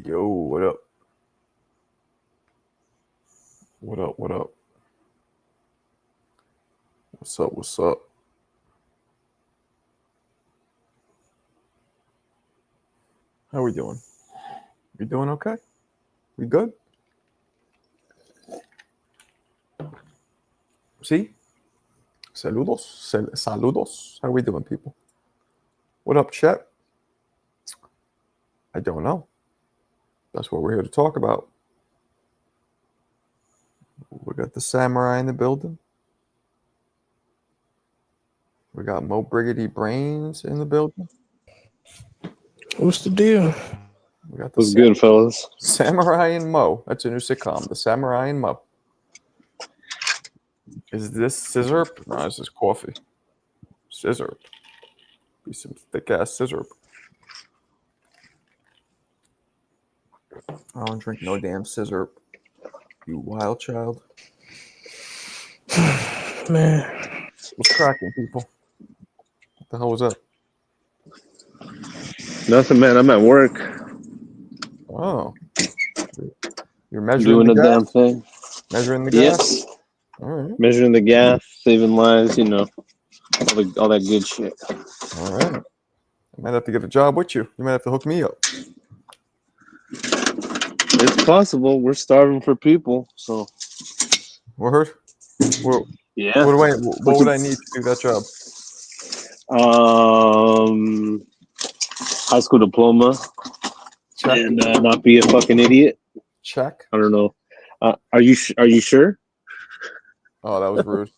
Yo, what up? What up? What up? What's up? What's up? How we doing? We doing okay? We good? See? Saludos. How we doing, people? What up, Chet? I don't know. That's what we're here to talk about. We got the samurai in the building. We got Mo Briggity Brains in the building. What's the deal? We got the What's good, fellas? Samurai and Mo. That's a new sitcom. The Samurai and Mo. Is this scissor? No, this is coffee. Scissor. Be some thick ass scissor. I don't drink no damn scissor. You wild child. Man, What's cracking, people? What the hell was that? Nothing, man. I'm at work Oh. You're measuring doing the a gas? damn thing. Measuring the Yes, gas? All right. measuring the gas, saving lives. You know, all that good shit. All right. I might have to get a job with you. You might have to hook me up. It's possible. We're starving for people, so Word? What yeah. what would I need to do that job? High school diploma Check. and not be a fucking idiot. Check. I don't know. Are you sure? Oh, that was rude.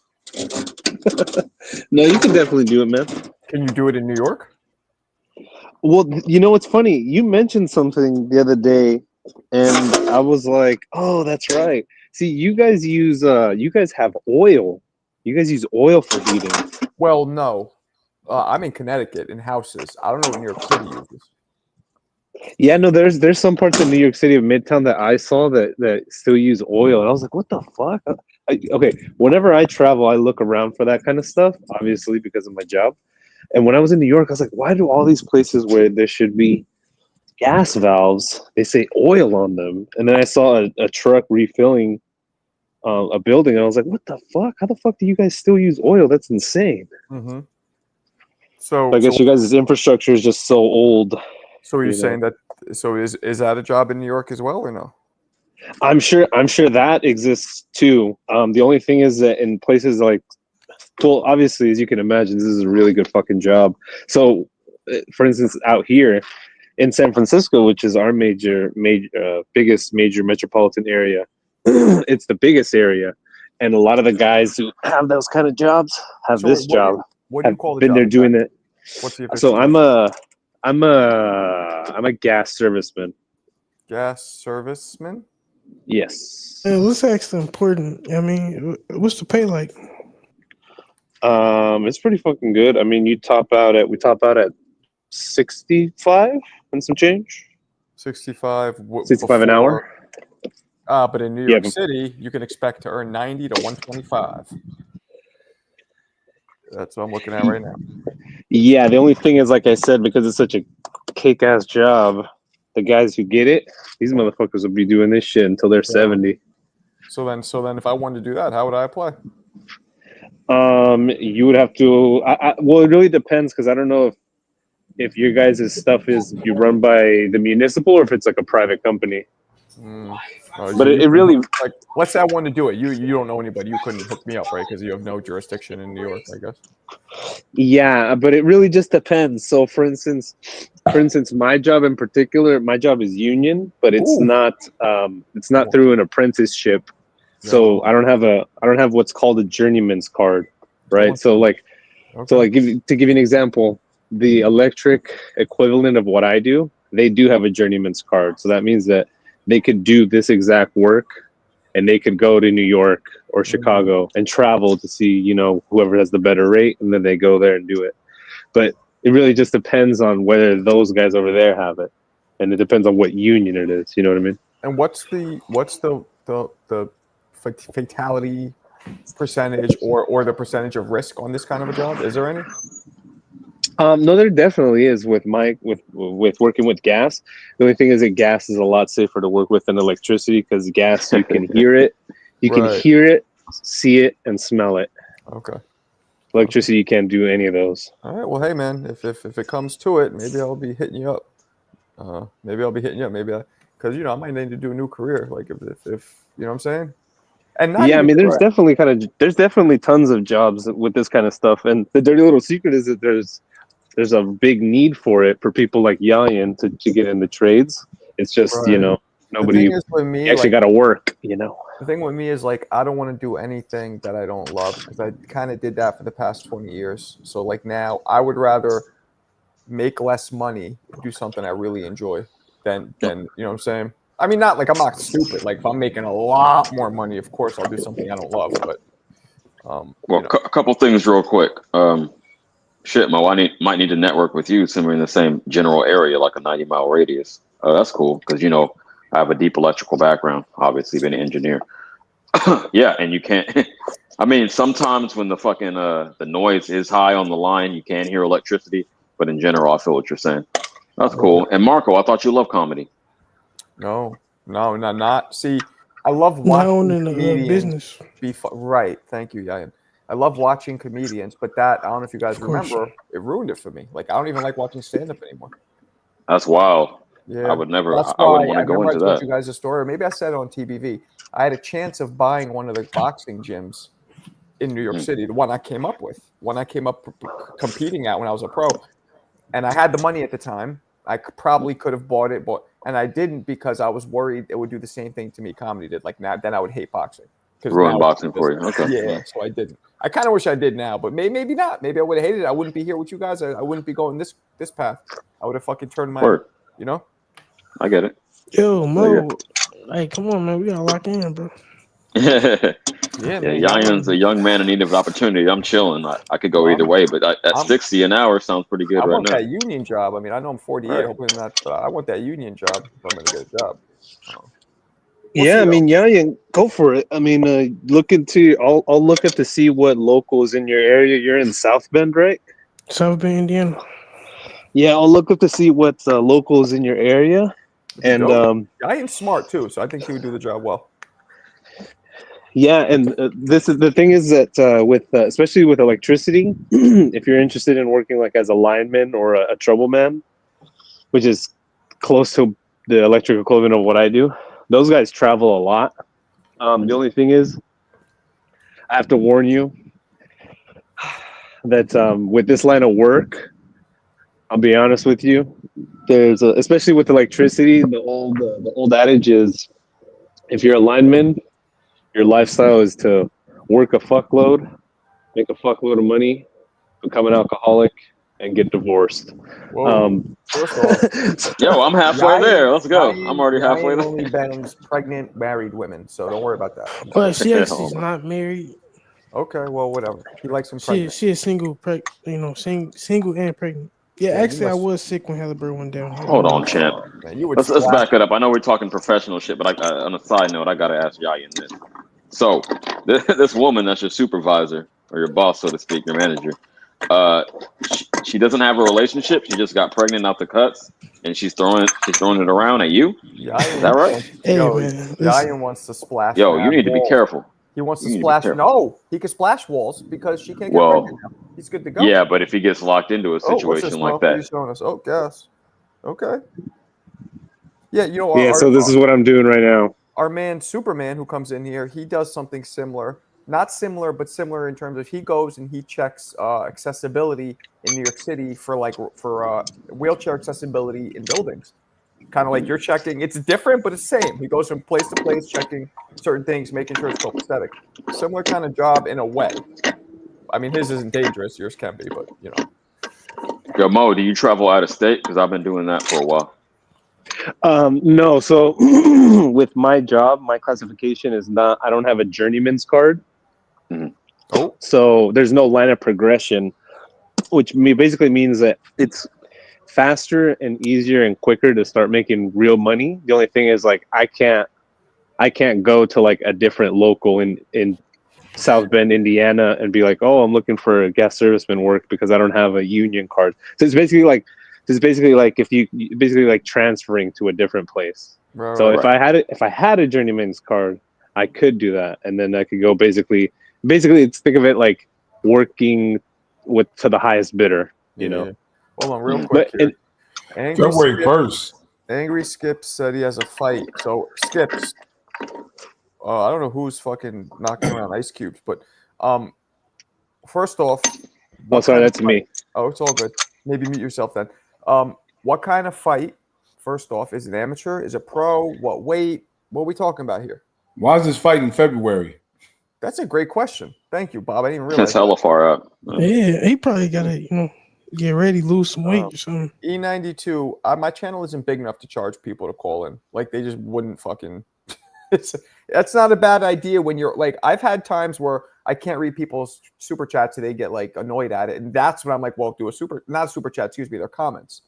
No, you can definitely do it, man. Can you do it in New York? Well, you know what's funny? You mentioned something the other day, and I was like, "Oh, that's right." See, you guys have oil. You guys use oil for heating. Well, no. I'm in Connecticut in houses. I don't know what New York City uses. Yeah, no, there's some parts of New York City of Midtown that I saw that still use oil, and I was like, "What the fuck?" Okay, whenever I travel, I look around for that kind of stuff, obviously because of my job. And when I was in New York, I was like, "Why do all these places where there should be gas valves, they say oil on them?" And then I saw a truck refilling a building, and I was like, "What the fuck? How the fuck do you guys still use oil? That's insane." Mm-hmm. I guess you guys' infrastructure is just so old. So are you saying that? So is that a job in New York as well, or no? I'm sure that exists too. The only thing is that in places like, well, obviously, as you can imagine, this is a really good fucking job. So, for instance, out here in San Francisco, which is our biggest major metropolitan area, it's the biggest area, and a lot of the guys who have those kind of jobs have this job. What do you call the been job? there doing it. What's the official So job? I'm a gas serviceman. Gas serviceman? Yes. let's ask the important. I mean, what's the pay like? It's pretty fucking good. I mean, we top out at 65 and some change. 65. 65 an hour. But in New York City, you can expect to earn 90 to 125. That's what I'm looking at right now. Yeah, the only thing is, like I said, because it's such a kick-ass job, the guys who get it, these motherfuckers will be doing this shit until they're 70. So then, if I wanted to do that, how would I apply? You would have to. Well, it really depends because I don't know if your guys' stuff is you run by the municipal or if it's like a private company. But it really, like, let's say I wanted to do it. You don't know anybody. You couldn't hook me up, right? Because you have no jurisdiction in New York, I guess. Yeah, but it really just depends. So, for instance, my job in particular, my job is union, but it's not through an apprenticeship. So I don't have what's called a journeyman's card, right? So to give you an example, the electric equivalent of what I do, they do have a journeyman's card. So that means that they could do this exact work and they could go to New York or Chicago and travel to see, whoever has the better rate, and then they go there and do it. But it really just depends on whether those guys over there have it. And it depends on what union it is, you know what I mean? And what's the fatality percentage or the percentage of risk on this kind of a job? Is there any? No, there definitely is with working with gas. The only thing is that gas is a lot safer to work with than electricity because gas you can hear it, Right. see it, and smell it. Okay. Electricity you can't do any of those. All right. Well, hey, man, if it comes to it, maybe I'll be hitting you up. Maybe I'll be hitting you up. Because I might need to do a new career. Like if you know what I'm saying. And not Yeah, I even mean, right. there's definitely tons of jobs with this kind of stuff, and the dirty little secret is that there's a big need for it for people like Yayan to get in the trades. It's just Right. The nobody thing is with me, you actually like got to work. the thing with me is like I don't want to do anything that I don't love because I kind of did that for the past 20 years. So like now I would rather make less money, do something I really enjoy than you know what I'm saying? I mean not like I'm not stupid. Like if I'm making a lot more money, of course I'll do something I don't love, but Well, a couple things real quick. Shit, Mo, might need to network with you somewhere in the same general area, like a 90-mile radius. That's cool because I have a deep electrical background, obviously being an engineer. Yeah, and you can't. I mean, sometimes when the fucking the noise is high on the line, you can hear electricity. But in general, I feel what you're saying. That's cool. And Marco, I thought you loved comedy. no, not. See, I love Not watching owning a comedians business, right. Thank you, Yayan. I love watching comedians, but that I don't know if you guys of course. remember, it ruined it for me. Like I don't even like watching stand up anymore. That's wild. I Yeah, would never. that's I why wouldn't want I to go remember I into told that. you guys a story, or maybe I said it on TBV. I had a chance of buying one of the boxing gyms in New York Mm. City, the one I came up with, one I came up competing at when I was a pro, and I had the money at the time. I probably could have bought it, and I didn't because I was worried it would do the same thing to me comedy did. Like now, then I would hate boxing because Ruin now it's boxing for you. Okay. yeah. So I didn't. I kind of wish I did now, but maybe not. Maybe I would have hated it. I wouldn't be here with you guys. I wouldn't be going this path. I would have fucking turned my, Word. you know. I get it. Yo, Yeah. Mo, hey, come on, man, we gotta lock in, bro. Yeah, Yeah, man. Yayan's a young man in need of opportunity. I'm chilling. I could go Well, either way, but at I'm 60 an hour sounds pretty good I right want now. that union job. I mean, I know I'm 48. Right. Hopefully not, but I want that union job if I'm going to get a job. We'll Yeah, see I though. mean, go for it. I mean, I'll look up to see what locals in your area. You're in South Bend, right? South Bend, Indiana. Yeah, I'll look up to see what locals in your area, It'd be and dope. I am smart too, so I think he would do the job well. yeah, and this is the thing is that with especially with electricity, if you're interested in working like as a lineman or a troubleman, which is close to the electric equivalent of what I do, those guys travel a lot. The only thing is, I have to warn you that with this line of work, I'll be honest with you, especially with electricity, the old adage is, if you're a lineman, your lifestyle is to work a fuckload, make a fuckload of money, become an alcoholic, and get divorced. Whoa! First off, Yo, I'm halfway there. Let's go. I'm already halfway Ryan only there. bangs pregnant married women, so don't worry about that. He's Well, good. she actually Oh is my. not married. Okay, well, whatever. He likes him She pregnant. she is single, single and pregnant. Yeah, Man, you actually, I must. was sick when Halliburton went down here. Hold on, champ. Man, you would Let's splash. back it up. I know we're talking professional shit, but on a side note, I gotta ask Yayan this. So, this woman that's your supervisor or your boss, so to speak, your manager, uh, she doesn't have a relationship. She just got pregnant out the cuts, and she's throwing it around at you. Is that right? Hey, man, listen. Yayan wants to splash and Yo, you have need to be walls. careful. He wants to You need to be splash. careful. No, he can splash walls because she can't get pregnant Well, now. He's good to go. yeah, but if he gets locked into a Oh, what's this, situation Mo? like What are you that, showing us? Oh, gas. Okay. Yeah, Yeah, so this is what I'm doing right now. our man Superman who comes in here, he does something similar. Not similar, but similar in terms of he goes and he checks accessibility in New York City for wheelchair accessibility in buildings. Kind of like you're checking. It's different, but it's the same. He goes from place to place, checking certain things, making sure it's copacetic. Similar kind of job in a way. I mean, his isn't dangerous. Yours can be, but yo, Mo, do you travel out of state? Because I've been doing that for a while. No, so with my job, my classification is not. I don't have a journeyman's card. Mhm. Oh, So there's no line of progression, which basically means that it's faster and easier and quicker to start making real money. The only thing is like I can't go to like a different local in South Bend, Indiana, and be like, "Oh, I'm looking for a gas serviceman work because I don't have a union card." So it's basically like if you basically like transferring to a different place. Right, So right, right. if I had a journeyman's card, I could do that, and then I could go basically it's, think of it like working with to the highest bidder. You Yeah. know, Hold on, real quick but here. Angry February Skip, 1st. Angry Skip said he has a fight. So Skips, I don't know who's fucking knocking around ice cubes, but first off, what sorry, kind of that's fight? me. Oh, it's all good. Maybe mute yourself then. What kind of fight? First off, is it amateur? Is it pro? What weight? What are we talking about here? Why is this fight in February? That's a great question. Thank you, Bob. I didn't even That's realize hella far out. Yeah, he probably gotta get ready, lose some weight or something. E92. My channel isn't big enough to charge people to call in. Like they just wouldn't fucking. That's not a bad idea when you're like. I've had times where I can't read people's super chats, so they get like annoyed at it, and that's when I'm like, well, do not a super chat, excuse me, their comments,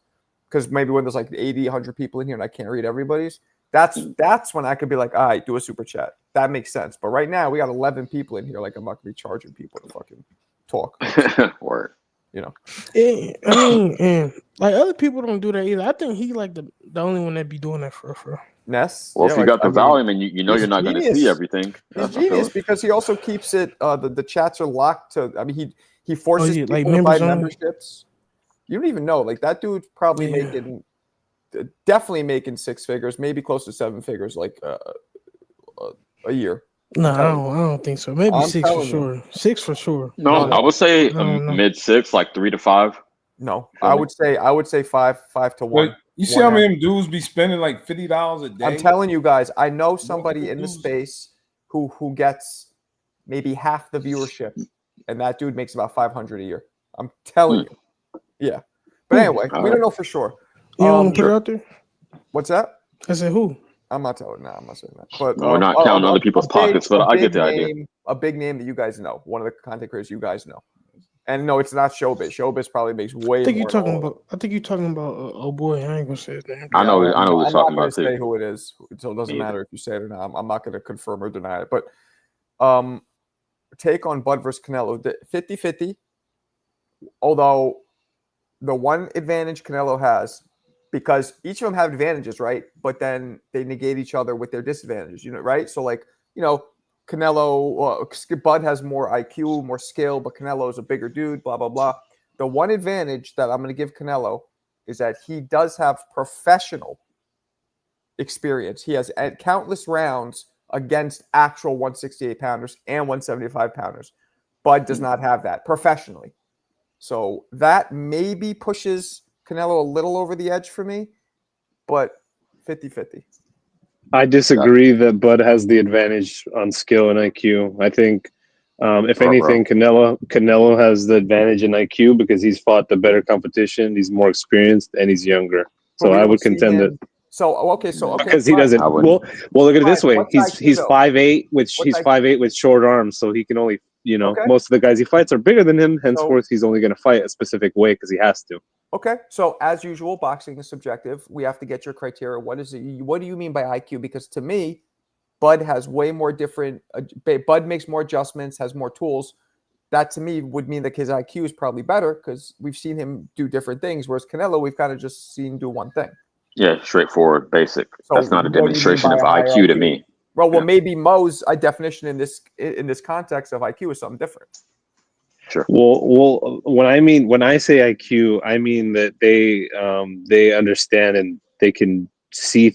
because maybe when there's like 80, 100 people in here and I can't read everybody's. That's when I could be like, all right, do a super chat. That makes sense. But right now we got 11 people in here. Like I'm not gonna be charging people to fucking talk. Word. I mean, and like other people don't do that either. I think he like the only one that be doing that for. Ness. Well, yeah, if you like, got the volume and you know he's you're not going to genius. see everything, He's I feel genius it. because he also keeps it. The chats are locked to. I mean, he forces yeah, people like to buy members only? memberships. You don't even know. Like that dude's probably Yeah. definitely making six figures, maybe close to seven figures, like a year. No, I'm telling you. I don't think so. Maybe I'm 6 for telling you. sure. 6 for sure. No, No. I would say I don't know. mid six, like 3 to 5. No, Feel I me? would say five to one. But you see One how half. many of them dudes be spending like $50 a day? I'm telling you guys, I know somebody in the dudes. space who gets maybe half the viewership, and that dude makes about 500 a year. I'm telling you, yeah. But anyway, we don't know for sure. You don't want to put it out there? What's that? I said who? I'm not telling. No, I'm not saying that. But We're not counting other people's pockets, but I get the idea. A big name that you guys know. One of the content creators you guys know. And no, it's not Showbiz. Showbiz probably makes way I think more. you're talking about. I think you're talking about. Oh boy, I ain't gonna say his name. I know who he's I'm talking not about going to say too. who it is, so it doesn't Me matter if you say it or not. I'm not going to confirm or deny it. But take on Bud versus Canelo, 50-50. Although the one advantage Canelo has, because each of them have advantages, right? But then they negate each other with their disadvantages, right? So like, Canelo, Bud has more IQ, more skill, but Canelo is a bigger dude, blah, blah, blah. The one advantage that I'm going to give Canelo is that he does have professional experience. He has countless rounds against actual 168 pounders and 175 pounders. Bud does not have that professionally. So that maybe pushes Canelo a little over the edge for me, but 50-50. I disagree that Bud has the advantage on skill and IQ. I think, if anything, Canelo has the advantage in IQ because he's fought the better competition. He's more experienced and he's younger. So I would contend that. So because he doesn't. Well, look at it this way. He's 5'8" with short arms, so he can only. Most of the guys he fights are bigger than him. Henceforth, he's only going to fight a specific way because he has to. Okay, so as usual, boxing is subjective. We have to get your criteria. What do you mean by IQ? Because to me, Bud has way more different. Bud makes more adjustments, has more tools. That to me would mean that his IQ is probably better because we've seen him do different things. Whereas Canelo, we've kind of just seen do one thing. Yeah, straightforward, basic. So that's not a demonstration of IQ to me. Well, maybe Mo's definition in this context of IQ is something different. Sure. Well, when I say IQ, I mean that they understand and they can see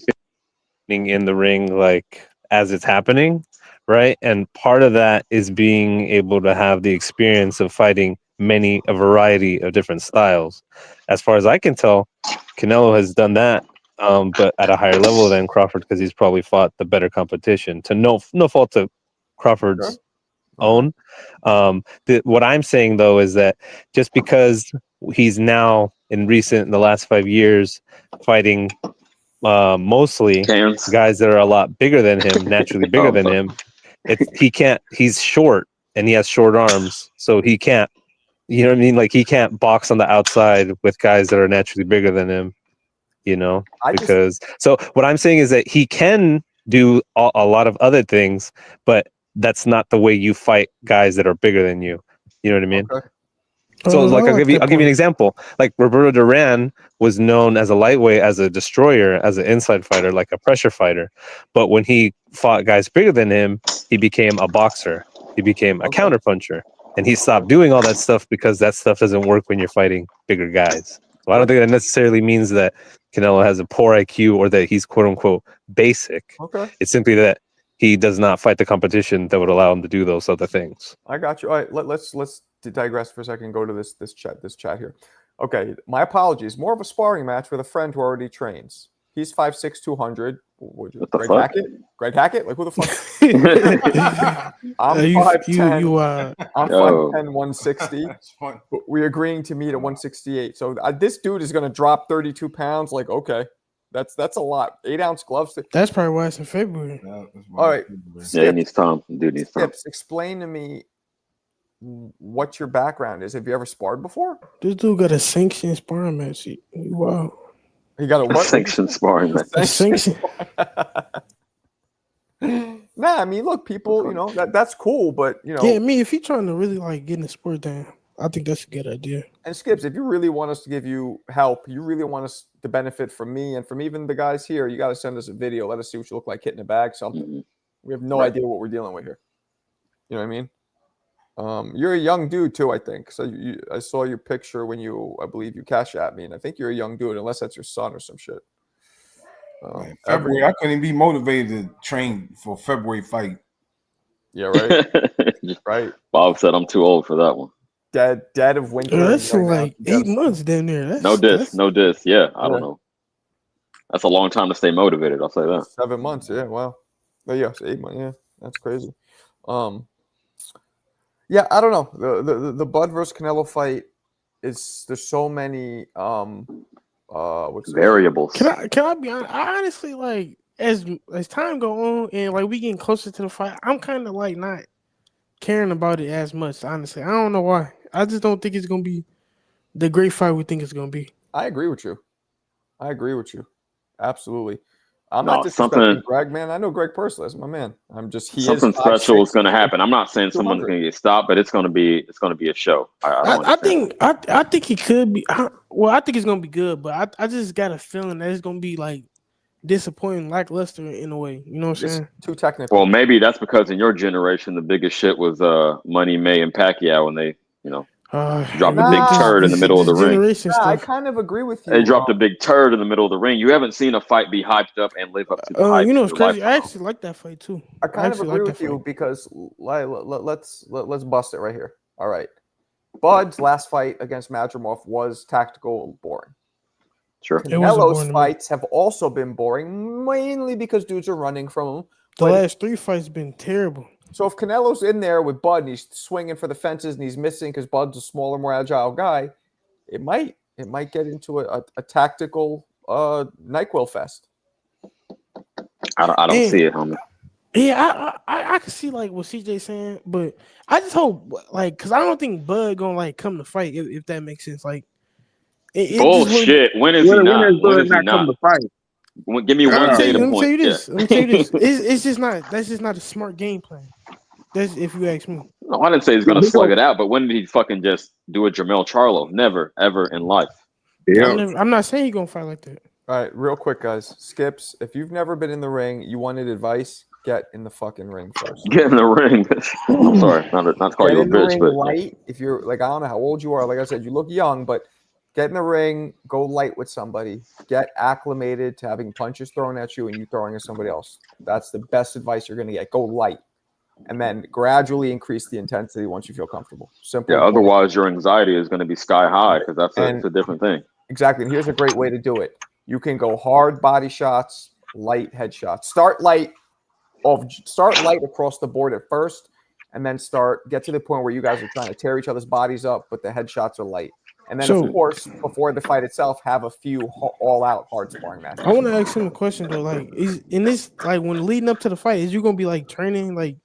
things in the ring like as it's happening, right? And part of that is being able to have the experience of fighting a variety of different styles. As far as I can tell, Canelo has done that, but at a higher level than Crawford because he's probably fought the better competition. To no fault to Crawford's own. What I'm saying though is that just because he's now in the last 5 years fighting mostly guys that are a lot bigger than him, naturally bigger than him, he's short and he has short arms, so he can't, you know what I mean? Like he can't box on the outside with guys that are naturally bigger than him, so what I'm saying is that he can do a lot of other things, but that's not the way you fight guys that are bigger than you. You know what I mean? Okay. So like I I'll give you that an point. example. Like Roberto Duran was known as a lightweight, as a destroyer, as an inside fighter, like a pressure fighter. But when he fought guys bigger than him, he became a boxer. He became a Okay. counterpuncher. And he stopped doing all that stuff because that stuff doesn't work when you're fighting bigger guys. So I don't think that necessarily means that Canelo has a poor IQ or that he's quote unquote basic. Okay. It's simply that he does not fight the competition that would allow him to do those other things. I got you. All right, let's digress for a second. Go to this chat here. Okay, my apologies. More of a sparring match with a friend who already trains. He's 5'6", 200. What the Greg fuck? Hackett? Greg Hackett? Like who the fuck? I'm you 5'10". I'm Yo. 5'10", 160. That's fun. We're agreeing to meet at 168. So this dude is gonna drop 32 pounds. Like okay, that's a lot. 8-ounce gloves. That's probably why it's in February. Yeah, that's All right. Yeah, he needs time. Dude needs time. Skips, explain to me what your background is. Have you ever sparred before? This dude got a sanctioned sparring match. Wow. He got a what? Sanctioned sparring match. A sanction. Nah, I mean, look, people, that's cool, but Yeah, I mean, if he trying to really like get in the sport down, I think that's a good idea. And Skips, if you really want us to give you help, you really want us to benefit from me and from even the guys here, you got to send us a video. Let us see what you look like hitting a bag, something. Mhm. We have no idea what we're dealing with here. You know what I mean? You're a young dude too, I think. So I saw your picture when I believe you cash at me, and I think you're a young dude, unless that's your son or some shit. Man, February, I couldn't be motivated to train for February fight. Yeah, right. Right. Bob said I'm too old for that one. Dead of winter. That's right now. like 8 months down there. No diss. Yeah, I Yeah. don't know. That's a long time to stay motivated. I'll say that. 7 months. Yeah. Wow. But yeah, it's 8 months. Yeah, that's crazy. Yeah, I don't know. The Bud versus Canelo fight there's so many Variables. Can I be honest? I honestly like as time go on and like we getting closer to the fight, I'm kind of like not caring about it as much. Honestly, I don't know why. I just don't think it's gonna be the great fight we think it's gonna be. I agree with you. Absolutely. I'm No, not disrespecting something- Greg, man. I know Greg personally. That's my man. I'm just Something special is going to happen. I'm not saying someone's 200. going to get stopped, but it's going to be a show. I think it could be. Well, I think it's gonna be good, but I just got a feeling that it's gonna be like disappointing, lackluster in a way. You know what I'm It's saying? too technical. Well, maybe that's because in your generation, the biggest shit was Money, May, and Pacquiao when they, dropped a big turd in the middle of the ring. I Stuff. kind of agree with you. They dropped a big turd in the middle of the ring. You haven't seen a fight be hyped up and live up to the hype. You know, it's in your crazy. I lifetime. actually like that fight too. I kind of actually agree like with that you fight. because let's bust it right here. All right. Bud's last fight against Madrimov was tactical, boring. Sure. It wasn't boring Canelo's to me. fights have also been boring, mainly because dudes are running from him. The But- last 3 fights been terrible. So if Canelo's in there with Bud and he's swinging for the fences and he's missing because Bud's a smaller, more agile guy, it might get into a tactical NyQuil fest. I don't see it, homie. Yeah, I can see like what CJ saying, but I just hope like because I don't think Bud gonna like come to fight if that makes sense. Like it just wouldn't- Bullshit. When is he not? When is he not? to fight? Give me Let one me tell you data point. this. Let me tell you this. It's just not. That's just not a smart game plan. That's if you ask me. No, I didn't say he's going to slug it out, but when did he fucking just do a Jamel Charlo? Never, ever in life. I'm not saying he gonna fight like that. All right, real quick, guys. Skips, if you've never been in the ring, you wanted advice, get in the fucking ring first. Get in the ring. I'm sorry, not to call Get you a in the bitch, ring but light. If you're like, I don't know how old you are. Like I said, you look young, but get in the ring, go light with somebody. Get acclimated to having punches thrown at you and you throwing at somebody else. That's the best advice you're going to get. Go light. And then gradually increase the intensity once you feel comfortable. Simple. yeah. Otherwise, your anxiety is going to be sky high because it's a different thing. Exactly. And here's a great way to do it. You can go hard body shots, light head shots. Start light across the board at first, and then get to the point where you guys are trying to tear each other's bodies up, but the headshots are light. And then, of course, before the fight itself, have a few all-out hard sparring matches. I want to ask him a question though. Like, is in this like when leading up to the fight, is you gonna be like training, like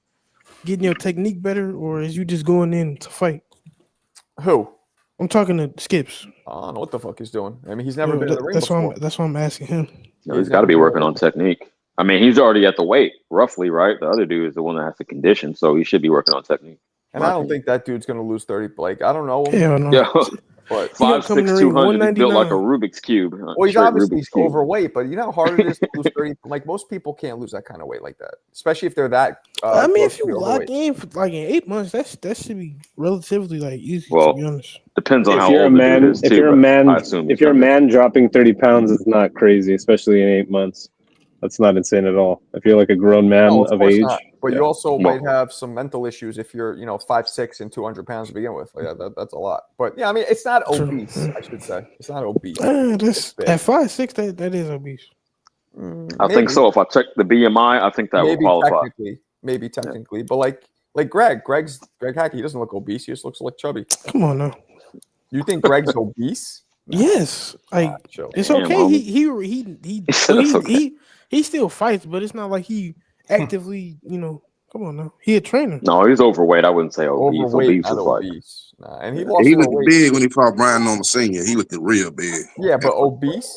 getting your technique better, or is you just going in to fight? Who? I'm talking to Skips. I don't know what the fuck he's doing. I mean, he's never been in the ring before. That's why I'm asking him. He's got to be working on technique. I mean, he's already at the weight, roughly, right? The other dude is the one that has the condition, so he should be working on technique. And I don't think that dude's going to lose 30. Like, I don't know him. Hell no. Yeah, But He gonna 5'6", come in the ring 200. He's built like a 199. Rubik's cube. well, he's Straight obviously Rubik's cube. overweight, but you know how hard it is to lose 30. Like, most people can't lose that kind of weight like that, especially if they're that. I mean, if you grossly lock overweight. in for like in 8 months, that should be relatively like easy. Well, to be honest, Depends on If how you're a old the dude man, is, if too, you're a but man, I assume if he's you're a younger. man dropping 30 pounds, it's not crazy, especially in 8 months. That's not insane at all. If you're like a grown man No, of of course age, not. But yeah. you also Well- might have some mental issues if you're, 5'6" and 200 pounds to begin with. Like, that's a lot. But yeah, I mean, it's not True. obese. I should say it's not obese. that's big. at 5'6". That is obese. I think so. If I check the BMI, I think that would Maybe qualify. technically, but like Greg Hackey, he doesn't look obese. He just looks like chubby. Come on now. You think Greg's obese? Yes, like Chill. it's Damn, okay. homie. He said it's okay. he still fights, but it's not like he actively. Come on now. He a trainer. No, he's overweight. I wouldn't say obese. Overweight, Obese not is like obese. Nah, and he lost He more looked weight. big when he fought Brian Norman Sr. He looked real big. Yeah, but obese.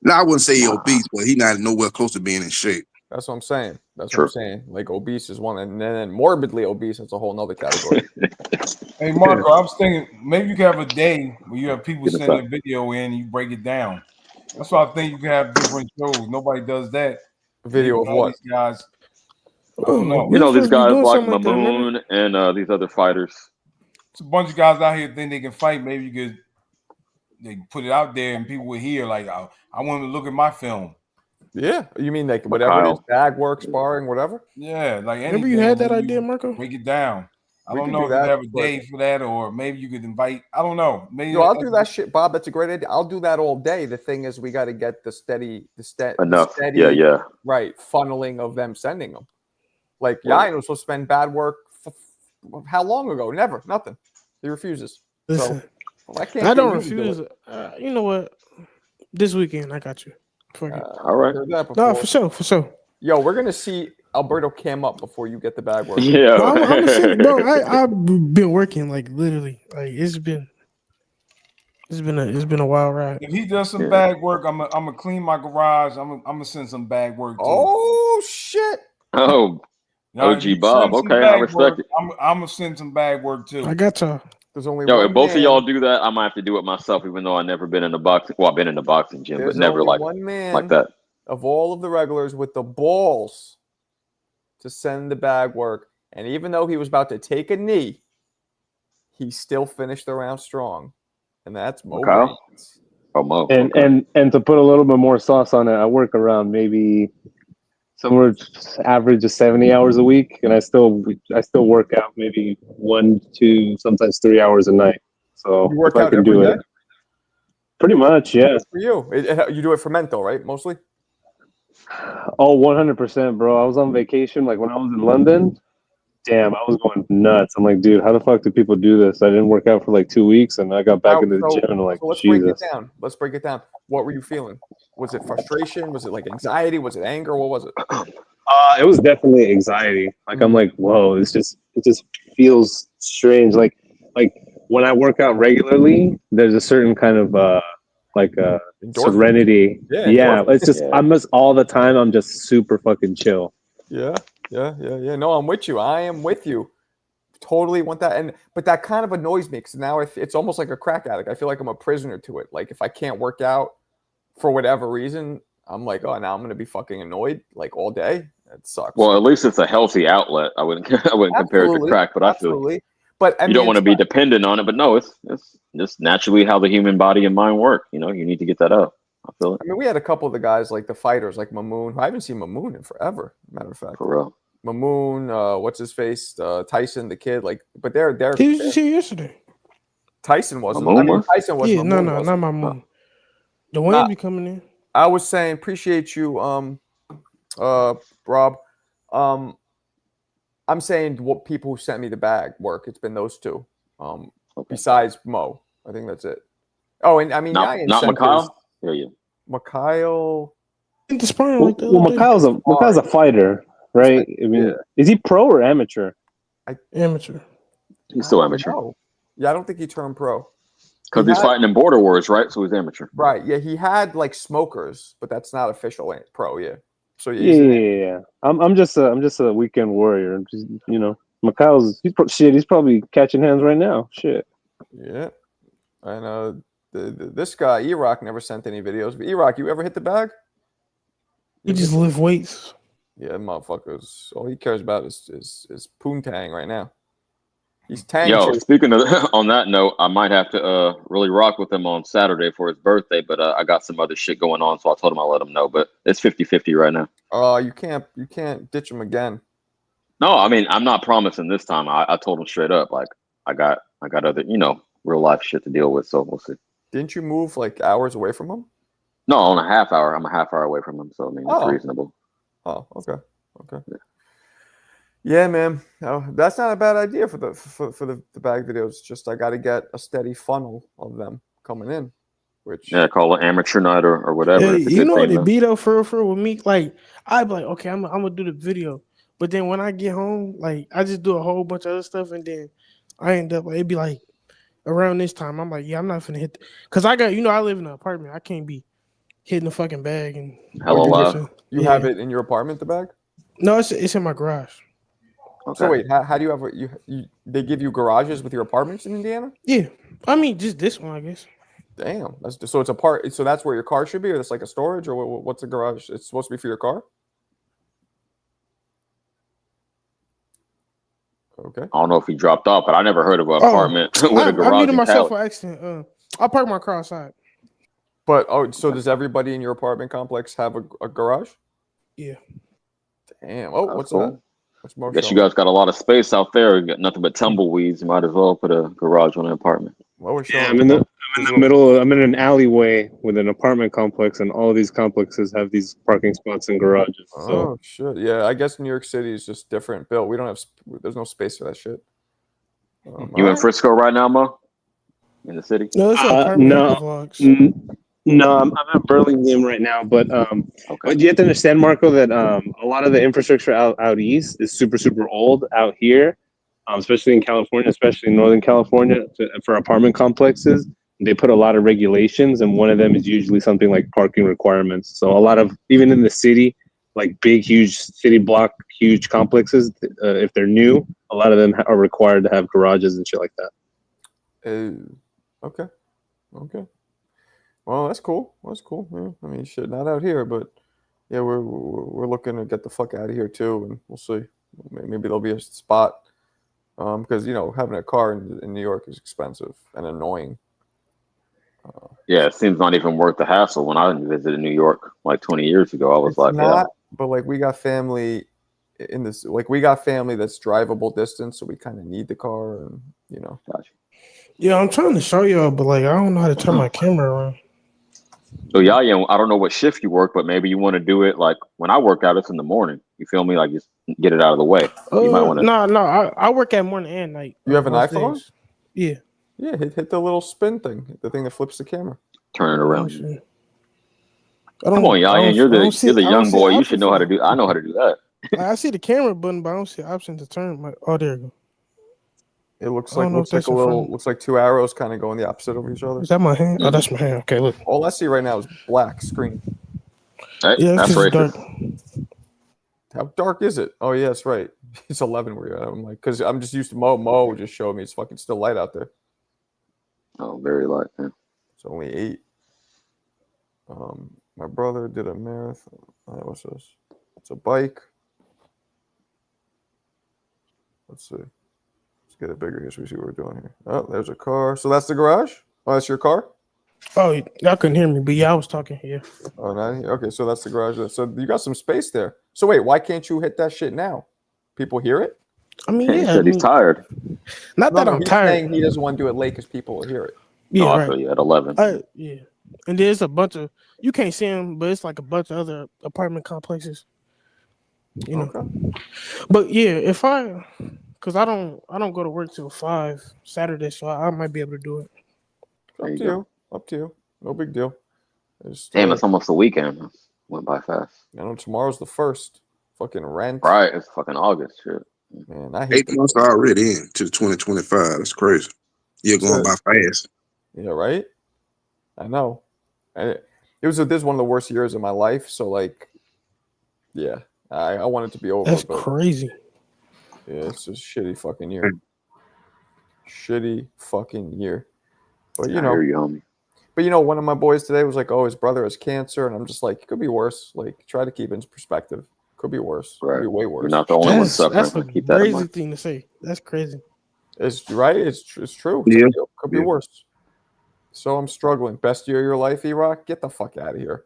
No, I wouldn't say he obese, but he not nowhere close to being in shape. That's what I'm saying. True. Like obese is one, and then morbidly obese is a whole nother category. Hey, Marco, I was thinking maybe you could have a day where you have people Get it send a back. video in and you break it down. That's why I think you can have different shows. Nobody does that. Video of All what? these guys. I Oh, don't know. you know, these supposed to be guys doing like something like that, remember? Mamoon and these other fighters. It's a bunch of guys out here think they can fight. Maybe you they put it out there and people will hear like, I want to look at my film. Yeah, you mean like whatever it is, Kyle. bag work, sparring, whatever. Yeah, like anything. Remember you had that where idea, you Marco? break it down. I We don't could know do if you that, have a but- day for that, or maybe you could invite. I don't know. Maybe Yo, I'll do that shit, Bob. That's a great idea. I'll do that all day. The thing is, we got to get the steady, Enough. steady, Yeah. right, funneling of them sending them. Like Right. Yain was supposed to spend bad work. How long ago? Never, nothing. He refuses. Listen, I can't. I get don't you to do refuse. it. You know what? This weekend, I got you. Fuck it. All right. Heard that No, before. for sure. Yo, we're gonna see Alberto cam up before you get the bag work. Yeah. No, I'm gonna send it, bro. I've been working like literally, like it's been a wild ride. If he does some Yeah. bag work, I'm gonna clean my garage. I'm gonna send some bag work too. Oh shit! Oh, Now, if OG you Bob. send some Okay, I bag respect work, it. I'm gonna send some bag work too. I got y'all. There's only yo, one if both of man- y'all do that, I might have to do it myself, even though I never been in the boxing. Well, I've been in the boxing gym, There's but never only like one man like that. of all of the regulars with the balls to send the bag work. And even though he was about to take a knee, he still finished the round strong. And that's Mo Kyle? Reigns. Oh, Mo. And okay. and to put a little bit more sauce on it, I work around maybe somewhere average of 70 hours a week, and I still work out maybe 1, 2, sometimes 3 hours a night. So You work if I out can every do day? it, pretty much, yeah. For you. You do it for mental, right? Mostly? Oh, 100%, bro. I was on vacation, like when I was in London. Damn, I was going nuts. I'm like, dude, how the fuck do people do this? I didn't work out for like 2 weeks, and I got back into the gym, and I'm like, so let's break it Jesus. down. Let's break it down. What were you feeling? Was it frustration? Was it like anxiety? Was it anger? What was it? It was definitely anxiety. Like I'm like, whoa, it just feels strange. Like when I work out regularly, there's a certain kind of Endorphin. serenity. Yeah, Yeah, endorphin. it's just Yeah. I'm just all the time. I'm just super fucking chill. Yeah. No, I'm with you. I am with you. Totally want that. But that kind of annoys me because now it's almost like a crack addict. I feel like I'm a prisoner to it. Like if I can't work out for whatever reason, I'm like, oh, now I'm gonna be fucking annoyed like all day. That sucks. Well, at least it's a healthy outlet. I wouldn't compare it to Absolutely. crack, but I feel Absolutely. But I you mean, don't want to it's be not- dependent on it. But no, it's just naturally how the human body and mind work. You know, you need to get that up. I feel it I mean, we had a couple of the guys like the fighters, like Mamoon. I haven't seen Mamoon in forever. Matter of fact, for real. Mamoon, what's his face, Tyson, the kid, like, but they're He was just here yesterday. Tyson wasn't. Mamoon I mean, was? Tyson was. Yeah, no, Mamoon not wasn't. my moon. Dwayne Nah. be coming in. I was saying, appreciate you, Rob. I'm saying what people who sent me the bag work. It's been those two. Okay. Besides Mo, I think that's it. Oh, and I mean, Not Yain not sent Mikhail. Yeah. Mikhail. The sparring Well, like the other day. Mikhail's a fighter, right? I mean, Yeah. is he pro or amateur? Amateur. He's still I don't amateur know. Yeah, I don't think he turned pro. because He he's had- fighting in border wars, right? So he's amateur. Right. Yeah, he had like smokers, but that's not official pro. Yeah. So Yeah. I'm just a weekend warrior. I'm just, Mikhail's he's probably catching hands right now. Shit. Yeah. And this guy E-Rock never sent any videos. But E-Rock, you ever hit the bag? He just lift weights. Yeah, motherfuckers. All he cares about is poontang right now. He's tang Yo, chasing. speaking of on that note, I might have to really rock with him on Saturday for his birthday, but I got some other shit going on, so I told him I'll let him know. But it's 50-50 right now. You can't ditch him again. No, I mean I'm not promising this time. I told him straight up, like I got other real life shit to deal with, so we'll see. Didn't you move like hours away from him? No, on a half hour. I'm a half hour away from him, so I mean it's reasonable. Oh, okay. Yeah, man. That's not a bad idea for the bag videos. Just I got to get a steady funnel of them coming in. Which Call it amateur night or whatever. Yeah, It's a you good know what thing, it man. be though, for real, with me. Like I'd be like, okay, I'm gonna do the video, but then when I get home, like I just do a whole bunch of other stuff, and then I end up it'd be like around this time. I'm like, yeah, I'm not finna hit, because I got I live in an apartment. I can't be hitting the fucking bag and Hella loud. You have it in your apartment, the bag? No, it's in my garage. Okay. So wait, how do you have they give you garages with your apartments in Indiana? Yeah, I mean just this one, I guess. Damn, so it's a part. So that's where your car should be, or it's like a storage, or what's a garage? It's supposed to be for your car. Okay. I don't know if he dropped off, but I never heard of an apartment with a garage. I muted myself Cali. for accident. I'll park my car outside. But so does everybody in your apartment complex have a garage? Yeah. Damn. Oh, That's what's cool. that? What's more? Guess you guys got a lot of space out there. You got nothing but tumbleweeds. You might as well put a garage on an apartment. What we're Yeah, showing? I'm in the middle. I'm in an alleyway with an apartment complex, and all of these complexes have these parking spots and garages. So Oh shit! Yeah, I guess New York City is just different built. We don't have. There's no space for that shit. You in Frisco right now, Mo? In the city? No, it's an apartment no, vlogs. no, I'm in Burlingame right now. But but you have to understand, Marco, that a lot of the infrastructure out east is super old. Out here, especially in California, especially in Northern California, for apartment complexes, they put a lot of regulations, and one of them is usually something like parking requirements. So a lot of, even in the city, like big, huge city block, huge complexes, if they're new, a lot of them are required to have garages and shit like that. Okay. Well, that's cool. Yeah, I mean, shit, not out here, but yeah, we're looking to get the fuck out of here too, and we'll see. Maybe there'll be a spot, because having a car in New York is expensive and annoying. Yeah, it seems not even worth the hassle. When I visited New York like 20 years ago, I was like, not, but like we got family in this, like we got family that's drivable distance, so we kind of need the car, and Gotcha. Yeah, I'm trying to show y'all, but like I don't know how to turn my camera around. So yeah, I don't know what shift you work, but maybe you want to do it like when I work out, it's in the morning. You feel me? Like just get it out of the way. You might want to. No, I work at morning and night. You have an iPhone? Days. Yeah. Yeah, hit the little spin thing, the thing that flips the camera. Turn it around. Come on, Yayan, you're the young boy. You should know how to do. I know how to do that. I see the camera button, but I don't see the option to turn my. Oh, there you go. It looks like two arrows kind of going the opposite of each other. Is that my hand? Oh, that's my hand. Okay, look. All I see right now is black screen. Hey, yeah, that's racist. Dark. How dark is it? Oh, yeah, that's right. It's 11 where you're at. I'm like, because I'm just used to Mo just showed me it's fucking still light out there. Oh, very light. Yeah. It's only 8. My brother did a marathon. What's this? It's a bike. Let's see. Let's get it bigger here so we see what we're doing here. Oh, there's a car. So that's the garage? Oh, that's your car? Oh, y'all couldn't hear me, but yeah, I was talking here. Oh, not here. Okay, so that's the garage. So you got some space there. So wait, why can't you hit that shit now? People hear it? I mean, He said he's tired. Not that I'm tired. Saying he doesn't want to do it late because people will hear it. Yeah, I feel you at 11. Yeah, and there's a bunch of, you can't see them, but it's like a bunch of other apartment complexes. Okay. But yeah, because I don't go to work till 5 Saturday, so I might be able to do it. Up to you. No big deal. Damn, it's almost the weekend. Went by fast. I know tomorrow's the 1st. Fucking rent. Right, it's fucking August. Shit. Man, I hate 8 months already in to 2025. That's crazy. You're going by fast. Yeah, right? I know. This is one of the worst years of my life. So like Yeah, I want it to be over. That's but crazy. yeah, it's just shitty fucking year. Shitty fucking year. But I hear you, homie. But one of my boys today was like, "Oh, his brother has cancer," and I'm just like, "It could be worse." Like, try to keep it in perspective. Could be worse. Right. Could be way worse. You're not the only one That's suffering. a Keep that in crazy mind. thing to say. That's crazy. It's right. It's true. Yeah. Could be worse. So I'm struggling. Best year of your life, E-Rock? Get the fuck out of here.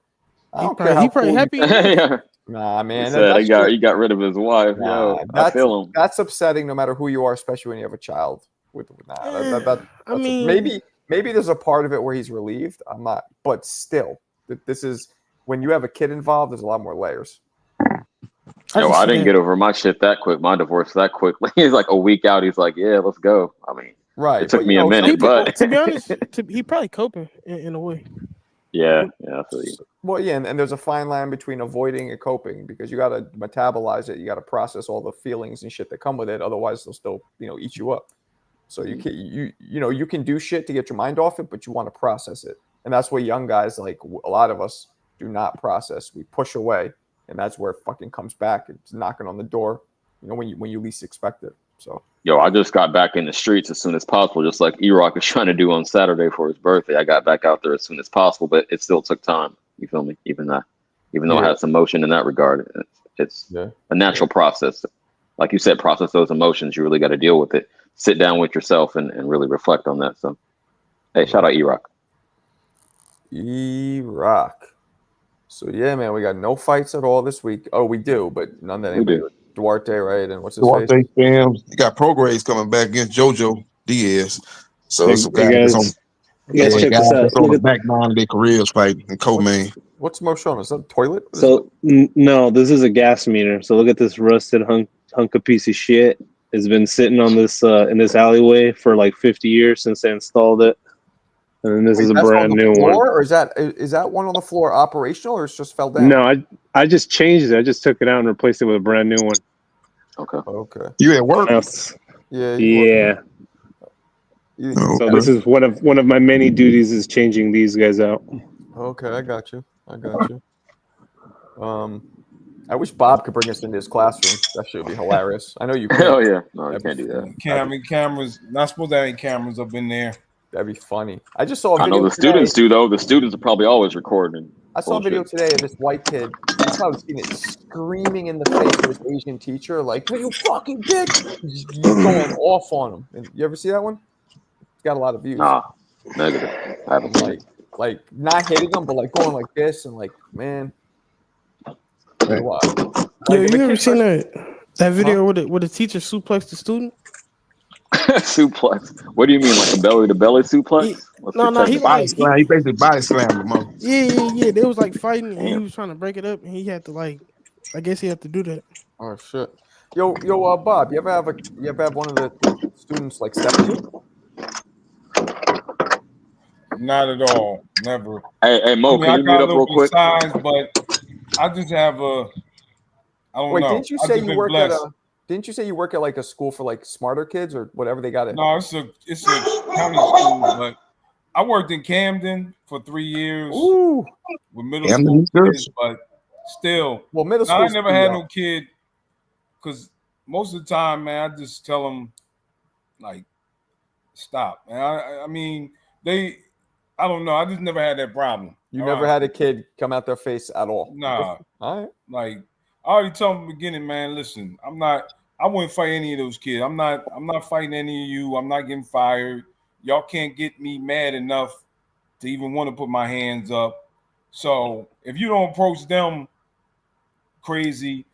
I don't care how He probably cool happy. Yeah. Nah, man. He said that's he got rid of his wife. Yo, I feel him. That's upsetting no matter who you are, especially when you have a child. I mean, maybe there's a part of it where he's relieved. I'm not, but still, this is when you have a kid involved. There's a lot more layers. I didn't get over my shit that quick. My divorce that quickly. He's like a week out. He's like, yeah, let's go. I mean, right. It took me a minute, but to be honest, he probably coping in a way. Yeah, I feel you. Well, yeah, and there's a fine line between avoiding and coping because you got to metabolize it. You got to process all the feelings and shit that come with it. Otherwise, they'll still, eat you up. So you can, you can do shit to get your mind off it, but you want to process it. And that's what young guys, like a lot of us, do not process. We push away, and that's where it fucking comes back. It's knocking on the door, when you least expect it. So. Yo, I just got back in the streets as soon as possible, just like E-Rock is trying to do on Saturday for his birthday. I got back out there as soon as possible, but it still took time. You feel me? Even though I had some emotion in that regard, it's a natural process. Like you said, process those emotions. You really got to deal with it. Sit down with yourself and really reflect on that. So, hey, shout out E-Rock. E-Rock. So yeah, man, we got no fights at all this week. Oh, we do, but none that anybody. Duarte, right? And what's his face? You got Prograis coming back against JoJo Diaz. So some guys check this out. on the back nine of their careers fighting in co-main. What's Mo showing? Is that a toilet? So no, this is a gas meter. So look at this rusted hunk of piece of shit. It's been sitting on this in this alleyway for like 50 years since they installed it. And then this is a brand new one. Or is that one on the floor operational, or it's just fell down? No, I just changed it. I just took it out and replaced it with a brand new one. Okay. You at work? Yeah. So this is one of my many duties is changing these guys out. Okay, I got you. I wish Bob could bring us into his classroom. That should be hilarious. I know you can. Hell yeah. No, you can't do that. Can't have any cameras. Not supposed to have any cameras up in there. That'd be funny. I just saw a video. I know the students do, though. The students are probably always recording. I saw a video today of this white kid. You've probably seen it, screaming in the face of his Asian teacher, like, "You fucking bitch!" He's going off on him. And you ever see that one? It's got a lot of views. Nah, negative. I haven't seen it. Like not hitting him, but like going like this and like, man. Yo, you ever seen that video where the teacher suplexed the student? Suplex. What do you mean, like a belly to belly suplex? He basically body slammed him. Yeah. They was like fighting, and he was trying to break it up, and he had to I guess he had to do that. Oh shit. Yo, Bob, you ever have one of the students like step you? Not at all. Never. Hey, Mo, can you mute up real quick? Size, but I just have I don't know. Didn't you say you work at Didn't you say you work at like a school for like smarter kids or whatever they got it? No, it's a county school, but I worked in Camden for 3 years. Ooh. With middle school kids, but still. Well, middle school. I never had no kid because most of the time, man, I just tell them like, stop, man. I mean, I don't know. I just never had that problem. You never had a kid come out their face at all? Nah. All right. Like I already told them in the beginning, man. Listen, I wouldn't fight any of those kids. I'm not fighting any of you. I'm not getting fired. Y'all can't get me mad enough to even want to put my hands up. So if you don't approach them crazy.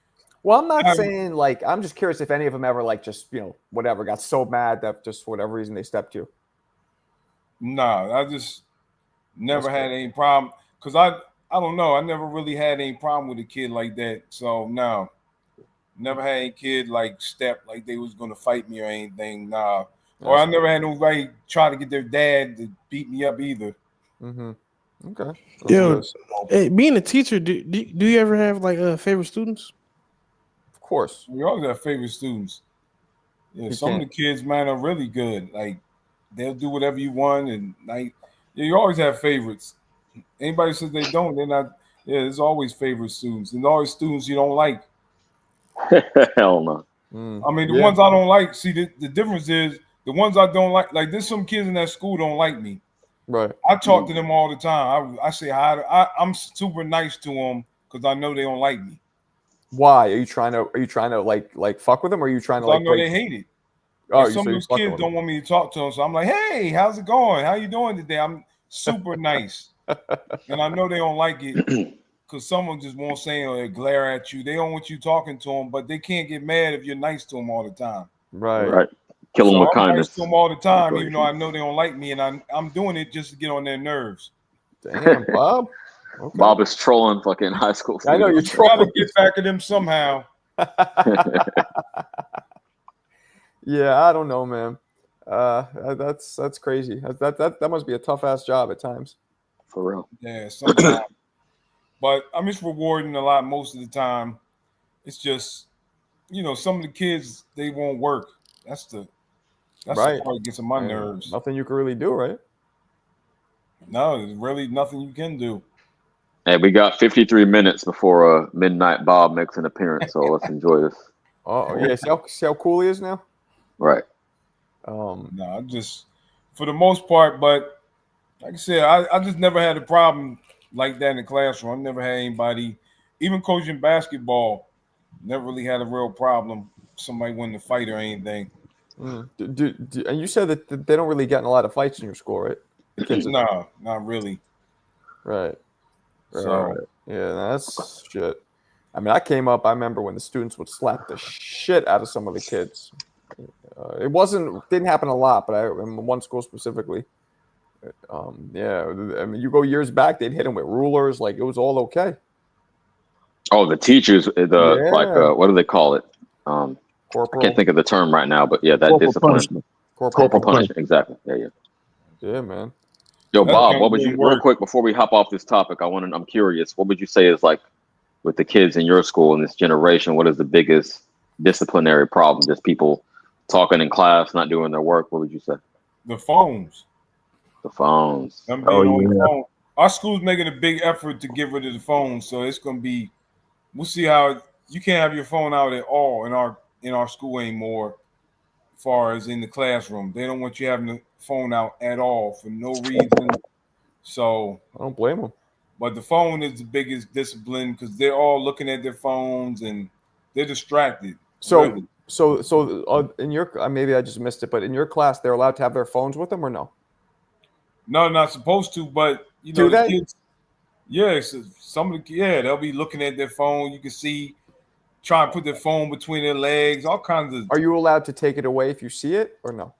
Well, I'm not saying like, I'm just curious if any of them ever like just, whatever, got so mad that just for whatever reason they stepped you. Nah, I just never had any problem because I don't know. I never really had any problem with a kid like that. So no, never had any kid like step like they was gonna fight me or anything. Nah, or I never had nobody try to get their dad to beat me up either. Mm-hmm. Okay. Yo, hey, being a teacher, do you ever have like favorite students? Of course, we always have favorite students. Yeah, some of the kids, man, are really good. Like they'll do whatever you want, and like you always have favorites. Anybody says they don't, Yeah, there's always favorite students, and always students you don't like. Hell no. I mean, the ones I don't like. See, the difference is the ones I don't like. Like, there's some kids in that school don't like me. Right. I talk to them all the time. I say hi. I'm super nice to them because I know they don't like me. Why are you trying to like fuck with them, or are you trying to like? I know they hate it. Oh, Like, some of those kids don't want me to talk to them, so I'm like, "Hey, how's it going? How you doing today?" I'm super nice, and I know they don't like it because someone just won't say or they glare at you. They don't want you talking to them, but they can't get mad if you're nice to them all the time. Right. Kill them with I'm kindness. nice to them all the time, even though I know they don't like me, and I'm doing it just to get on their nerves. Damn, Bob. Okay. Bob is trolling fucking high school students. I know you're trying trolling. to get back at them somehow. Yeah, I don't know, man. That's crazy. That must be a tough ass job at times. For real. Yeah, sometimes. But I'm just rewarding a lot most of the time. It's just, some of the kids, they won't work. That's the part that gets on my nerves. Nothing you can really do, right? No, there's really nothing you can do. Hey, we got 53 minutes before Midnight Bob makes an appearance, so let's enjoy this. Oh yeah, see how cool he is now. Right. No, just for the most part, but like I said, I just never had a problem like that in the classroom. I never had anybody, even coaching basketball, never really had a real problem. Somebody winning a fight or anything. And you said that they don't really get in a lot of fights in your school, right? No, not really. Right. So yeah, that's shit. I mean, I remember when the students would slap the shit out of some of the kids. Didn't happen a lot, but in one school specifically. Yeah, I mean, you go years back, they'd hit them with rulers, like it was all okay. Oh, the teachers, what do they call it? Corporal. I can't think of the term right now, but yeah, that Corporal discipline. punishment. Corporal punishment, exactly. Yeah. Yeah, man. Yo, Bob, what would you real quick before we hop off this topic? I'm curious. What would you say is like with the kids in your school in this generation? What is the biggest disciplinary problem? Just people talking in class, not doing their work. What would you say? The phones. The phones. On the phone. Our school's making a big effort to get rid of the phones, so it's going to be. We'll see how you can't have your phone out at all in our school anymore. As far as in the classroom, they don't want you having the phone out at all for no reason. So I don't blame them. But the phone is the biggest discipline because they're all looking at their phones and they're distracted. So really. So in your maybe I just missed it, but in your class, they're allowed to have their phones with them or no? No, not supposed to. But Do the they? kids, some of the they'll be looking at their phone. You can see, try and put their phone between their legs, all kinds of. Are you allowed to take it away if you see it or no?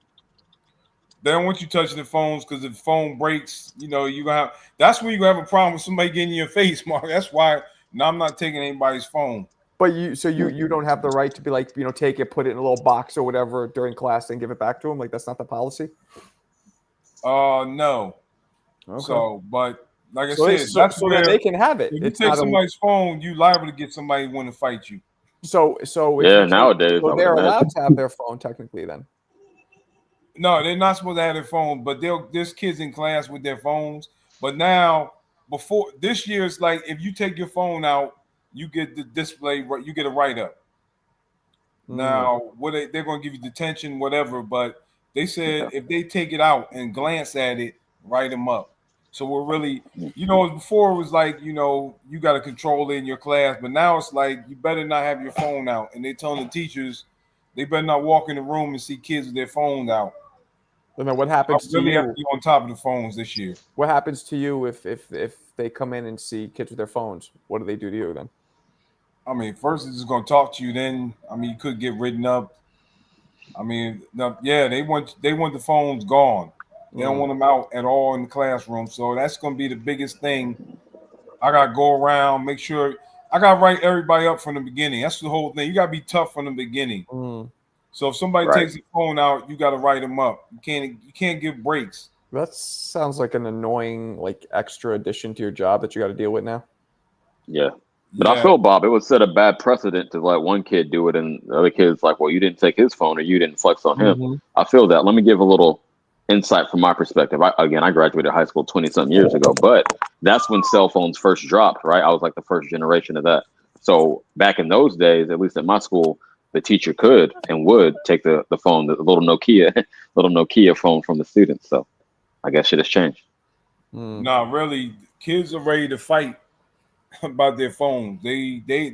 They don't want you touching the phones because if the phone breaks, you gonna have. That's when you gonna have a problem with somebody getting in your face, Mark. That's why. No, I'm not taking anybody's phone. But you don't have the right to be like, take it, put it in a little box or whatever during class and give it back to them. Like that's not the policy. No. Okay. So, but like I said, that's so that they can have it. If you take somebody's phone, you liable to get somebody want to fight you. So nowadays they're allowed to have their phone technically then. No, they're not supposed to have their phone, but there's kids in class with their phones. But now, before this year, it's like if you take your phone out, you get the display, you get a write-up. Now, they're going to give you detention, whatever, but they said if they take it out and glance at it, write them up. So we're really, before it was like, you got to control it in your class, but now it's like you better not have your phone out. And they're telling the teachers they better not walk in the room and see kids with their phones out. And then what happens to you? Have to be on top of the phones this year. What happens to you if they come in and see kids with their phones? What do they do to you then? I mean, first it's just going to talk to you. Then, you could get written up. They want the phones gone. They don't want them out at all in the classroom. So that's going to be the biggest thing. I got to go around, make sure I got to write everybody up from the beginning. That's the whole thing. You got to be tough from the beginning. So if somebody takes the phone out, you got to write them up. You can't give breaks. That sounds like an annoying, extra addition to your job that you got to deal with now. Yeah. But I feel, Bob, it would set a bad precedent to let one kid do it and the other kid's like, well, you didn't take his phone or you didn't flex on him. I feel that. Let me give a little insight from my perspective. I graduated high school 20-something years ago, but that's when cell phones first dropped, right? I was like the first generation of that. So back in those days, at least at my school, the teacher could and would take the phone, the little Nokia phone from the students. So I guess shit has changed. No, really, kids are ready to fight about their phones.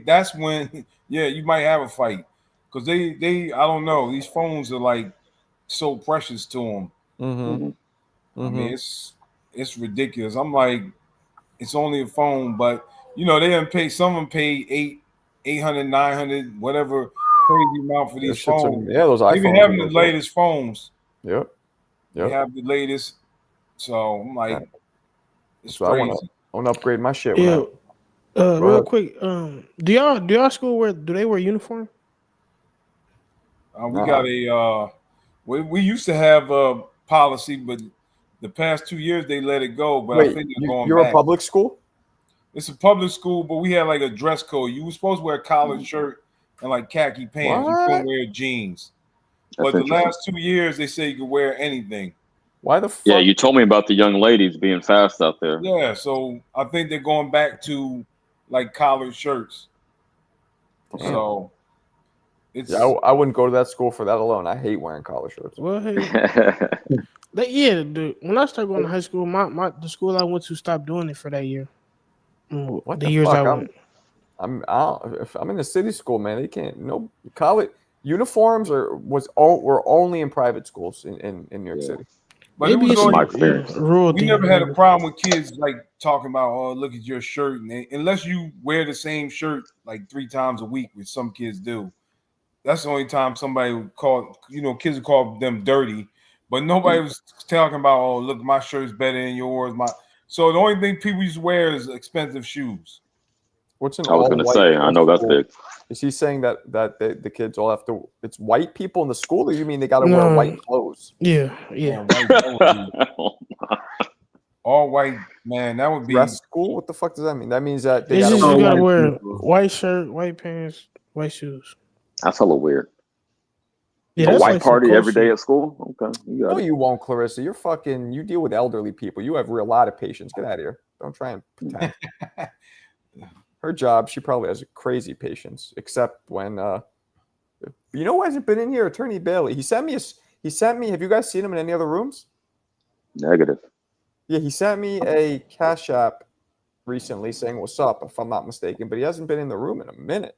That's when you might have a fight because they I don't know, these phones are like so precious to them. Mm-hmm. I mean, it's ridiculous. I'm like, it's only a phone, but they didn't pay. Someone paid 800, 900, whatever crazy amount for these phones. Those They even iPhones. having the latest phones. Yep. They have the latest. So I'm like, it's so crazy. I want to upgrade my shit. Yeah. Real quick, do y'all school do they wear uniform? We got a we used to have a policy, but the past 2 years they let it go. But I think they're going you're back. a public school? It's a public school, but we had like a dress code. You were supposed to wear a collared shirt and like khaki pants. You couldn't wear jeans. But the last 2 years they say you could wear anything. Why the fuck? Yeah, you told me about the young ladies being fast out there. Yeah, so I think they're going back to like collared shirts. So it's I wouldn't go to that school for that alone. I hate wearing collar shirts. Well, hey, when I started going to high school, the school I went to stopped doing it for that year. What the years fuck? I went. If I'm in a city school, man, they can't. No college uniforms were only in private schools in New York City. But maybe it was my experience. We never had a problem with kids like talking about, oh, look at your shirt, and unless you wear the same shirt like 3 times a week, which some kids do. That's the only time somebody would call, kids would call them dirty, but nobody was talking about, oh, look, my shirt's better than yours. So the only thing people used to wear is expensive shoes. What's an I was going to say, I know that's big. Is he saying that the kids all have to? It's white people in the school, or you mean they got to wear white clothes? Yeah. White clothes. All white, man. That would be dress school. What the fuck does that mean? That means that they you got gotta wear white shirt, white pants, white shoes. That's hella weird. Yeah, a white party every day at school? Okay. No, you won't, Clarissa. You deal with elderly people. You have a lot of patience. Get out of here. Don't try and pretend. Her job, she probably has a crazy patience, except when you know who hasn't been in here? Attorney Bailey. He sent me have you guys seen him in any other rooms? Negative. Yeah, he sent me a Cash App recently saying what's up, if I'm not mistaken, but he hasn't been in the room in a minute.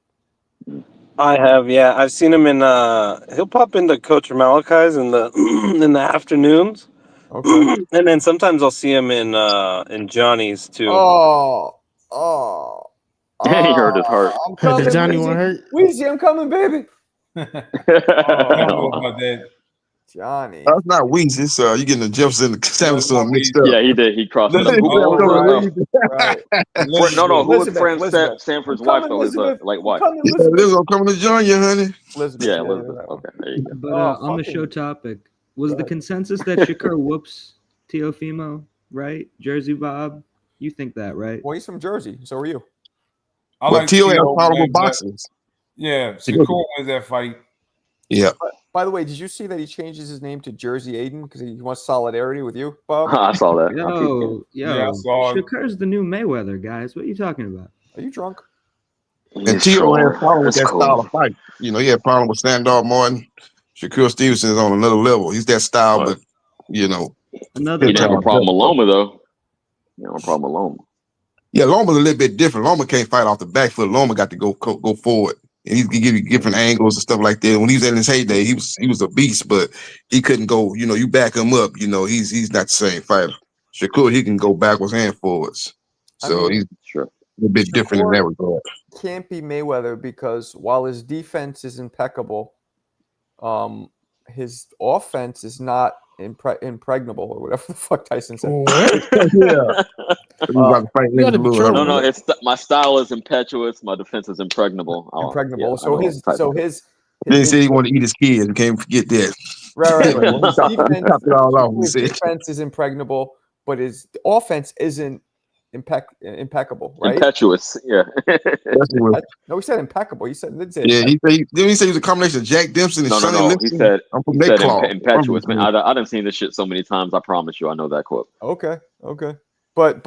I have, yeah. I've seen him in he'll pop into Coach Malachi's in the in the afternoons. Okay. And then sometimes I'll see him in Johnny's too. He hurt his heart. I'm coming, Johnny Weezy. won't hurt. Weezy, I'm coming, baby. I don't know about that. Johnny. That's not Weezy. It's you getting the Jefferson and Samson mixed up. Yeah, he did. He crossed it up. Right. No. Who was Elizabeth. Sanford's I'm wife, coming, though? His Elizabeth. wife. Yeah, this is coming to join you, honey. Elizabeth. Yeah, Elizabeth. Okay, there you go. But on the show topic, was the consensus that Shakur whoops Teofimo, right? Jersey Bob? You think that, right? Well, he's from Jersey. So are you. But Teo has a problem with boxers. Yeah, Shakur wins that fight. Yeah. By the way, did you see that he changes his name to Jersey Aiden because he wants solidarity with you, Bob? I saw that. Yo, Yeah, I saw it. Shakur's the new Mayweather, guys. What are you talking about? Are you drunk? And Teo had a problem with that style of fight. He had a problem with Sandor Martin. Shakur Stevenson is on another level. He's that style, but Another he didn't have a problem with Loma, though. You know, a problem with Loma. Yeah, Loma's a little bit different. Loma can't fight off the back foot. Loma got to go forward. And he can give you different angles and stuff like that. When he was in his heyday, he was a beast, but he couldn't go, you back him up, he's not the same fighter. Shakur, he can go backwards and forwards. So he's a bit different in that regard. Can't be Mayweather because while his defense is impeccable, his offense is not impregnable or whatever the fuck Tyson said. No, my style is impetuous. My defense is impregnable. Impregnable. He didn't say he wanted to eat his kids. We can't forget that. Right. His defense is impregnable, but his offense isn't impeccable, right? Impetuous, yeah. No, he said impeccable. He said, he said he was a combination of Jack Dempsey and Sonny Liston. He said, I'm from impetuous, man. I done seen this shit so many times. I promise you, I know that quote. Okay. But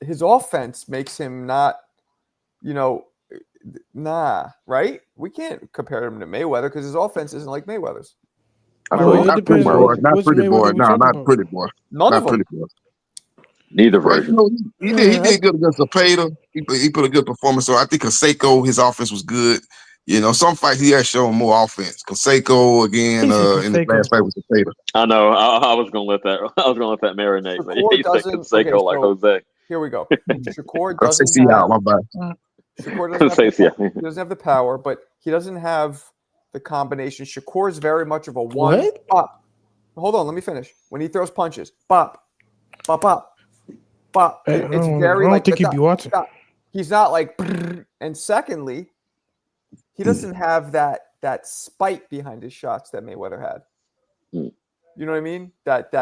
his offense makes him not, right? We can't compare him to Mayweather because his offense isn't like Mayweather's. Well, it Not pretty depends boy. on Not which pretty boy. Mayweather we No, talking not about. pretty boy. None Not of them. pretty boy. Neither Well, version. he did good against Zepeda. He put a good performance. So I think Conseco, his offense was good. Some fights he has shown more offense. Conseco again He said in the Conseco. last fight with Zepeda. I know. I was gonna let that. I was gonna let that marinate. But Shakur he said doesn't. Conseco Okay, like so Jose. here we go. Shakur Let's doesn't see out. have. My bad. Shakur doesn't have, Conseco. he doesn't have the power, but he doesn't have the combination. Shakur is very much of a one. What? Pop. Hold on, let me finish. When he throws punches, bop, bop, bop, bop. I It's don't very think like he'd be watching. He's not like. And secondly, he doesn't have that spite behind his shots that Mayweather had. You know what I mean? That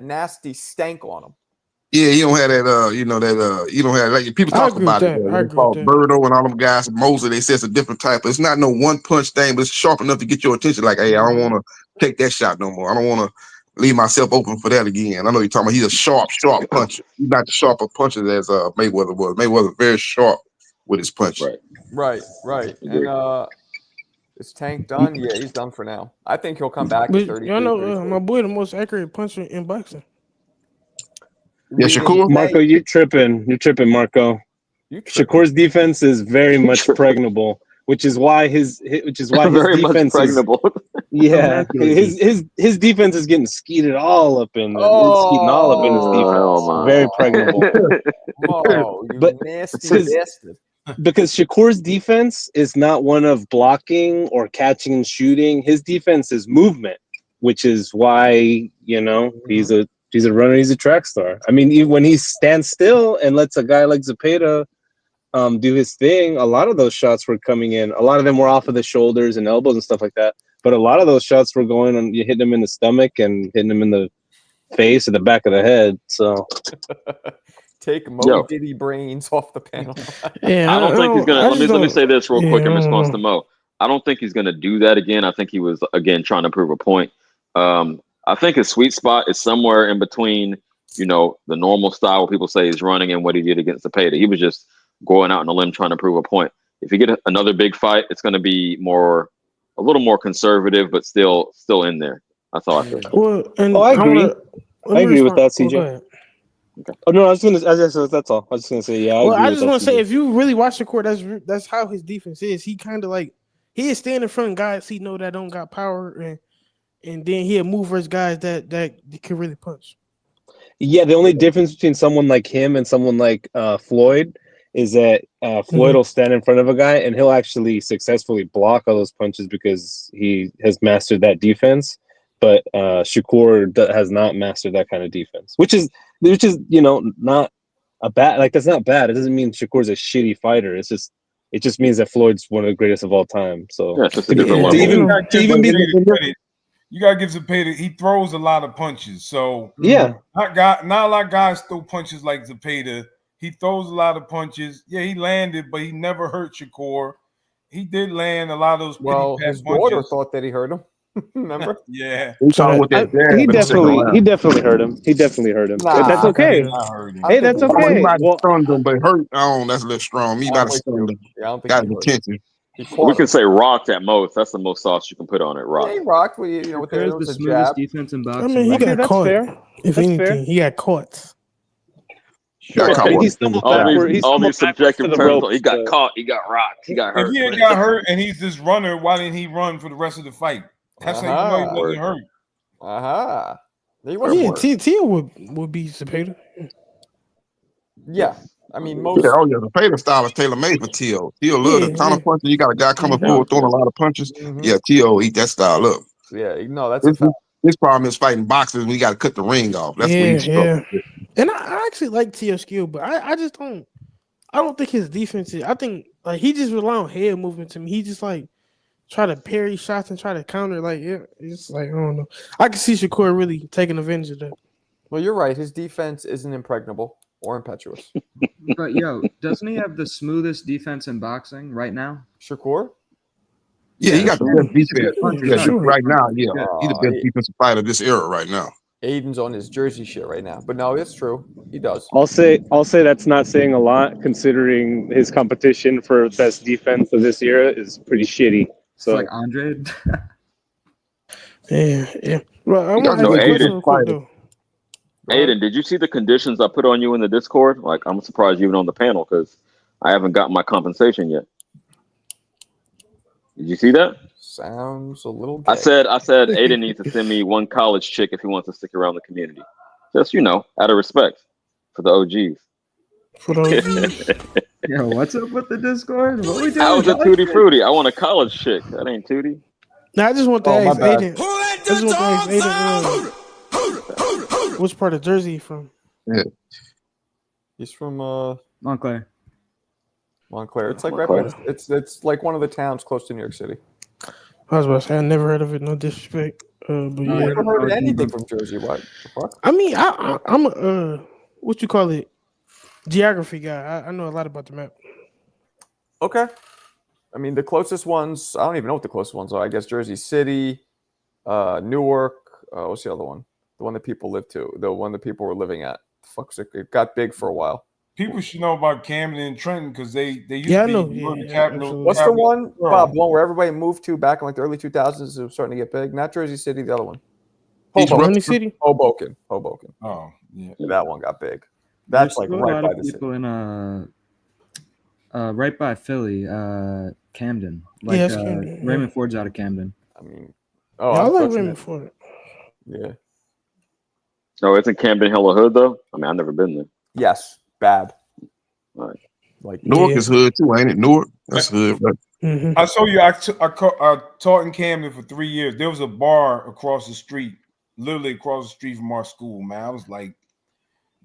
nasty stank on him. Yeah, you don't have that. You don't have like people I talk agree with about it. that. I When they agree fought with that. Birdo and all them guys, Mosley, they say it's a different type. It's not no one punch thing, but it's sharp enough to get your attention. Like, hey, I don't want to take that shot no more. I don't want to leave myself open for that again. I know you're talking about he's a sharp puncher. He's not the sharper puncher as Mayweather was. Mayweather very sharp with his punch. Right. And is Tank done? Yeah, he's done for now. I think he'll come back at But 33. y'all know my boy, the most accurate puncher in boxing. Yeah, Shakur. Marco, you're tripping. You're tripping, Marco. Shakur's defense is very much pregnable, which is why his Very much defense is pregnable. yeah. His defense is getting skeeted all up in skeeting all up in his defense. Very pregnable. Oh, you nasty bastard. Because Shakur's defense is not one of blocking or catching and shooting. His defense is movement, which is why he's a runner. He's a track star. I mean, when he stands still and lets a guy like Zepeda do his thing, a lot of those shots were coming in. A lot of them were off of the shoulders and elbows and stuff like that. But a lot of those shots were going on. You hitting him in the stomach and hitting him in the face or the back of the head. So. Take Mo Diddy brains off the panel. I don't think he's gonna. Let me say this real quick in response to Mo. I don't think he's gonna do that again. I think he was again trying to prove a point. I think his sweet spot is somewhere in between, the normal style where people say he's running and what he did against Zepeda. He was just going out on a limb trying to prove a point. If you get another big fight, it's gonna be a little more conservative, but still in there. That's all I think. Well, and I agree. I agree with that, CJ. Okay. Oh no, that's all. I was just gonna say, yeah. I just want to say, if you really watch the court, that's how his defense is. He kind of like he is standing in front of guys he know that don't got power, and then he'll move versus guys that can really punch. Yeah, the only difference between someone like him and someone like Floyd is that Floyd will stand in front of a guy and he'll actually successfully block all those punches because he has mastered that defense. But Shakur has not mastered that kind of defense, which is not a bad, like that's not bad. It doesn't mean Shakur's a shitty fighter. It just means that Floyd's one of the greatest of all time. So yeah, it's just a different level. You gotta give Zepeda. He throws a lot of punches, so yeah, not a lot of guys throw punches like Zepeda. He throws a lot of punches. Yeah, he landed, but he never hurt Shakur. He did land a lot of those. Well, his daughter thought that he hurt him. Remember? Yeah. He definitely hurt him. He definitely hurt him. But that's okay. Hey, that's okay. He might have stunned him, but hurt. That's a little strong. He might have stunned him. Yeah, I don't think got his attention. We can say rocked at most. That's the most sauce you can put on it. Rock. Yeah, he rocked. With the smoothest defense in boxing. I mean, he got that's caught. fair. If anything, he got caught. He stumbled backwards. All these subjective terms. He got so. caught. He got rocked. He got hurt. If he had got hurt and he's this runner, why didn't he run for the rest of the fight? That's how you know he wasn't hurt. He wasn't hurt. Tia would be Zepeda. Yeah. I mean, most. Yeah, the Zepeda style is tailor made for Tio. Tio love the counter punches. You got a guy coming forward throwing a lot of punches. Yeah, Tio eat that style up. Yeah, no, that's a fact. His problem is fighting boxers. We got to cut the ring off. That's what he's struggling with. And I actually like Tio's skill, but I just don't. I don't think his defense is. I think like he just rely on head movement to me. He just like try to parry shots and try to counter. Like it's like I don't know. I can see Shakur really taking advantage of that. Well, you're right. His defense isn't impregnable or impetuous. But doesn't he have the smoothest defense in boxing right now? Shakur? Yeah, he got the best defense. Right now, he's the best defensive fighter of this era right now. Aiden's on his Jersey shit right now, but no, it's true. He does. I'll say that's not saying a lot considering his competition for best defense of this era is pretty shitty. It's So like Andre. Yeah. Well, I You want guys to ask know a question Aiden. real quick though. Aiden, did you see the conditions I put on you in the Discord? Like, I'm surprised you even on the panel because I haven't gotten my compensation yet. Did you see that? Sounds a little gay. I said Aiden needs to send me one college chick if he wants to stick around the community. Just, out of respect for the OGs. For those Yo, what's up with the Discord? What we doing? I was a guys? Tutti Frutti. I want a college chick. That ain't Tootie. Now I just want to Oh, my ask bad. Aiden. I just want to ask Aiden, which part of Jersey you from? He's from Montclair. Montclair. It's like right by it's like one of the towns close to New York City. I was about to say I never heard of it. No disrespect, but I've yeah. never heard of anything from Jersey. What the fuck? I mean, I'm a what you call it, geography guy. I know a lot about the map. Okay. I mean, the closest ones, I don't even know what the closest ones are. I guess Jersey City, Newark. What's the other one? The one that people live to. The one that people were living at. The fuck's it? It got big for a while. People should know about Camden and Trenton because they used Yeah, I to know. be Yeah, the capital. absolutely. What's the capital one, of the world. Bob, the one where everybody moved to back in like the early 2000s? It was starting to get big. Not Jersey City, the other one. Honey City. Hoboken. Oh, yeah. That one got big. That's There's like still right a lot by of the people city. in right by Philly, Camden. Like Yeah, it's Camden, yeah. Raymond Ford's out of Camden. I mean, Yeah, I like Raymond Ford. Yeah. Oh, it's in Camden Hill Hood though. I mean, I've never been there. Yes. Bad. All right. Like Newark is hood too, ain't it? Newark, that's hood. But I told you I taught in Camden for 3 years. There was a bar across the street, literally across the street from our school, man. I was like,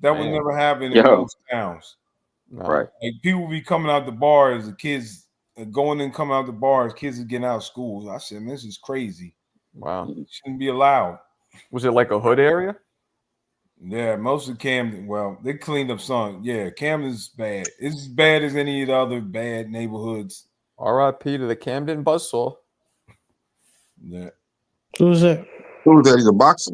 that would Man. never happen in Yo. most towns. no. Right. Like people be coming out the bars, the kids going and coming out the bars, kids are getting out of school. I said, man, this is crazy. Wow. It shouldn't be allowed. Was it like a hood area? Yeah, most of Camden, well, they cleaned up some. Yeah, Camden's bad. It's as bad as any of the other bad neighborhoods. R.I.P. to the Camden Buzzsaw. Yeah. Who was that? who was that? He's a boxer.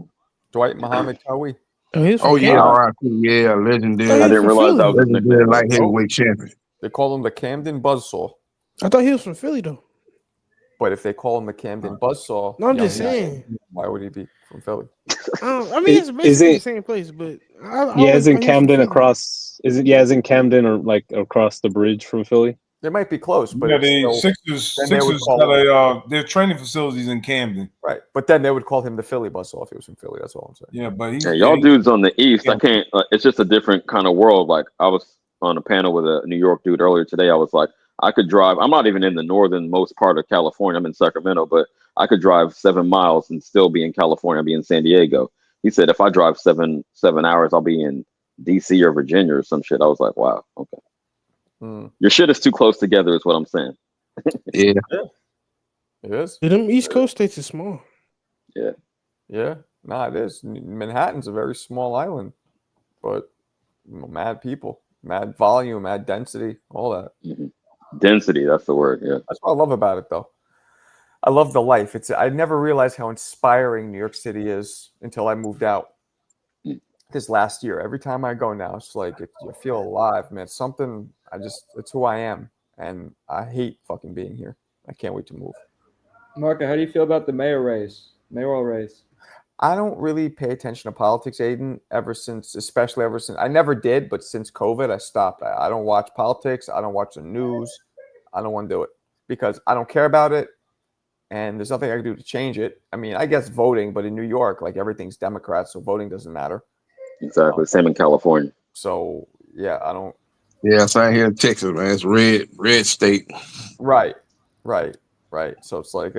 Dwight Muhammad Tawi. Oh, he's from Oh yeah, Camden. all right, yeah, legendary, Oh, I he's didn't from realize that Philly. was his legendary nickname. light heavyweight champion. They call him the Camden Buzzsaw. I thought he was from Philly though. But if they call him the Camden Buzzsaw, No, I'm young just man, saying. why would he be from Philly? I mean, it's Is basically it- the same place, but yeah, is in in Camden across. Is it? Yeah, is in Camden or like across the bridge from Philly. They might be close, but Yeah, it's the still, Sixers then they would got call their training facilities in Camden. right. But then they would call him the Philly Buzzsaw if he was from Philly. That's all I'm saying. Yeah, but Yeah, y'all dudes on the East, I Yeah. can't. It's just a different kind of world. Like I was on a panel with a New York dude earlier today. I was like, I could drive. I'm not even in the northernmost part of California. I'm in Sacramento, but I could drive 7 miles and still be in California. I'll be in San Diego. He said if I drive seven hours, I'll be in DC or Virginia or some shit. I was like, wow, okay. Your shit is too close together, is what I'm saying. Yeah, It is. Them East Coast states is small. Yeah. Nah, it is. Manhattan's a very small island, but mad people, mad volume, mad density, all that. Density, that's the word. Yeah. That's what I love about it, though. I love the life. I never realized how inspiring New York City is until I moved out this last year. Every time I go now, it's like you feel alive, man. It's something. It's who I am, and I hate fucking being here. I can't wait to move. Marco, how do you feel about the mayoral race? I don't really pay attention to politics, Aiden, especially ever since I never did, but since COVID, I stopped. I don't watch politics. I don't watch the news. I don't want to do it because I don't care about it. And there's nothing I can do to change it. I mean, I guess voting, but in New York, like everything's Democrat, so voting doesn't matter. Exactly. Same in California. So yeah, I don't. yeah. So here in Texas, man, it's red state. Right. So it's like,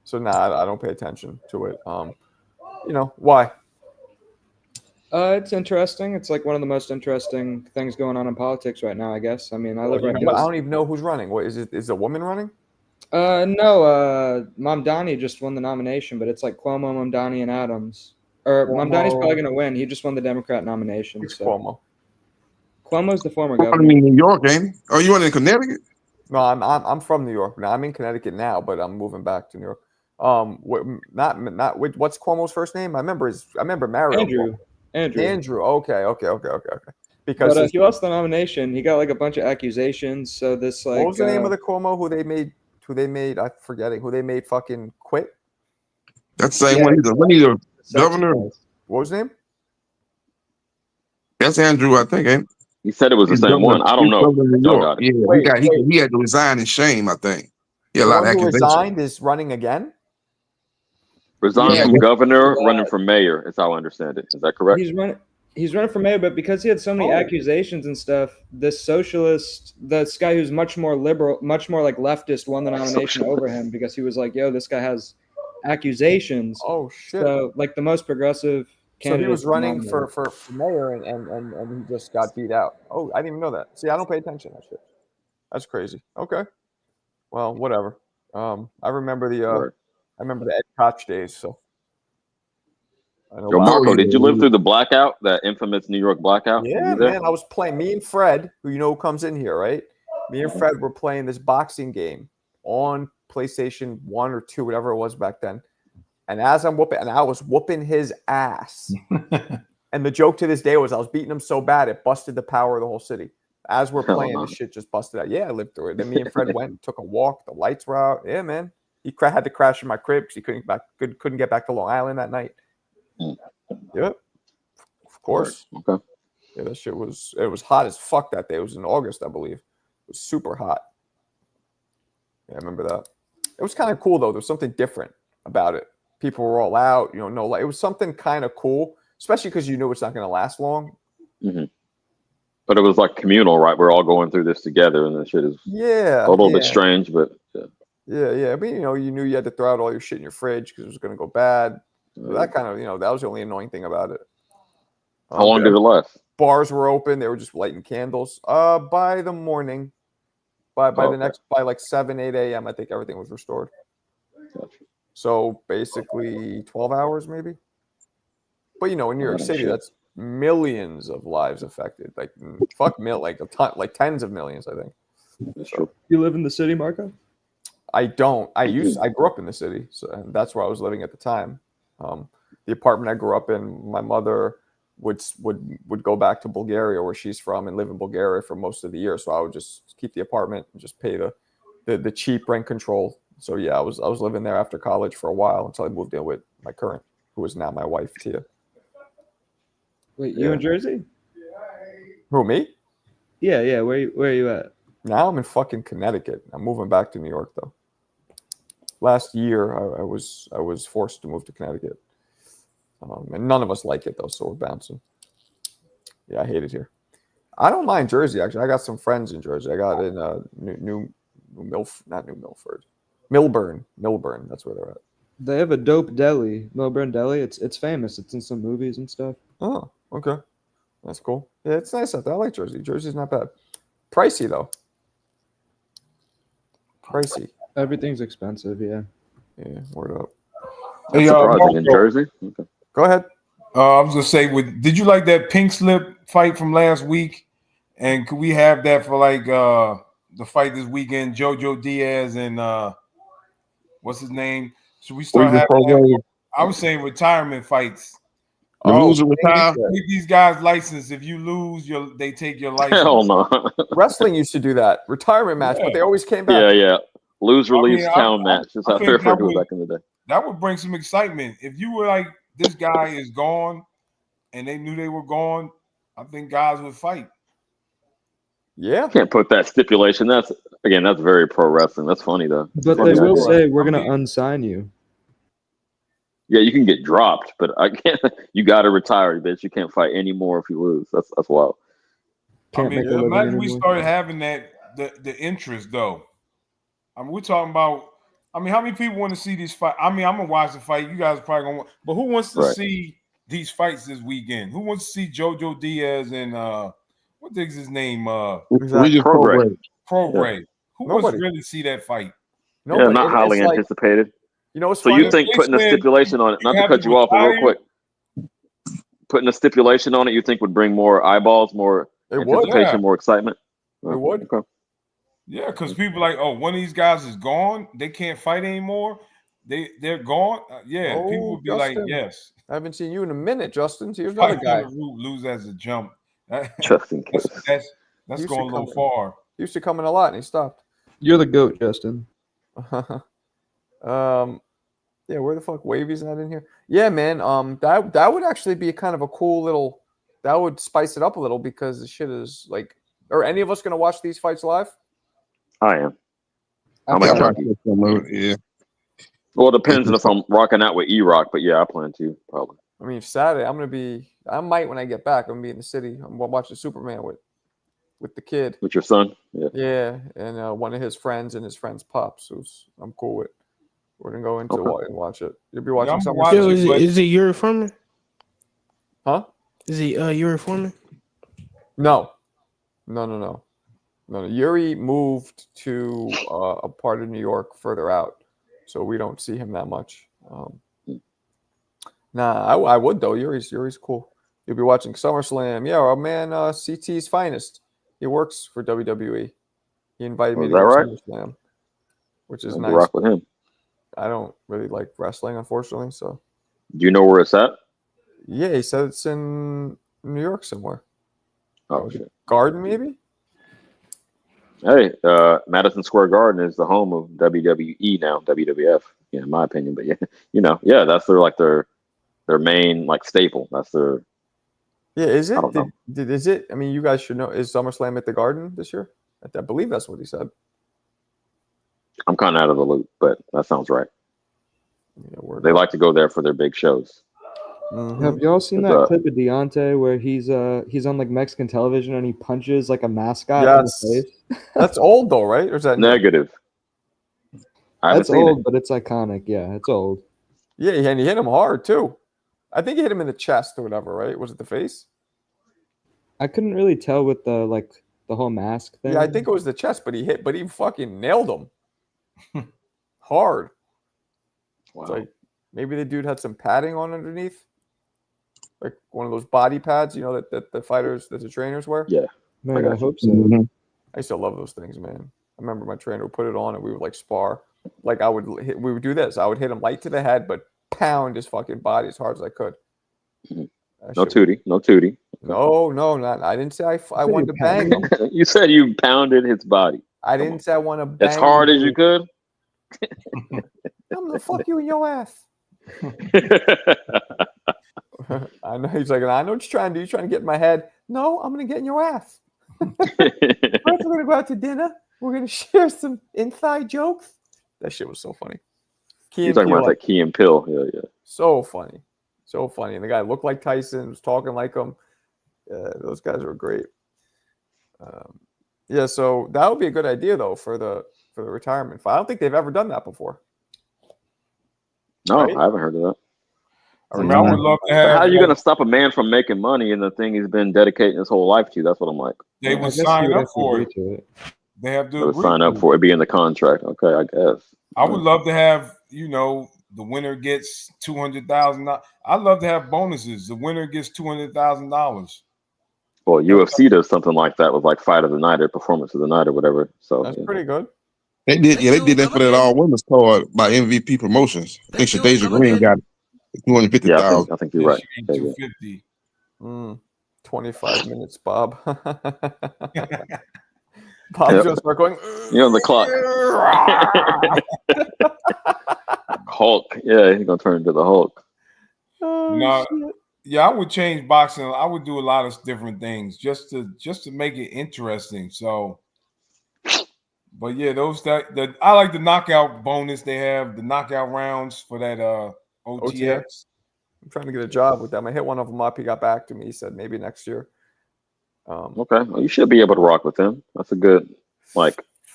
So I don't pay attention to it. Why? It's interesting. It's like one of the most interesting things going on in politics right now, I guess. I mean, I live right I now. don't even know who's running. What is it? Is a woman running? No, Mamdani just won the nomination, but it's like Cuomo, Mamdani, and Adams. Or Mamdani's probably going to win. He just won the Democrat nomination. It's So. Cuomo. Cuomo's the former I governor. mean, New York, ain't he? Oh, you want in Connecticut? No, I'm from New York now. I'm in Connecticut now, but I'm moving back to New York. What's Cuomo's first name? I remember Mario. Andrew. Andrew. Okay. Because But he lost the nomination. He got like a bunch of accusations. So this like what was the name of the Cuomo who they made? I'm forgetting who they made fucking quit. That's the same one. He's a governor. What was his name? That's Andrew, I think, ain't it? He said it was the He's same governor- one. I don't he's know. governor of New Y'all York. got it. Yeah, he had to resign in shame, I think. He had a The lot one of who accusations. resigned is running again. Resigned Yeah, from but- governor, running for mayor. Is how I understand it. Is that correct? He's running for mayor, but because he had so many accusations and stuff, this guy who's much more liberal, much more like leftist, won the nomination over him because he was like, "Yo, this guy has accusations." Oh shit! So like the most progressive So candidate. he was running for mayor and he just got beat out. Oh, I didn't even know that. See, I don't pay attention to that shit. That's crazy. Okay. Well, whatever. I remember the Ed Koch days. So. Yo, Marco, did you live through the blackout, that infamous New York blackout? Yeah, man. I was playing. Me and Fred, who comes in here, right? Me and Fred were playing this boxing game on PlayStation 1 or 2, whatever it was back then. And as I was whooping his ass. And the joke to this day was I was beating him so bad it busted the power of the whole city. As we're playing, the shit just busted out. Yeah, I lived through it. Then me and Fred went and took a walk. The lights were out. Yeah, man. He had to crash in my crib because he couldn't get back to Long Island that night. Yep. Of course. Okay. Yeah, that shit was hot as fuck that day. It was in August, I believe. It was super hot. Yeah, I remember that. It was kind of cool though. There was something different about it. People were all out, it was something kind of cool, especially because you knew it's not going to last long. Mm-hmm. But it was like communal, right? We're all going through this together, and that shit is a little bit strange, but yeah. But you knew you had to throw out all your shit in your fridge because it was going to go bad. So that kind of, that was the only annoying thing about it. How long did it last? Bars were open. They were just lighting candles. By the morning, by like 7, 8 a.m., I think everything was restored. Gotcha. So basically 12 hours maybe. But in New York City, that's millions of lives affected. Like like a ton, like tens of millions, I think. That's true. You live in the city, Marco? I don't. I grew up in the city, so that's where I was living at the time. The apartment I grew up in, my mother would go back to Bulgaria, where she's from, and live in Bulgaria for most of the year. So I would just keep the apartment and just pay the cheap rent control. So yeah, I was living there after college for a while until I moved in with my current, who is now my wife, Tia. Wait, you in Jersey? Who, me? Yeah. Where are you at? Now I'm in fucking Connecticut. I'm moving back to New York though. Last year I was forced to move to Connecticut, and none of us like it though, so we're bouncing. Yeah, I hate it here. I don't mind Jersey actually. I got some friends in Jersey. I got in Milburn. That's where they're at. They have a dope deli, Milburn Deli. It's famous. It's in some movies and stuff. Oh, okay. That's cool. Yeah, it's nice out there. I like Jersey. Jersey's not bad. Pricey though. Pricey. Everything's expensive, yeah. Yeah, word up. That's surprising in Jersey. Okay. Go ahead. I was gonna say, did you like that pink slip fight from last week? And could we have that for like the fight this weekend? Jojo Diaz and what's his name? Should we start having that? I was saying retirement fights. The loser retire. Take these guys' license. If you lose, they take your license. Hell no. Wrestling used to do that retirement match, but they always came back. Yeah. Lose, release, town match. That's how they referred to it back in the day. That would bring some excitement. If you were like, this guy is gone, and they knew they were gone, I think guys would fight. Yeah. You can't put that stipulation. That's very pro wrestling. That's funny though. But they will say we're gonna unsign you. Yeah, you can get dropped, but I can't. You got to retire, bitch. You can't fight anymore if you lose. That's wild. Imagine we started having the interest though. I mean, we're talking about. I mean, how many people want to see these fight? I mean, I'm gonna watch the fight. You guys are probably gonna. But who wants to see these fights this weekend? Who wants to see Jojo Diaz and what is his name? Prograis. Prograis. Who wants to really see that fight? Yeah, not highly anticipated. What's so funny? You think putting a stipulation on it, not to cut you off, but real quick, putting a stipulation on it, you think would bring more eyeballs, more anticipation, more excitement? It would. Okay. Yeah, because people like, one of these guys is gone. They can't fight anymore. they're gone. Yeah, people would be like, Justin. yes. I haven't seen you in a minute, Justin. So here's Fight another guy. on the root, lose as a jump. Just in case. That's He used going a to little come- far. He used to come in a lot, and he stopped. You're the goat, Justin. Yeah, where the fuck Wavy's not in here? Yeah, man. That would actually be kind of a cool little. That would spice it up a little because the shit is like. Are any of us gonna watch these fights live? I am. I'm Yeah, a I junkie. watched some of it, yeah. Well, it depends on if I'm rocking out with E-Rock, but yeah, I plan to probably. I mean, Saturday I'm gonna be. I might when I get back. I'm gonna be in the city. I'm gonna watch the Superman with the kid. With your son? Yeah. Yeah, and one of his friends and his friend's pops. Who's I'm cool with. We're gonna go into and watch it. You'll be watching I'm something. watching Yo, it, is it Yuri Foreman? Huh? Is he Yuri Foreman? No. Yuri moved to a part of New York further out, so we don't see him that much. I would though. Yuri's cool. You'll be watching SummerSlam. Yeah, our man CT's finest. He works for WWE. He invited me Is to that go right? to SummerSlam, which is I'll nice. rock with him. I don't really like wrestling, unfortunately. So Do you know where it's at? yeah, he said it's in New York somewhere. Oh shit. Garden, maybe. Hey, Madison Square Garden is the home of WWE now, WWF, in my opinion. But yeah, that's their main like staple. That's their. Yeah, is it? I don't know. Is it? I mean, you guys should know. Is SummerSlam at the Garden this year? I believe that's what he said. I'm kind of out of the loop, but that sounds right. Yeah, They like to go there for their big shows. Mm-hmm. Have y'all seen What's that up? clip of Deontay where he's on like Mexican television and he punches like a mascot Yes. in the face? That's old though, right? Or is that new? Negative. I haven't That's seen old, it. but it's iconic. Yeah, it's old. Yeah, and he hit him hard too. I think he hit him in the chest or whatever, right? Was it the face? I couldn't really tell with the whole mask thing. Yeah, I think it was the chest, but he fucking nailed him hard. Wow. It's like maybe the dude had some padding on underneath, like one of those body pads, that the fighters, that the trainers wear. Yeah. Man, got I you. hope so. Mhm. I used to love those things, man. I remember my trainer would put it on and we would like spar. Like we would do this. I would hit him light to the head, but pound his fucking body as hard as I could. Mhm. That No shit- tootie. No tootie. No, not. I didn't say I wanted to bang him. You said you pounded his body I didn't say I want to bang as hard as you him. could. I'm gonna fuck you in your ass. I know he's like, I know what you're trying to do. You're trying to get in my head. No, I'm gonna get in your ass. First, we're gonna go out to dinner. We're gonna share some inside jokes. That shit was so funny. Key You're and talking Peele, about that Key and Pill. Yeah. so funny, so funny. And the guy looked like Tyson, was talking like him. Those guys were great. Yeah, so that would be a good idea though for the retirement fight. I don't think they've ever done that before. No, Right? I haven't heard of that. I mean, I would love to But have. how are you going to stop a man from making money in the thing he's been dedicating his whole life to? That's what I'm like. They I would guess you sign would up have to for agree it. to it. They have to They would agree sign to up for it, be in the contract. Okay, I guess. I would love to have, the winner gets $200,000. I'd love to have bonuses. The winner gets $200,000. Well, UFC does something like that with like fight of the night or performance of the night or whatever. So That's pretty good. They did that for that all women's card by MVP Promotions. I think Shadeja Green got Yeah, $250,000. I think you're right. She Yeah, ain't yeah. 250. 25 minutes, Bob. Bob's Yep. gonna start going. The clock. Hulk. Yeah, he's gonna turn into the Hulk. No, yeah, I would change boxing. I would do a lot of different things just to make it interesting. So, but yeah, I like the knockout bonus they have, the knockout rounds for that OTX. I'm trying to get a job with them. I hit one of them up. He got back to me. He said maybe next year. Okay, well, you should be able to rock with him. That's a good They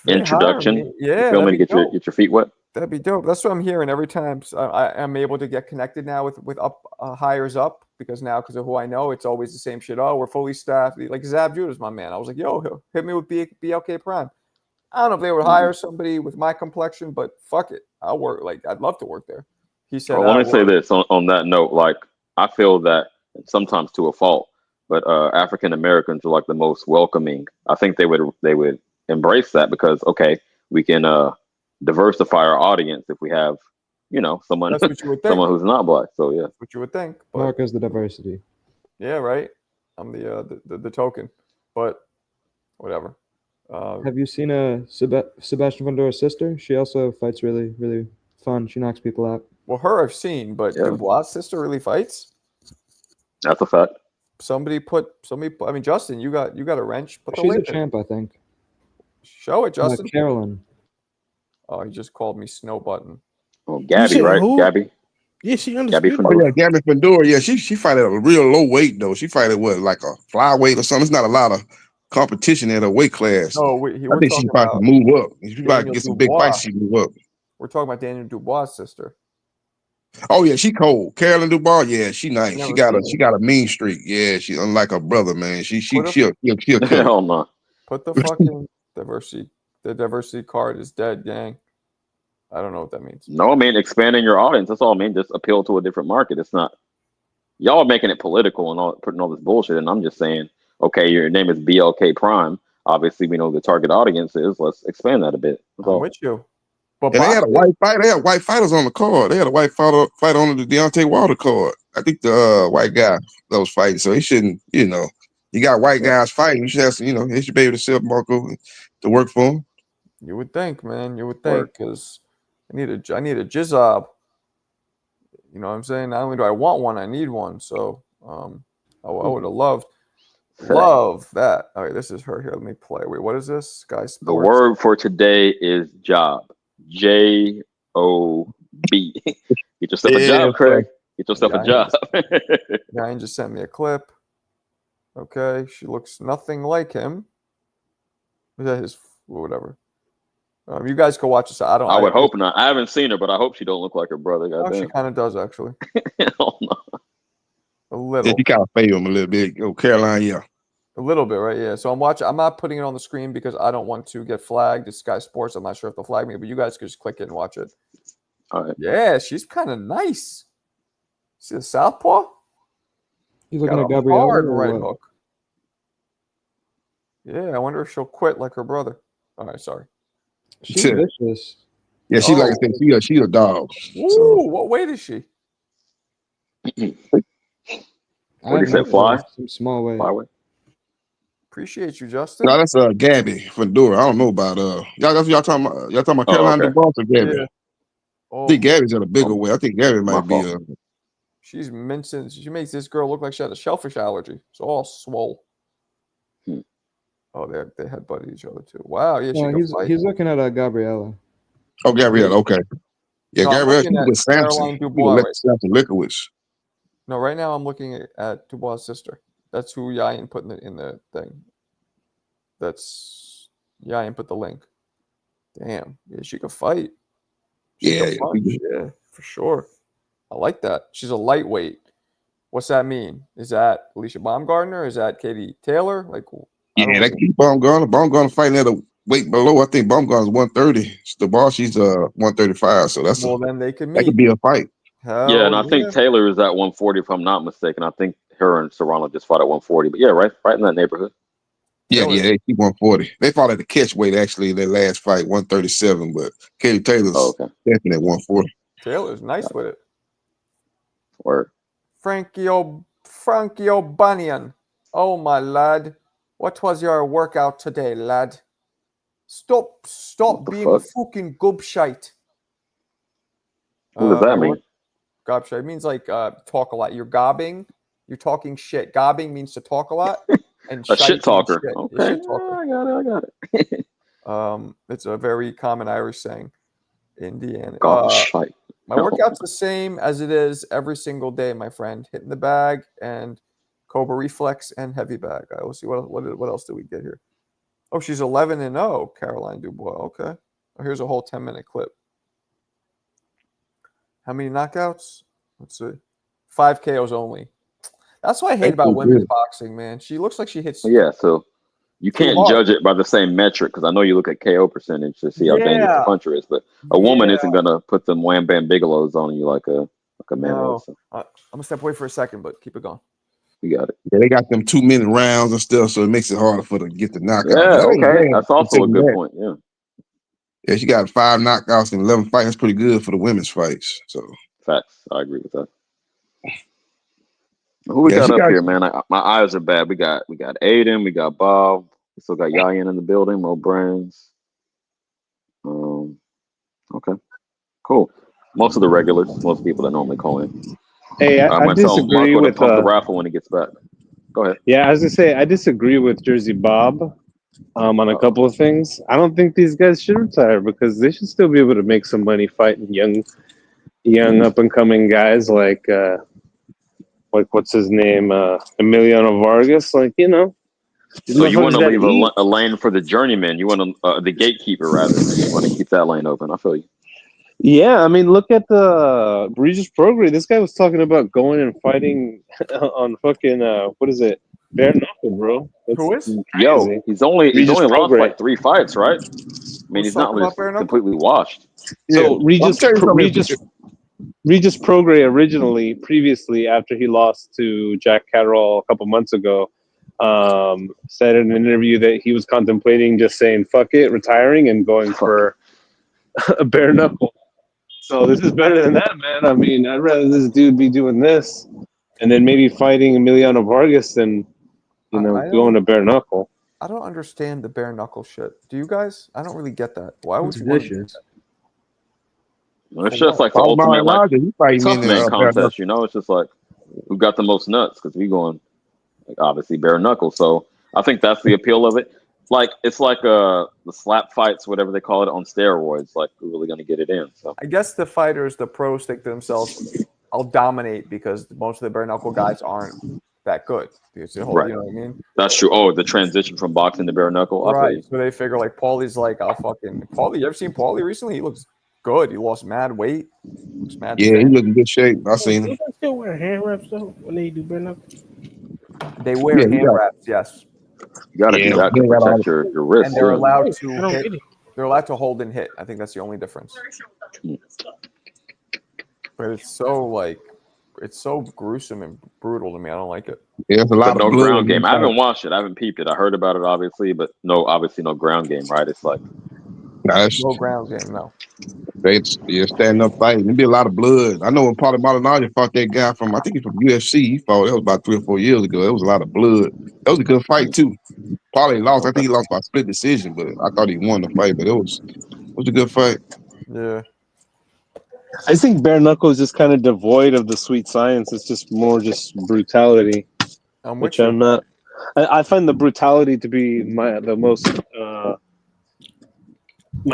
introduction. hire me. Yeah, you feel me that'd to be dope. get your feet wet. That'd be dope. That's what I'm hearing every time. So I'm able to get connected now with up hires up because of who I know, it's always the same shit. Oh, we're fully staffed. Like Zab Judah's my man. I was like, yo, hit me with BLK Prime. I don't know if they would hire somebody with my complexion, but fuck it, I'll work. Like I'd love to work there. He said. Well, let me say this on that note. Like I feel that sometimes to a fault, but African Americans are like the most welcoming. I think they would embrace that because okay, we can diversify our audience if we have you know, someone That's what you would think. someone who's not black. So yeah, That's what you would think. But Marco's the diversity. yeah, right. I'm the token, but whatever. Have you seen Sebastian Vandora's sister? She also fights really, really fun. She knocks people out. Well, her I've seen, but Yeah. Dubois' sister really fights. that's a fact. Somebody. I mean, Justin, you got a wrench. Put the She's a link in. champ, I think. Show it, Justin. Carolyn. Oh, he just called me Snow Button. Oh, Gabby, said right? who? Gabby. Yeah, she Gabby undisputed. Oh Fandora. yeah, Gabby Fandora. Yeah, she fight at a real low weight though. She fight at what, like a flyweight or something. It's not a lot of competition at a weight class. No, I we're think talking she's about to about move up. She's about to Daniel get some big Dubois. fights. She move up. We're talking about Daniel Dubois' sister. Oh yeah, she cold. Carolyn Dubois. Yeah, she nice. Never She seen got a mean streak. Yeah, she unlike her brother, man. She'll Put a- kill you. Hell no. Put the fucking diversity. The diversity card is dead, gang. I don't know what that means. No, I mean expanding your audience. That's all I mean. Just appeal to a different market. It's not y'all are making it political and all putting all this bullshit. And I'm just saying, okay, your name is BLK Prime. Obviously, we know who the target audience is. Let's expand that a bit. That's I'm all. with you. But And they had a boxing- white fight. They had white fighters on the card. They had a white fight on the Deontay Wilder card. I think the white guy that was fighting. So he shouldn't, you got white guys fighting. You should have some, they should be able to sell Marco to work for him. You would think, man. You would think, because I need a jizob. You know what I'm saying? Not only do I want one, I need one. So I would have loved that. All right, this is her here. Let me play. Wait, what is this? Sky Sports. The word for today is job. JOB. Get yourself a job, Craig. Get yourself a job. Ryan just sent me a clip. Okay, she looks nothing like him. Is that his? Whatever. You guys go watch this. I would hope not. I haven't seen her, but I hope she don't look like her brother. Oh, she kind of does actually. Hell no. A little. Yeah, you kind of fail him a little bit. Oh, Caroline, yeah. A little bit, right? Yeah. So I'm watching. I'm not putting it on the screen because I don't want to get flagged. It's Sky Sports. I'm not sure if they'll flag me, but you guys could just click it and watch it. All right. Yeah, she's kind of nice. See the southpaw? You looking Got at a Gabriella? hard or right what? hook. Yeah, I wonder if she'll quit like her brother. All right, sorry. She's vicious. Yeah, she like I said, she's a dog. Ooh, So. what weight is she? What do you say, fly? Some small weight. Flyweight. Appreciate you, Justin. No, that's Gabby Fandora. I don't know about y'all talking about Caroline okay. Dubois or Gabby? Yeah. I think Gabby's at a bigger weight. I think Gabby might be fault. She's mincing. She makes this girl look like she had a shellfish allergy. It's all swole. Oh, they headbutted each other too. Wow, yeah, No, he's looking at Gabriella. Oh, Gabriella, okay. Yeah, No, I'm Gabriella, looking she at was Samson. Caroline Dubois, right? Samson Lickowitz. No, right now I'm looking at Dubois' sister. That's who Yayan put in the thing. That's Yayan put the link. Damn, yeah, she could fight. She could punch. Yeah, for sure. I like that. She's a lightweight. What's that mean? Is that Alicia Baumgartner? Is that Katie Taylor? Like, Yeah, they keep Baumgartner. Baumgartner fighting at a weight below. I think Baumgartner's 130. Dubois, she's 135. So that's then they could meet. That could be a fight. Yeah, and I think Taylor is at 140 if I'm not mistaken. I think her and Serrano just fought at 140. But yeah, right in that neighborhood. Yeah, they keep 140. They fought at the catch weight actually in their last fight, 137. But Katie Taylor's definitely at 140. Taylor's nice with it. Word. Frankie O'Banion. Oh my lad. What was your workout today, lad? Stop being a fucking gobshite. What does that mean? Gobshite means like talk a lot. You're gobbing. You're talking shit. Gobbing means to talk a lot. And A shit talker. Shit. Okay. Shit talker. I got it. It's a very common Irish saying. Indiana. Gobshite. My workout's the same as it is every single day, my friend. Hitting the bag and Cobra Reflex and heavy bag. We'll see what else do we get here. Oh, she's 11-0, Caroline Dubois. Okay. Oh, here's a whole 10-minute clip. How many knockouts? Let's see. 5 KOs only. That's what I hate about women's boxing, man. She looks like she hits. Yeah, so you can't judge it by the same metric because I know you look at KO percentage to see how dangerous the puncher is, but a woman isn't gonna put them wham bam bigelows on you like a man. No. I'm gonna step away for a second, but keep it going. You got it. Yeah, they got them 2-minute rounds and stuff, so it makes it harder for them to get the knockout. Yeah, okay. That's also a good point. Yeah. Yeah, she got 5 knockouts in 11 fights. That's pretty good for the women's fights. So Facts. I agree with that. Who we yeah, got she up got. here, man? My eyes are bad. We got Aiden, we got Bob, we still got Yayan in the building, Mo Brands. Okay, cool. Most of the regulars, most people that normally call in. Hey, I'm I gonna tell disagree Marco to with. pump the raffle when he gets back. Go ahead. Yeah, I was gonna say I disagree with Jersey Bob on a Uh-oh. couple of things. I don't think these guys should retire because they should still be able to make some money fighting young up and coming guys like what's his name, Emiliano Vargas. Like these So you want motherfuckers to got to leave eat. a lane for the journeyman? You want to the gatekeeper rather? You want to keep that lane open? I feel you. Yeah, I mean, look at the Regis Prograis. This guy was talking about going and fighting on fucking what is it, bare knuckle, bro. That's Who is? Yo, crazy. he's only Regis lost Prograis. like 3 fights, right? I mean, Who's he's not talking about just bare knuckle? completely washed. Yeah, So I'm telling you something. Regis Prograis previously, after he lost to Jack Catterall a couple months ago, said in an interview that he was contemplating just saying "fuck it," retiring and going for a bare knuckle. So this is better than that, man. I mean, I'd rather this dude be doing this and then maybe fighting Emiliano Vargas than I going don't. to bare knuckle. I don't understand the bare knuckle shit. Do you guys? I don't really get that. Why would It's you want to do vicious. that? It's just like the Paul ultimate like Malignaggi, he fighting tough in man bare knuckle. contest. It's just like who got the most nuts because we going like obviously bare knuckle. So I think that's the appeal of it. Like it's like the slap fights, whatever they call it, on steroids. Like we're really gonna get it in. So I guess the fighters, the pros, think to themselves, "I'll dominate," because most of the bare knuckle guys aren't that good. Because the whole, right, you know what I mean? that's true. Oh, the transition from boxing to bare knuckle. I feel Right. you. So they figure like Paulie's like, I'll fucking Paulie. You ever seen Paulie recently? He looks good. He lost mad weight. Looks mad Yeah, he fit. was in good shape. I Hey, seen do him. they still wear hand wraps though when they do bare knuckle? They wear Yeah, he hand got. wraps, yes, You got to do Yeah, that he to got all. protect your wrist. and they're Yeah. allowed I to don't hit. get it. They're allowed to hold and hit. I think that's the only difference. But it's so like, it's so gruesome and brutal to me. I don't like it. Yeah, there's a But lot of no blood. ground In game. the I fight. haven't watched it. I haven't peeped it. I heard about it obviously, but obviously no ground game. Right? It's like Nah, that's No ground game, no. they stand up fighting. There'd be a lot of blood. I know when Paulie Malignaggi fought that guy from I think he's from UFC. He fought that was about 3 or 4 years ago. There was a lot of blood. That was a good fight too. Paulie lost. I okay. think he lost by split decision, but I thought he won the fight. But it was a good fight. Yeah. I think bare knuckle is just kind of devoid of the sweet science. It's just more just brutality, I'm which with you. I'm not. I find the brutality to be my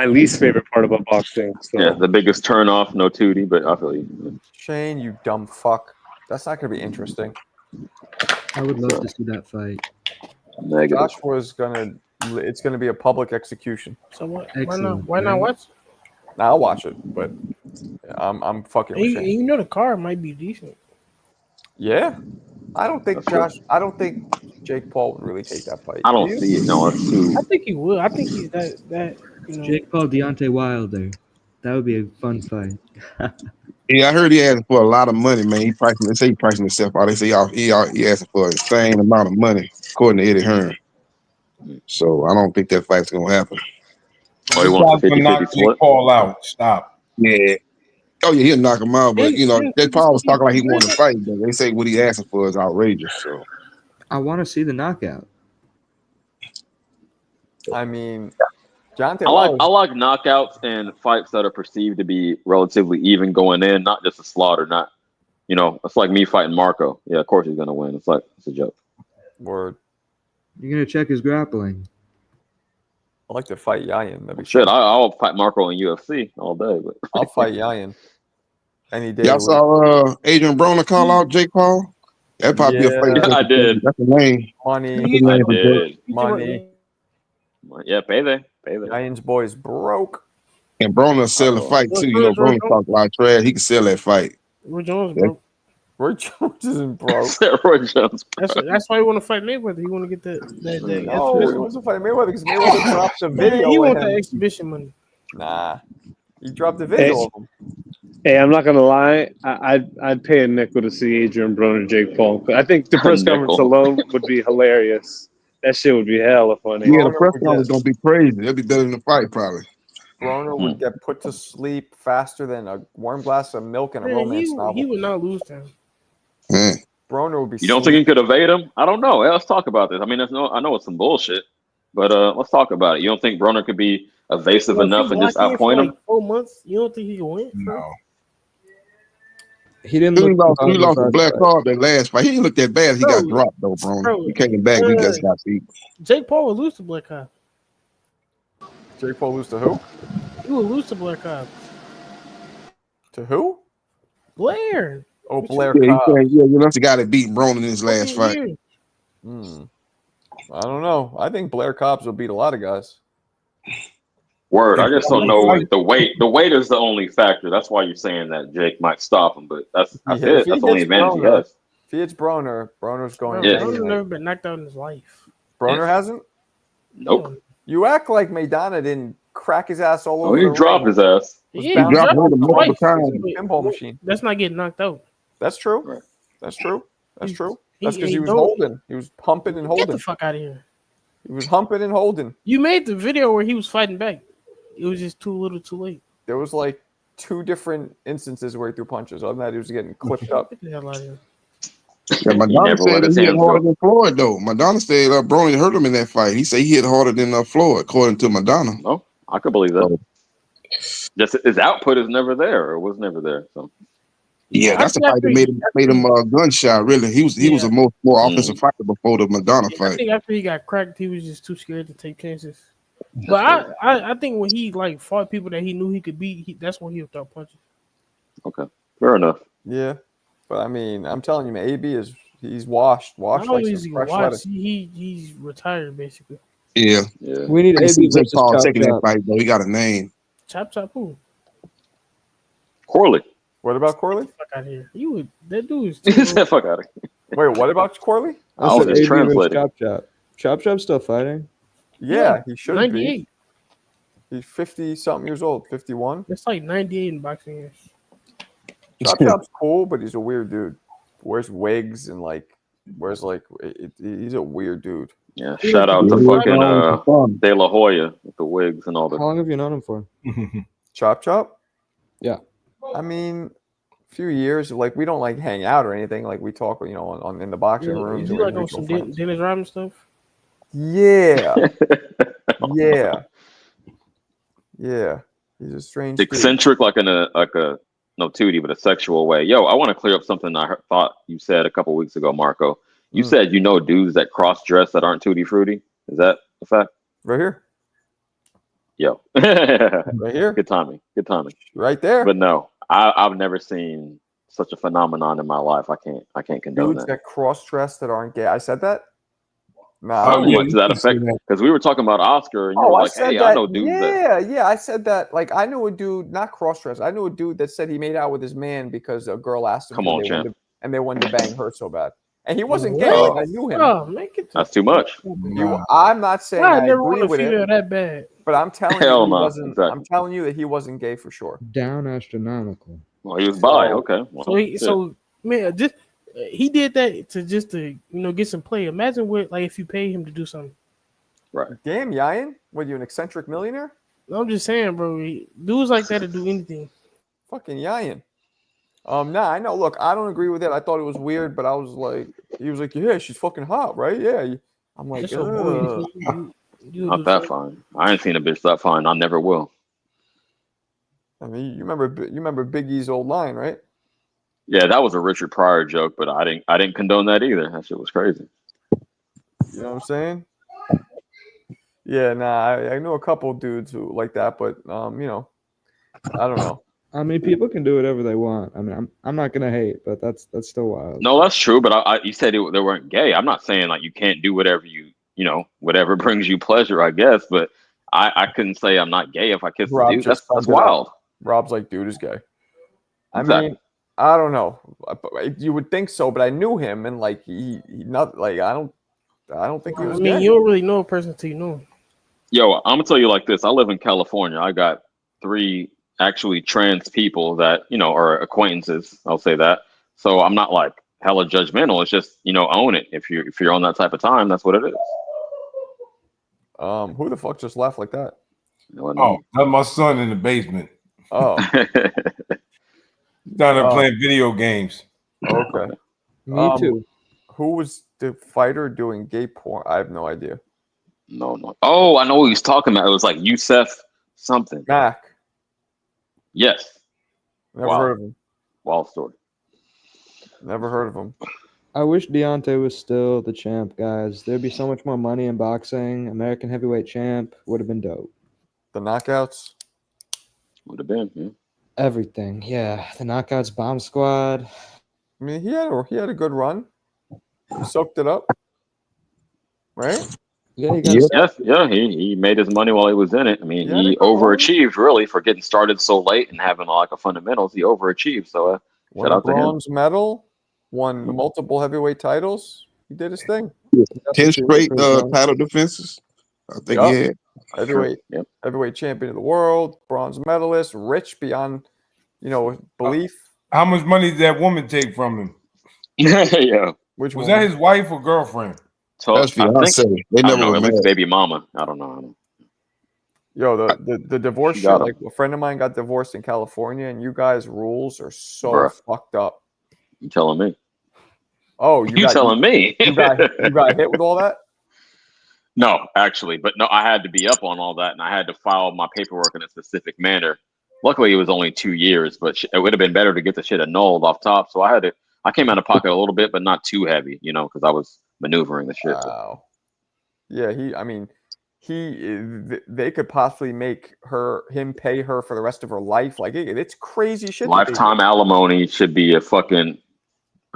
least favorite part about boxing. So Yeah, the biggest turn off, no Tootie, but I feel you. Shane, you dumb fuck. That's not going to be interesting. I would love to see that fight. Negative. Joshua's going to, it's going to be a public execution. So what? Excellent, Why not right? watch? Now I'll watch it, but I'm fucking with Shane. You know the card might be decent. Yeah. I don't think That's I don't think Jake Paul would really take that fight. I Do don't you? see it. No, it's too. I think he will. I think he's that you know. Jake Paul, Deontay Wilder. That would be a fun fight. Yeah, I heard he asked for a lot of money, man. They say he pricing himself out. They say he asking for an insane amount of money, according to Eddie Hearn. So I don't think that fight's gonna happen. Oh, he You wants a guys will 50-50 knock Jake split. Paul out. Stop. Yeah. Oh yeah, he'll knock him out. But Jake Paul was talking like he wanted to fight, but they say what he asking for is outrageous. So I want to see the knockout. I mean, Jonathan I Wilder. like knockouts and fights that are perceived to be relatively even going in, not just a slaughter. Not, it's like me fighting Marco. Yeah, of course he's gonna win. It's a joke. Word. You're gonna check his grappling. I like to fight Yayan. That'd be Shit, fun. I'll fight Marco in UFC all day. But I'll fight Yayan any day. y'all of the week. saw Adrian Broner call out Jake Paul? That'd probably be a fight. Yeah, I did. That's the name. Money, That's the I name for Jake. did. money. Yeah, payday. Yayan's boys broke. And Broner sell the fight too. Broner talk a lot of trash. He can sell that fight. Roy Jones, Yeah. bro. Roy Jones isn't broke. Roy Jones. That's why he want to fight Mayweather. He want to get that No, he exhibition. wasn't fighting Mayweather because Mayweather dropped the Man, video. he of want that him. exhibition money. Nah, he dropped the video of him. Hey, I'm not gonna lie. I'd pay a nickel to see Adrian Broner, Jake Paul. I think the press conference Nickel. alone would be hilarious. That shit would be hella funny. Yeah, the Broner press would conference get- gonna be crazy. That'd be better than the fight, probably. Broner would get put to sleep faster than a warm glass of milk in a Man, romance novel. he would not lose to him. Broner would be. You don't think he could evade him? I don't know. Let's talk about this. I mean, I know it's some bullshit, but let's talk about it. You don't think Broner could be evasive enough and just outpoint him? Like 4 months. You don't think he can win? No. He didn't He look lost the black card that last fight. He didn't look that bad. He got dropped though, bro. He came back. We just got beat. Jake Paul would lose to Black Cobb. Jake Paul lose to who? He would lose to Black Cobb. To who? Blair. Oh, Blair Yeah, Cobb. that's the guy that beat Broner in his last fight. I don't know. I think Blair Cobbs will beat a lot of guys. Word. I just don't know the weight. The weight is the only factor. That's why you're saying that Jake might stop him, but that's it. That's the only advantage he has. If he hits Broner's going. Yeah. Broner's never been knocked out in his life. Broner hasn't? Nope. You act like Maidana didn't crack his ass all over. Oh, he dropped his ass. Yeah, he dropped him multiple times. Pinball machine. That's not getting knocked out. That's true. Right. That's true. That's true. He- That's because he he was don't- holding. He was pumping and Get holding. the fuck out of here. He was humping and holding. You made the video where he was fighting back. It was just too little, too late. There was like 2 different instances where he threw punches. Other than that, he was getting clipped up. Get the hell out of here. Yeah, Madonna said that he hit harder than Floyd, though. Madonna said Broner hurt him in that fight. He said he hit harder than Floyd, according to Madonna. No, I could believe that. Just his output is never there, or was never there. So yeah, that's the fight that made him gunshot. Really, he was a more offensive fighter before the Madonna I fight. think after he got cracked, he was just too scared to take chances. But I think when he like fought people that he knew he could beat, that's when he would throw punches. okay, fair enough. Yeah. But I mean, I'm telling you, man, AB he's washed Not like only is some he fresh watched, lettuce. he's retired basically. Yeah. We need I can see AB Jake versus Paul Chop taking that Chop. fight, though. He got a name. Chop who? Corley. What about Corley? Fuck out of here. That dude is He too said, "Fuck out of here." Wait, what about Corley? I was just AB versus translating. Chop Chop. Chop Chop's still fighting. Yeah, he should 98. be. He's 50-something years old, 51. That's like 98 in boxing years. Chop Chop's cool, but he's a weird dude. Wears wigs and he's a weird dude. Yeah, shout out to fucking De La Hoya with the wigs and all How that. long have you known him for? Chop? Yeah. I mean, a few years. Like we don't like hang out or anything. Like we talk, on in the boxing rooms. You or like on some Dennis Rodman stuff? Yeah. Yeah. He's a strange dude. Eccentric, like a no tootie, but a sexual way. Yo, I want to clear up something I thought you said a couple weeks ago, Marco. You said dudes that cross dress that aren't tutti fruity. Is that a fact? Right here. Yo, right here. Good timing. Right there. But no, I've never seen such a phenomenon in my life. I can't condone Dudes that. that cross dress that aren't gay. I said that. Nah, what to that effect? Because we were talking about Oscar, and you were like, "Hey, I know dudes that." Yeah, I said that. Like, I knew a dude, not cross-dressed. I knew a dude that said he made out with his man because a girl asked him. Come on, champ. And they wanted to bang her so bad, and he wasn't gay. Like, I knew him. Oh, make it. That's too much. I'm not saying I never agree want a with female it, that bad. but I'm telling Hell you, he no, wasn't. exactly. I'm telling you that he wasn't gay for sure. Down astronomical. Well, he was bi. Okay. Well, Man, just he did that to get some play. Imagine if you pay him to do something. Right. Damn, Yayan, what you an eccentric millionaire? I'm just saying, bro. Dudes like that to do anything. Fucking Yayan. Nah, I know. Look, I don't agree with it. I thought it was weird, but he was like, yeah, she's fucking hot, right? Yeah. I'm like, That's your boy. Not that fine. I ain't seen a bitch that fine. I never will. I mean, you remember Big E's old line, right? Yeah, that was a Richard Pryor joke, but I didn't condone that either. That shit was crazy. You know what I'm saying? Yeah, nah, I know a couple dudes who like that, but I don't know. I mean, people can do whatever they want. I mean, I'm not gonna hate, but that's still wild. No, that's true. But you said they weren't gay. I'm not saying like you can't do whatever whatever brings you pleasure, I guess. But I couldn't say I'm not gay if I kiss a dude. That's wild. Rob's like, dude is gay. Exactly. I mean, I don't know. You would think so, but I knew him, and like he not like I don't think he was. I mean, gay. you don't really know a person until you know him. Yo, I'm gonna tell you like this. I live in California. I got 3 actually trans people that are acquaintances. I'll say that. So I'm not like hella judgmental. It's just own it. If you're on that type of time, that's what it is. Who the fuck just laughed like that? Oh, that's my son in the basement. Oh, down there playing video games. Okay. Me too. Who was the fighter doing gay porn? I have no idea. No. Oh, I know what he's talking about. It was like Youssef something. Mac. Yes. Never heard of him. Wild story. Never heard of him. I wish Deontay was still the champ, guys. There'd be so much more money in boxing. American heavyweight champ would have been dope. The knockouts? Would have been, yeah. Everything, yeah. The knockouts, bomb squad. I mean, he had a good run. He soaked it up, right? Yeah, he got he made his money while he was in it. I mean, Yeah, he they go on. overachieved really for getting started so late and having like a fundamentals. He overachieved. So Won shout a out to him. bronze medal, won multiple heavyweight titles. He did his thing. 10 straight title defenses. I think Yup. he had. Heavyweight champion of the world, bronze medalist, rich beyond, belief. How much money did that woman take from him? Yeah. Which was woman? that his wife or girlfriend? So That's fiance. They I don't never know. were At least married. baby mama. I don't know. Yo, the divorce She shit, got him. like a friend of mine got divorced in California, and you guys' rules are so Bruh. fucked up. You telling me? Oh, You telling me? you got hit with all that? No, actually, but no, I had to be up on all that, and I had to file my paperwork in a specific manner. Luckily, it was only 2 years, but it would have been better to get the shit annulled off top. So I came out of pocket a little bit, but not too heavy, because I was maneuvering the shit. Wow. Yeah, they could possibly make him pay her for the rest of her life. Like it's crazy shit. Lifetime alimony should be a fucking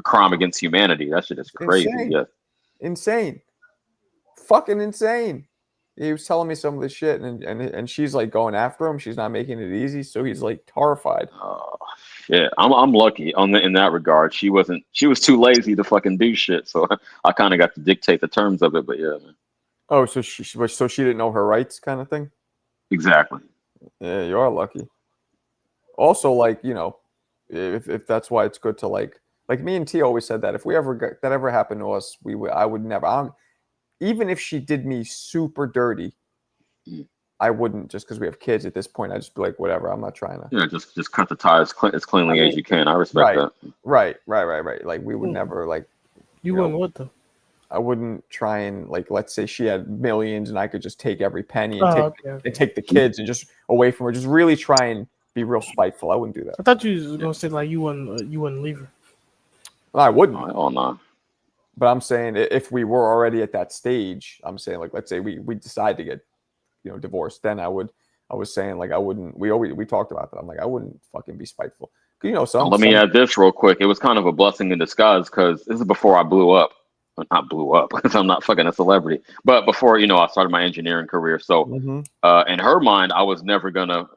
crime against humanity. That shit is crazy. Insane. Yeah. Insane. Fucking insane. He was telling me some of this shit, and she's like going after him. She's not making it easy, so he's like horrified. Yeah, I'm lucky in that regard. She was too lazy to fucking do shit, so I kind of got to dictate the terms of it. But yeah, man. Oh, so she didn't know her rights, kind of thing. Exactly. Yeah, you are lucky. Also, like if that's why it's good to like me and T always said that if that ever happened to us, I would never. Even if she did me super dirty, I wouldn't, just because we have kids at this point. I'd just be like, whatever. I'm not trying to. Yeah, just cut the ties as cleanly as you can. I respect that. Right. Like we would never like. You wouldn't what though? I wouldn't try and let's say she had millions and I could just take every penny and take the kids and just away from her. Just really try and be real spiteful. I wouldn't do that. I thought you was gonna say like you wouldn't leave her. Well, I wouldn't. Oh no. But I'm saying if we were already at that stage, I'm saying let's say we decide to get divorced, then I was saying I wouldn't. We talked about that. I'm like I wouldn't fucking be spiteful. Let me add this real quick. It was kind of a blessing in disguise because this is before I blew up. Well, not blew up because I'm not fucking a celebrity, but before I started my engineering career. So in her mind, I was never gonna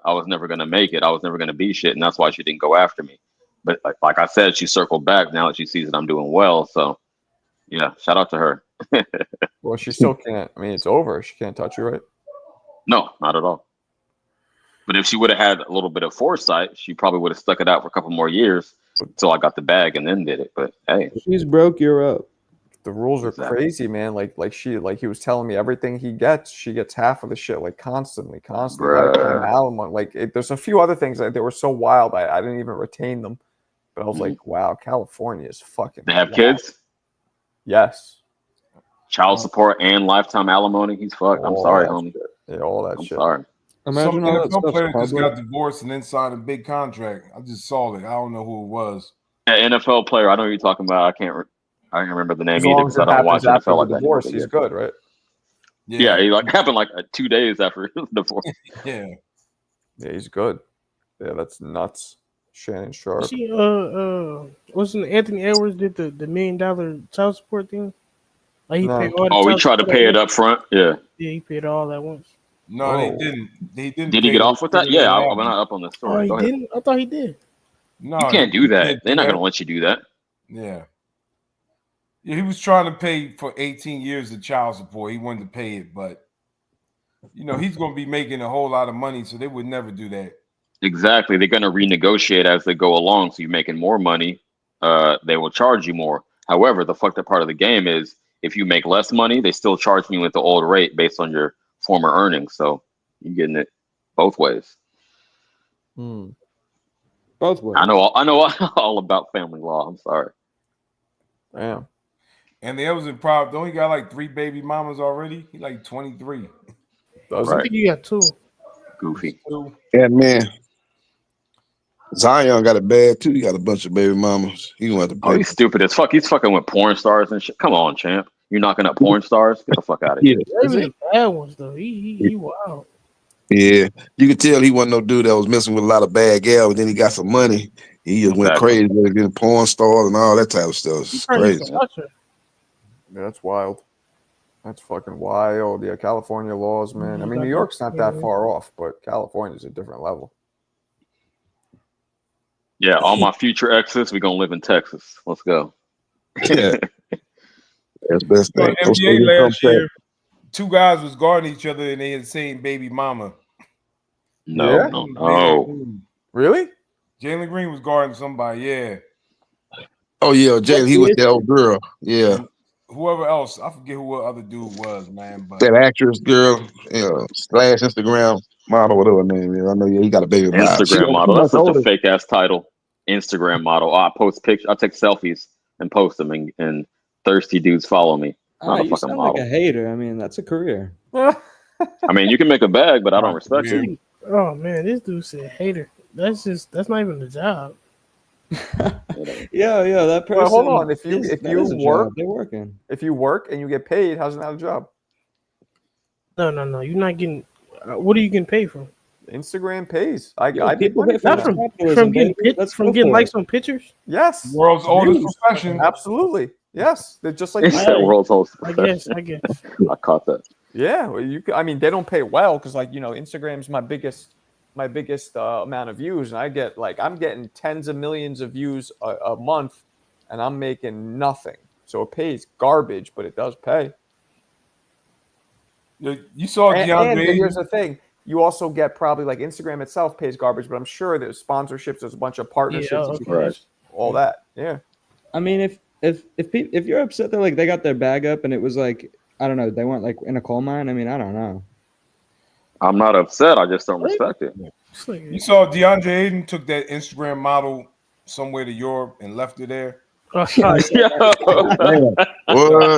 make it. I was never gonna be shit, and that's why she didn't go after me. But like I said, she circled back now that she sees that I'm doing well. So. Yeah, shout out to her. Well, she still can't. I mean, it's over. She can't touch you, right? No, not at all. But if she would have had a little bit of foresight, she probably would have stuck it out for a couple more years until I got the bag and then did it. But hey, she's broke. You're up. The rules are crazy, man. Like he was telling me everything he gets, she gets half of the shit, constantly. There's a few other things that they were so wild, I didn't even retain them. But I was like, wow, California is fucking. They have kids. Yes. Child support and lifetime alimony. He's fucked. I'm sorry, homie. Yeah, all that shit. Sorry. Imagine some player just got divorced and then signed a big contract. I just saw it. I don't know who it was. An NFL player. I know who you're talking about. I can't remember the name as either long as because I don't watch NFL like that. Divorce, he's good, right? Yeah, he happened 2 days after his divorce. Yeah, he's good. Yeah, that's nuts. Shannon Sharp. See, wasn't Anthony Edwards did the $1 million child support thing? Like he paid all the we tried to pay it up front. Yeah. Yeah, he paid all at once. No, they didn't. They didn't. Did he get off with that? Yeah, I went up on the story. Oh, he didn't? I thought he did. No, you can't do that. They're not going to let you do that. Yeah. Yeah, he was trying to pay for 18 years of child support. He wanted to pay it, but he's going to be making a whole lot of money, so they would never do that. Exactly. They're going to renegotiate as they go along. So you're making more money. They will charge you more. However, the fucked up part of the game is if you make less money, they still charge you with the old rate based on your former earnings. So you're getting it both ways. Hmm. Both ways. I know all about family law. I'm sorry. Damn. And the Elvis probably don't he got like 3 baby mamas already? He like 23. Does I Right. think you got 2. Goofy. Yeah, man. Zion got it bad too. He got a bunch of baby mamas. He gonna have to Oh, pay. he's stupid as fuck. He's fucking with porn stars and shit. Come on, champ. You're knocking up porn stars? Get the fuck out of Yeah, here. Is Maybe he? the bad ones though. He wild. yeah. You could tell he wasn't no dude that was messing with a lot of bad gals. Then he got some money. He just went Exactly. crazy with getting porn stars and all that type of stuff. He It's probably used crazy. to watch her. Yeah, that's wild. That's fucking wild. Yeah, California laws, man. I mean, New York's not that far off, but California's a different level. Yeah, all my future exes, we gonna live in Texas. Let's go. Yeah, that's best So thing. Go stay NBA in last contact. year, 2 guys was guarding each other and they had the same baby mama. No, Yeah? no, Jalen no. Green. Really? Jalen Green was guarding somebody, yeah. Oh yeah, Jalen. He was that old girl. Yeah, And whoever else, I forget who what other dude was, man. But that actress girl. Yeah, slash Instagram model, whatever her name is. I know. Yeah, he got a baby by. She Instagram model. much That's such a older. fake ass title. Instagram model. Oh, I post pictures. I take selfies and post them, and thirsty dudes follow me. Not a You fucking sound model. like a hater. I mean, that's a career. I mean, you can make a bag, but I don't respect career. it. Oh man, this dude said hater. That's not even a job. Yeah, that person. Well, hold on. If you that you is a work, job. They're working. if you work and you get paid, how's it not a job? No. You're not getting. What are you getting paid from? Instagram pays. I Yo, make people money pay from for that. capitalism, From getting baby. Let's from go getting for likes it. on pictures. Yes. world's oldest Views. profession. Absolutely. Yes. They're just like It's that world's host. I guess. I caught that. Yeah, well, I mean, they don't pay well because, like, Instagram's my biggest amount of views, and I'm getting tens of millions of views a month, and I'm making nothing. So it pays garbage, but it does pay. You saw And DeAndre here's Ayton. the thing: you also get probably like Instagram itself pays garbage, but I'm sure there's sponsorships, there's a bunch of partnerships, okay. Right. all that. Yeah. I mean, if you're upset that like they got their bag up and it was like I don't know, they weren't like in a coal mine. I mean, I don't know. I'm not upset. I just don't respect it. You saw DeAndre Ayton took that Instagram model somewhere to Europe and left her there. Man, well,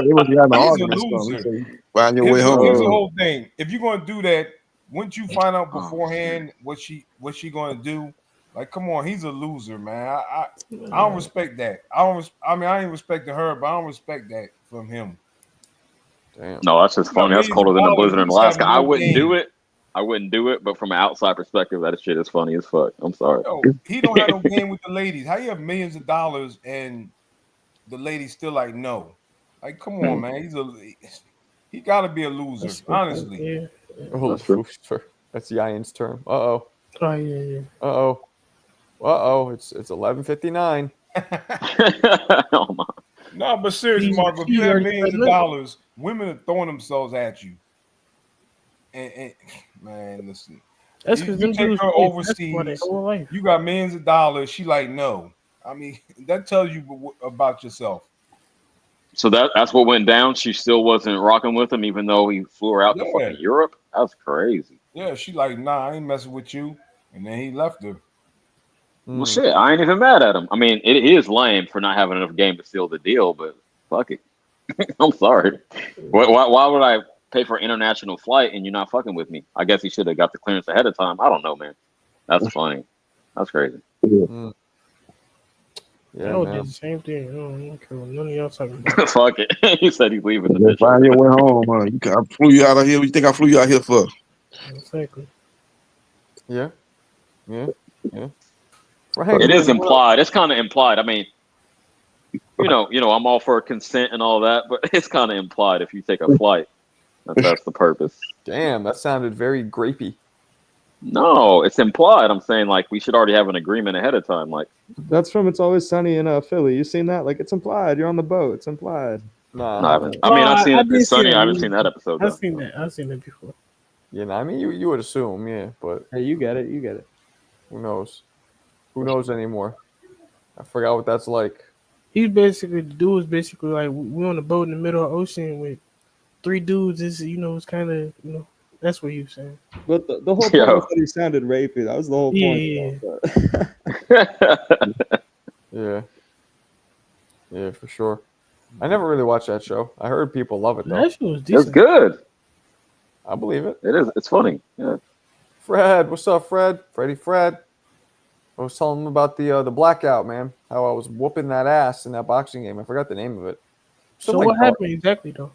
it was behind the He's a argument. So he loser. said, find your way Here's the home. whole thing. If you're gonna do that, wouldn't you find out beforehand what she gonna do? Like, come on, he's a loser, man. I don't respect that. I ain't respecting her, but I don't respect that from him. Damn. No, that's just funny. That's millions colder of than a dollars, blizzard in you just have Alaska. I no wouldn't game. do it. But from an outside perspective, that shit is funny as fuck. I'm sorry. Yo, he don't have no game with the ladies. How you have millions of dollars and the ladies still like no? Like, come on, man. He got to be a loser, honestly. Yeah. Oh, That's true. that's Yayan's term. Uh-oh. Oh yeah. Uh-oh. Uh-oh. It's 11:59. Oh, my. No, but seriously, Marco, if you have millions of dollars, women are throwing themselves at you. And man, listen. That's You because them take dudes her play basketball their overseas. whole life. You got millions of dollars. She like no. I mean, that tells you about yourself. So that's what went down. She still wasn't rocking with him, even though he flew her out to fucking Europe. That's crazy. Yeah, she like, nah, I ain't messing with you. And then he left her. Well, shit, I ain't even mad at him. I mean, it is lame for not having enough game to seal the deal, but fuck it. I'm sorry. Why would I pay for an international flight and you're not fucking with me? I guess he should have got the clearance ahead of time. I don't know, man. That's funny. That's crazy. Yeah, Y'all man. did the same thing. I don't care what none of y'all talking about. Fuck it. He said he's leaving the Just bitch. find your way home, man. I flew you out of here. What you think I flew you out here for? Exactly. Yeah. It Right. is implied. It's kind of implied. I mean, you know, I'm all for consent and all that, but it's kind of implied if you take a flight. That's the purpose. Damn, that sounded very grapey. No, it's implied. I'm saying like we should already have an agreement ahead of time. Like That's from It's Always Sunny in Philly. You seen that? Like it's implied. You're on the boat. It's implied. Nah. no, I haven't. I mean, I've seen it. did It's see sunny. that. I haven't seen that episode. I've Though. seen that. I've seen that before. Yeah, I mean, you would assume, yeah, but Hey, you get it. You get it. who knows? Who knows anymore? I forgot what that's like. The dude was basically like we on a boat in the middle of the ocean with 3 dudes. It's kind of That's what he was saying. But the whole point Yo. was that he sounded rapey. That was the whole Yeah, point. Yeah. Yeah, for sure. I never really watched that show. I heard people love it though. that shit was It's decent. good. I believe it. It is. It's funny. Yeah. Fred, what's up, Fred? Fred. I was telling him about the blackout, man. How I was whooping that ass in that boxing game. I forgot the name of it. So Something what like happened exactly though?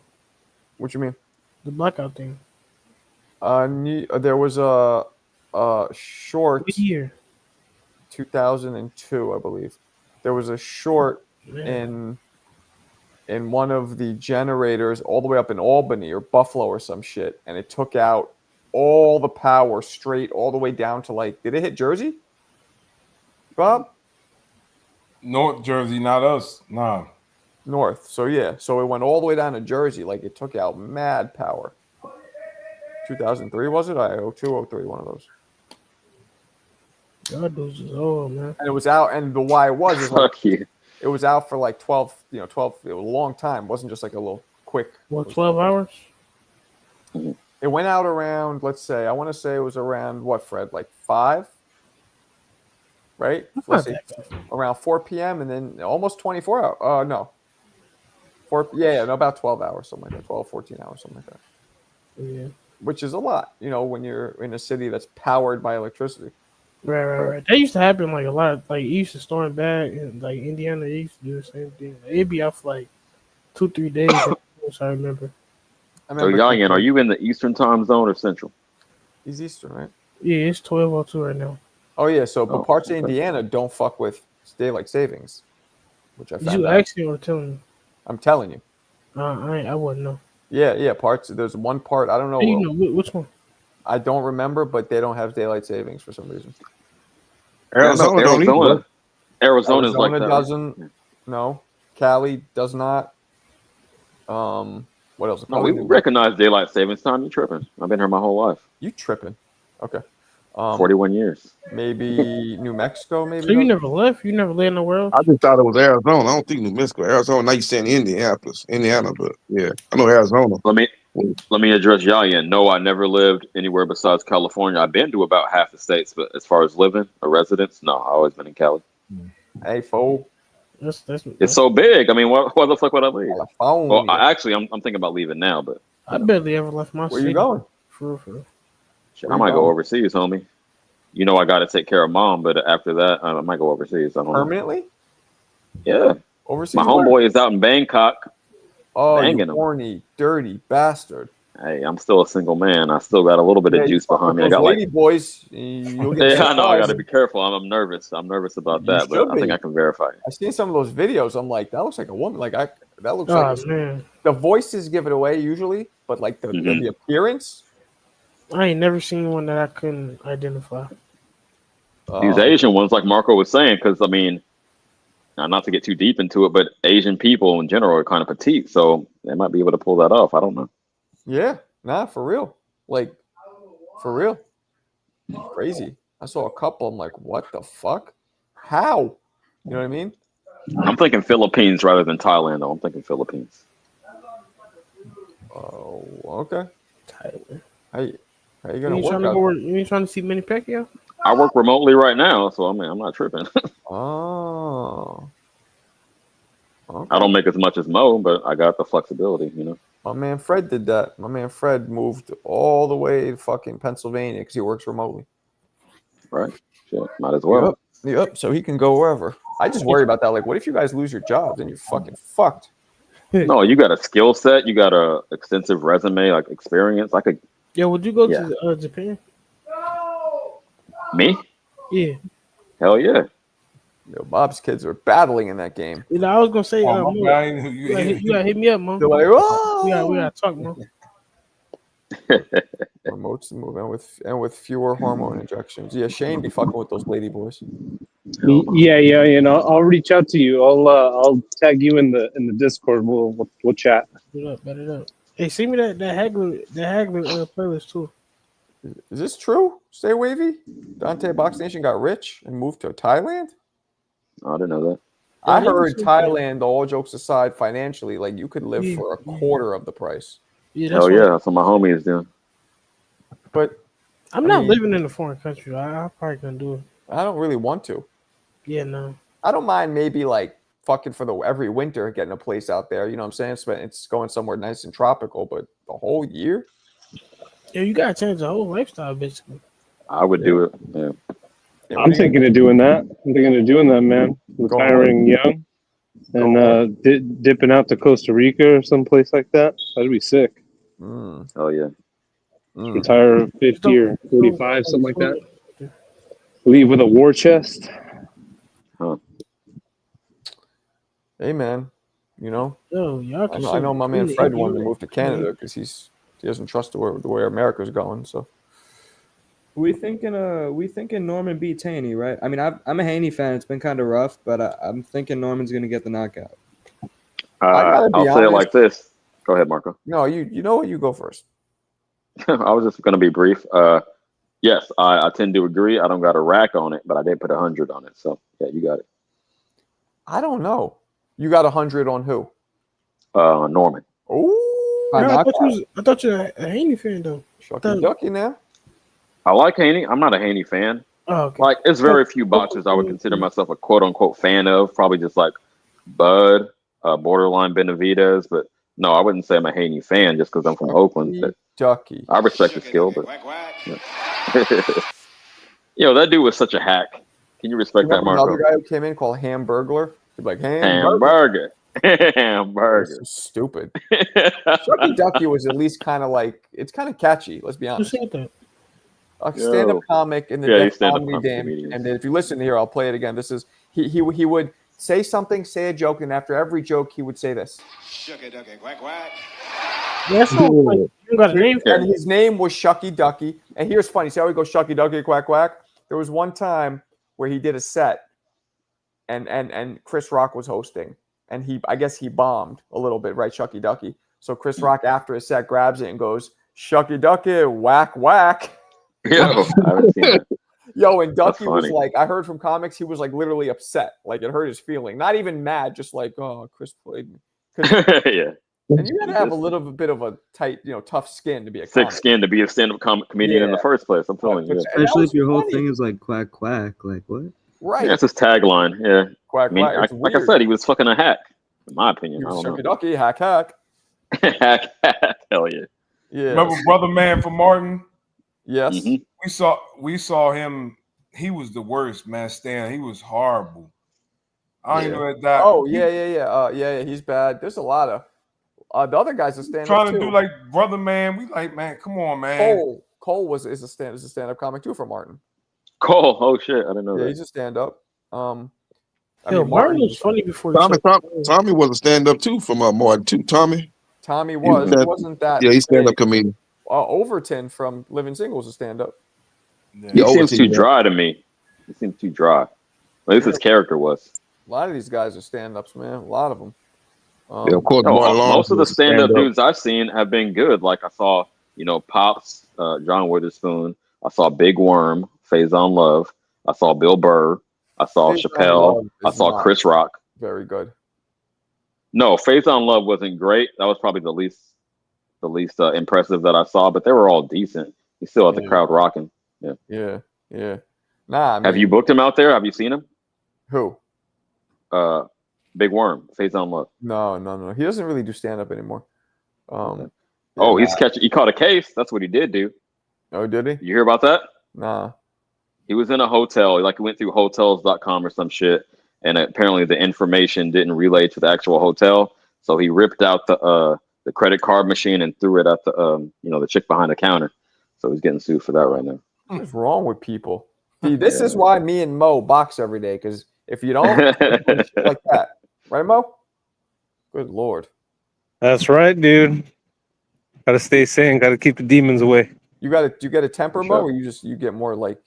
What you mean? The blackout thing. There was a short. What year? 2002, I believe. There was a short Man. in one of the generators all the way up in Albany or Buffalo or some shit, and it took out all the power straight all the way down to like. Did it hit Jersey, Bob? North Jersey, not us. Nah. North. So yeah. So it went all the way down to Jersey. Like it took out mad power. 2003 was it? 02, 03, one of those. God, those is old, man. And it was out, and the why it was is like, Fuck you. it was out for like 12, 12, it was a long time. It wasn't just like a little quick. What, 12 hours? It went out around, let's say, I want to say it was around what, Fred, like 5? Right? That's Let's not say that around 4 p.m. and then almost 24 hours. No. 4, no, about 12 hours, something like that. 12, 14 hours, something like that. Yeah. Which is a lot, when you're in a city that's powered by electricity. Right. That used to happen like a lot. Like it used to storm bad in like Indiana. They used to do the same thing. It'd be out for like 2-3 days. I remember. So, Yayan, are you in the Eastern time zone or Central? He's Eastern, right? Yeah, it's 12:02 right now. Oh, yeah. So, but parts of okay. Indiana don't fuck with daylight savings, which I Did found you out. ask me or telling me? I'm telling you. I wouldn't know. Yeah. Parts. There's one part. I don't know. Hey, you know which one? I don't remember, but they don't have daylight savings for some reason. Arizona don't either. Arizona's like Arizona that. doesn't. No. Cali does not. What else? No, we recognize daylight savings time. You tripping? I've been here my whole life. You tripping? Okay. 41 years. Maybe New Mexico. Maybe. So you never left? You never lived nowhere else? I just thought it was Arizona. I don't think New Mexico, Arizona. Now you saying Indiana, but yeah, I know Arizona. Let me address Yayan. No, I never lived anywhere besides California. I've been to about half the states, but as far as living or residence, no, I've always been in Cali. Hey, fool. It's so big. I mean, why the fuck would I leave? California. Well, I'm thinking about leaving now, but I barely ever left my Where city. you going? For real. Shit, I might go overseas, homie. I got to take care of mom, but after that, I might go overseas. I don't know. Permanently? Yeah. Overseas? My homeboy is out in Bangkok. Oh, you banging him. horny, dirty bastard. Hey, I'm still a single man. I still got a little bit of juice behind me. I got lady boys. You'll get I know. I got to surprised. be careful. I'm nervous. I'm nervous about You that, but should I think be. I can verify it. I've seen some of those videos. I'm like, that looks like a woman. That looks Oh like man, the voices give it away usually, but like the appearance. I ain't never seen one that I couldn't identify. These Asian ones, like Marco was saying, because I mean, not to get too deep into it, but Asian people in general are kind of petite, so they might be able to pull that off. I don't know. Yeah, nah, for real. Like, for real. Crazy. I saw a couple. I'm like, what the fuck? How? You know what I mean? I'm thinking Philippines rather than Thailand, though. I'm thinking Philippines. Oh, okay. Tyler. How you You gonna ain't work trying to out? go work, you ain't trying to see Manny Pacquiao? I work remotely right now, so I mean, I'm not tripping. Oh. Okay. I don't make as much as Mo, but I got the flexibility, My man Fred did that. My man Fred moved all the way to fucking Pennsylvania because he works remotely. Right? Shit, might as well. Yep. So he can go wherever. I just worry about that. Like, what if you guys lose your jobs and you're fucking fucked? No, you got a skill set. You got a extensive resume, like experience. I could. Yeah, would you go to Japan? Me? Yeah. Hell yeah. Yo, Bob's kids are battling in that game. You know, I was gonna say, Oh, Mo, my guy, you gotta hit me up, Mo. They're like, oh! We gotta talk, Mo. Remotes moving with fewer hormone injections. Yeah, Shane be fucking with those lady boys. Yeah. I'll reach out to you. I'll tag you in the Discord. We'll chat. Bet it up. Hey, send me that Hagler playlist too. Is this true? Stay wavy. Dante Box Nation got rich and moved to Thailand. I didn't know that. I heard Thailand, all jokes aside, financially, like you could live for a quarter of the price. Yeah, Hell yeah, that's what my homie is doing. But I'm not living in a foreign country. I probably couldn't do it. I don't really want to. Yeah, no. I don't mind maybe like fucking for every winter getting a place out there. You know what I'm saying? It's going somewhere nice and tropical, but the whole year? Yeah, you gotta change the whole lifestyle, basically. I would do it. Yeah. I'm thinking of doing that. I'm thinking of doing that, man. Retiring young and dipping out to Costa Rica or someplace like that. That'd be sick. Oh yeah. Retire 50 or 45, something like that. Leave with a war chest. Huh. Hey man, you know, Yo, y'all I know my man Fred wanted to move to Canada because he doesn't trust the way America's going. So We thinking Norman beats Haney, right? I mean, I'm a Haney fan. It's been kind of rough, but I'm thinking Norman's gonna get the knockout. I'll say it like this. Go ahead, Marco. No, you know what? You go first. I was just going to be brief. Yes, I tend to agree. I don't got a rack on it, but I did put 100 on it. So yeah, you got it. I don't know. You got 100 on who? Norman. Oh, I thought you were a Haney fan though. Shucky Ducky now. I like Haney. I'm not a Haney fan. Oh, okay. Like, it's very few boxers I would consider myself a quote unquote fan of. Probably just like Bud, borderline Benavidez, but no, I wouldn't say I'm a Haney fan just because I'm from Oakland. But Ducky. I respect the skill, but yo, that dude was such a hack. Can you respect that, Marco? Another guy who came in called Hamburglar. He's like Hamburger. Hamburger. So stupid. Shucky Ducky was at least kind of like, it's kind of catchy. Let's be honest. Who said that? A stand-up comic in the Def Comedy Dame, and if you listen here, I'll play it again. This is he would say something, say a joke, and after every joke, he would say this. Yeah, that's you got a name for And his name was Shucky Ducky. And here's funny. See how he goes Shucky Ducky quack quack? There was one time where he did a set, and Chris Rock was hosting, and I guess he bombed a little bit, right? Shucky Ducky. So Chris Rock after his set grabs it and goes Shucky Ducky whack whack. Yo, I haven't seen that. Yo, and Ducky was like, I heard from comics, he was like literally upset. Like it hurt his feeling. Not even mad, just like, oh, Chris played me. Yeah. And you gotta have a little bit of a tight, tough skin to be a thick skin to be a stand-up comedian in the first place. I'm telling you. Especially if your whole thing is like quack quack, like what? Right. Yeah, that's his tagline. Yeah. Quack quack. Like I said, he was fucking a hack, in my opinion. I don't know. Ducky, hack hack. Hack hack. Hell yeah. Yeah. Remember Brother Man from Martin? Yes. Mm-hmm. We saw him. He was the worst, man. Stan. He was horrible. I don't know that. Oh yeah. He's bad. There's a lot of the other guys are stand trying to do like Brother Man. We like, man, come on, man. Cole is a stand-up comic too for Martin. Cole, oh shit, I didn't know that. Yeah, he's a stand-up. Martin was funny before. Tommy was a stand-up too from Martin too. Tommy was. He wasn't that. Yeah, he's stand-up comedian. Overton from Living Single was a stand-up. He seems too dry to me. He seems too dry. At least his character was. A lot of these guys are stand-ups, man. A lot of them. Of course, most of the stand-up dudes I've seen have been good. Like I saw, Pops, John Witherspoon. I saw Big Worm, Faison Love. I saw Bill Burr. I saw Chappelle. I saw Chris Rock. Very good. No, Faison Love wasn't great. That was probably the least impressive that I saw. But they were all decent. He still had the crowd rocking. Yeah. Nah. Have you booked him out there? Have you seen him? Who? Big Worm, Faison Love. No. He doesn't really do stand-up anymore. He caught a case. That's what he did do. Oh, did he? You hear about that? Nah. He was in a hotel. He went through hotels.com or some shit. And apparently the information didn't relay to the actual hotel. So he ripped out the credit card machine and threw it at the chick behind the counter. So he's getting sued for that right now. What's wrong with people? See, this is why me and Mo box every day. Because if you don't, shit like that. Right, Mo? Good Lord. That's right, dude. Gotta stay sane. Gotta keep the demons away. You get a temper, Mo, or you get more like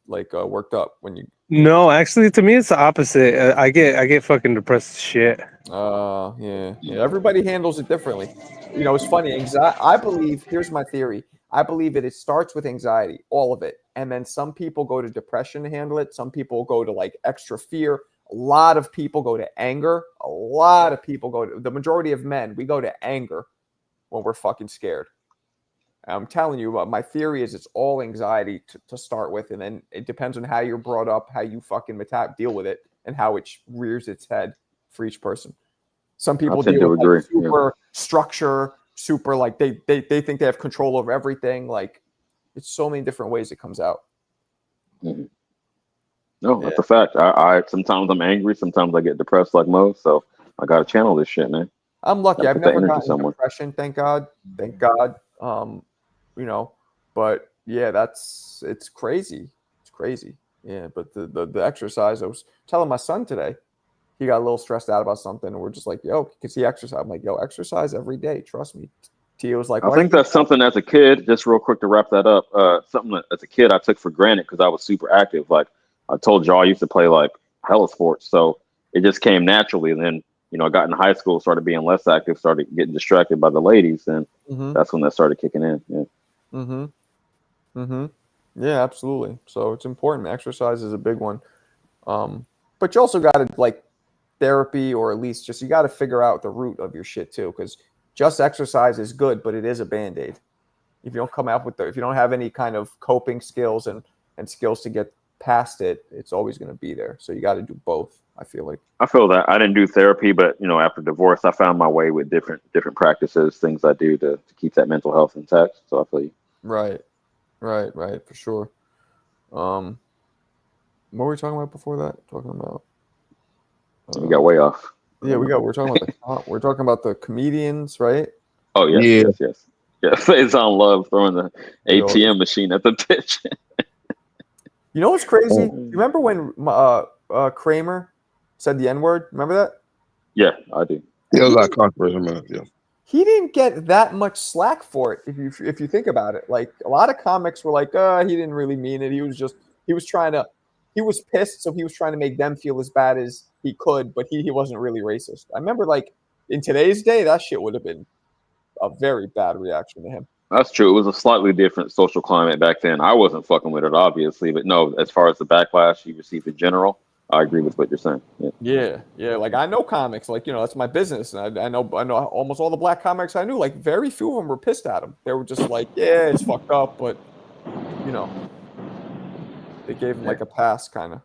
worked up when you? No, actually, to me, it's the opposite. I get fucking depressed as shit. Yeah. Everybody handles it differently. It's funny. I believe. Here's my theory. I believe it starts with anxiety, all of it, and then some people go to depression to handle it. Some people go to like extra fear. A lot of people go to anger. A lot of people the majority of men, we go to anger when we're fucking scared. I'm telling you, my theory is it's all anxiety to start with, and then it depends on how you're brought up, how you fucking deal with it, and how it rears its head for each person. Some people tend deal to with agree, like super structure, super like they think they have control over everything. Like it's so many different ways it comes out. Mhm. No, that's a fact. I sometimes I'm angry, sometimes I get depressed like Mo, so I gotta channel this shit, man. I'm lucky. Gotta I've put that never energy gotten somewhere. depression, thank God. Thank God. You know, but yeah, it's crazy. It's crazy. Yeah, but the exercise, I was telling my son today, he got a little stressed out about something, and we're just like, yo, because he exercise. I'm like, yo, exercise every day. Trust me. Tia was like, I why do think you that's something as a kid, just real quick to wrap that up, something that as a kid I took for granted because I was super active. Like I told y'all, I used to play like hella sports. So it just came naturally. And then, I got in high school, started being less active, started getting distracted by the ladies. And that's when that started kicking in. Yeah. Mm-hmm. Mm-hmm. Yeah, absolutely. So it's important. Exercise is a big one. But you also got to like therapy, or at least just you got to figure out the root of your shit too, because just exercise is good, but it is a band-aid. If you don't come out with if you don't have any kind of coping skills and skills to get past it, it's always going to be there. So you got to do both. I feel like. I feel that I didn't do therapy, but after divorce, I found my way with different practices, things I do to keep that mental health intact. So I feel you. Right, for sure. What were we talking about before that? Talking about. We got way off. Yeah, we're talking about we're talking about the comedians, right? Oh yes. Yeah, Faison Love throwing the ATM machine at the pitch. You know what's crazy? You remember when Kramer said the N-word? Remember that? Yeah, I do. Yeah, a lot of controversy, man. Yeah. He didn't get that much slack for it if you think about it. Like a lot of comics were like, he didn't really mean it. He was pissed, so he was trying to make them feel as bad as he could, but he wasn't really racist. I remember like in today's day, that shit would have been a very bad reaction to him. That's true. It was a slightly different social climate back then. I wasn't fucking with it, obviously, but no, as far as the backlash he received in general, I agree with what you're saying. Yeah. Like I know comics, like that's my business, and I know almost all the black comics I knew. Like very few of them were pissed at him. They were just like, yeah, it's fucked up, but they gave him like a pass, kind of.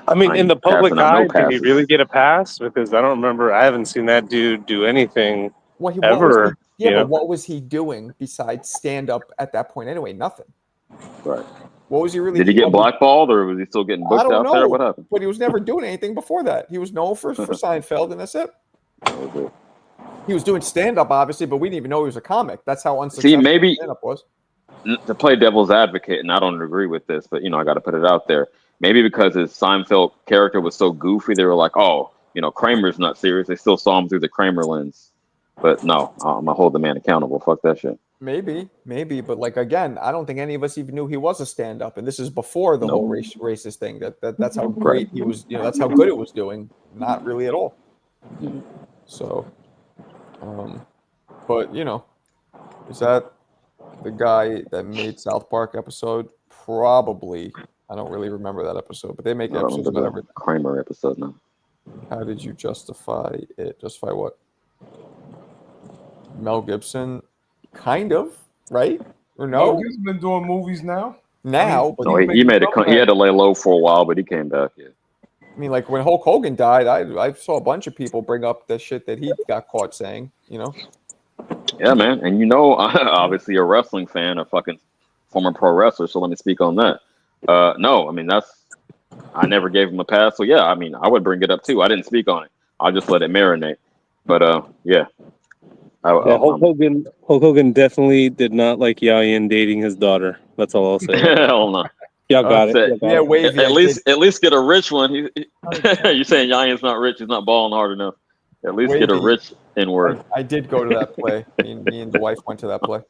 I mean, in the public eye, no did he really get a pass? Because I don't remember. I haven't seen that dude do anything ever. But what was he doing besides stand up at that point anyway? Nothing. Right. What was he really? Did he get blackballed, or was he still getting booked out there? What happened? But he was never doing anything before that. He was known for Seinfeld, and that's it. He was doing stand up, obviously, but we didn't even know he was a comic. That's how unsuccessful stand up was. To play devil's advocate, and I don't agree with this, but I got to put it out there. Maybe because his Seinfeld character was so goofy, they were like, "Oh, Kramer's not serious." They still saw him through the Kramer lens. But no, I'm gonna hold the man accountable. Fuck that shit. Maybe, but like again, I don't think any of us even knew he was a stand-up, and this is before the whole racist thing. That's how great he was. That's how good it was doing. Not really at all. So, but is that the guy that made South Park episode? Probably. I don't really remember that episode, but they make episodes about everything. Kramer episode now. How did you justify it? Justify what? Mel Gibson, kind of, right? Or no? Mel Gibson's been doing movies now. But he made a. He had to lay low for a while, but he came back. Yeah. I mean, like when Hulk Hogan died, I saw a bunch of people bring up the shit that he got caught saying. Yeah, man, and obviously you're a wrestling fan, a fucking former pro wrestler. So let me speak on that. No, I mean I never gave him a pass. So yeah, I mean I would bring it up too. I didn't speak on it. I'll just let it marinate. But yeah. Hulk Hogan definitely did not like Yayan dating his daughter. That's all I'll say. Hell no. Y'all got it. Yeah, wavy. At least get a rich one. You're saying Yayan's not rich. He's not balling hard enough. At least get a rich N-word. I did go to that play. Me and the wife went to that play.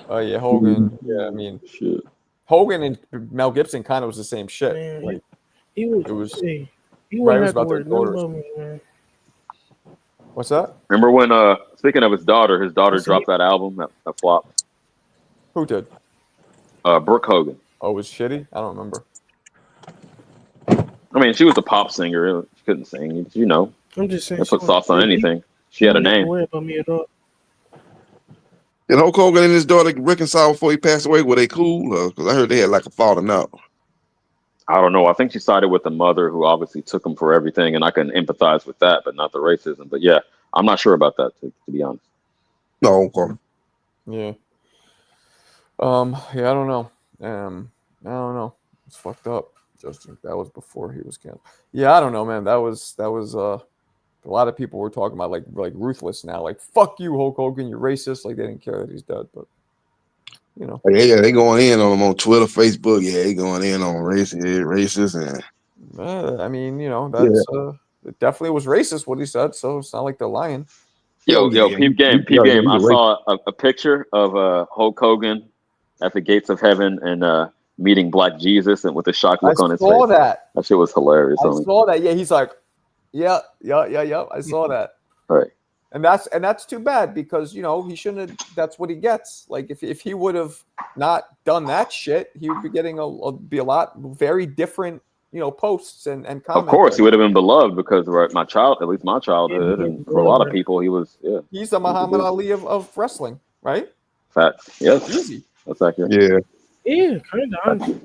Oh yeah, Hogan. Yeah, I mean, shit. Hogan and Mel Gibson kind of was the same shit. Man, like, he was about their daughters. What's that? Remember when speaking of his daughter dropped that album that flopped? Who did? Brooke Hogan. Oh, it was shitty? I don't remember. I mean, she was a pop singer. She couldn't sing. I'm just saying. They put sauce on anything. She had a name. Worry about me at all. Did Hulk Hogan and his daughter reconcile before he passed away? Were they cool? Because I heard they had like a falling out. I don't know. I think she sided with the mother, who obviously took him for everything, and I can empathize with that, but not the racism. But yeah, I'm not sure about that, to be honest. No, okay. Yeah. Yeah, I don't know. I don't know. It's fucked up. Justin, that was before he was canceled. Yeah, I don't know, man. That was a lot of people were talking about like ruthless now, like fuck you, Hulk Hogan, you're racist. Like they didn't care that he's dead, but you know. Yeah, they going in on him on Twitter, Facebook. Yeah, they going in on racist, and I mean, you know, that's it definitely was racist what he said, so it's not like they're lying. Yo, peep game. I he's saw a picture of Hulk Hogan at the gates of heaven and meeting Black Jesus, and with a shocked look on his face. I saw that. That shit was hilarious. I saw that. Yeah, he's like, yeah. I saw that. Right. And that's too bad because you know he shouldn't have. That's what he gets. Like if he would have not done that shit, he would be getting a lot very different, you know, posts and comments. Of course, he would have been beloved because at least my childhood, and for a lot of people, he was. Yeah. He's the Muhammad Ali of wrestling, right? Facts. Yes. Easy. That's accurate. Yeah. Yeah, kind of.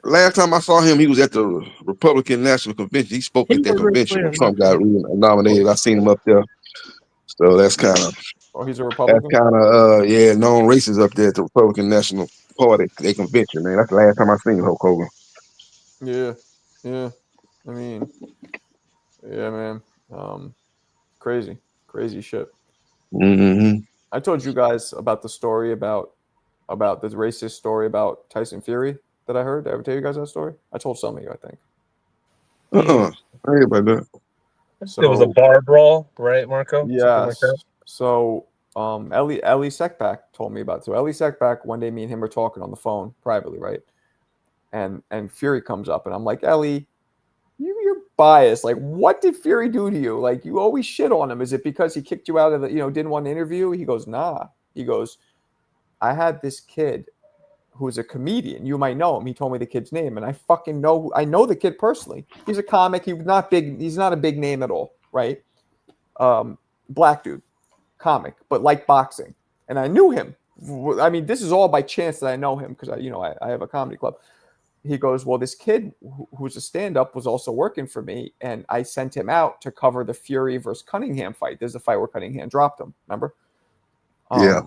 Last time I saw him, he was at the Republican National Convention. He spoke at that convention when Trump got nominated. I seen him up there. So that's kind of. Oh, he's a Republican. That's kind of known racist up there at the Republican National Party, their convention, man. That's the last time I seen Hulk Hogan. Yeah. I mean, yeah, man. Crazy shit. Mm-hmm. I told you guys about the story about the racist story about Tyson Fury that I heard. Did I ever tell you guys that story? I told some of you, I think. I heard about that. So, it was a bar brawl, right, Marco? Yeah. Like that? So Ellie Seckback told me about it. So Ellie Seckback, one day me and him were talking on the phone privately, right? And Fury comes up and I'm like, Ellie, you're biased. Like, what did Fury do to you? Like, you always shit on him. Is it because he kicked you out of the, didn't want to interview? He goes, nah. He goes, I had this kid who's a comedian. You might know him. He told me the kid's name, and I fucking know. I know the kid personally. He's a comic. He's not big. He's not a big name at all, right? Black dude, comic, but like boxing. And I knew him. I mean, this is all by chance that I know him because I have a comedy club. He goes, well, this kid who's a stand-up was also working for me, and I sent him out to cover the Fury versus Cunningham fight. There's a fight where Cunningham dropped him. Remember? Yeah.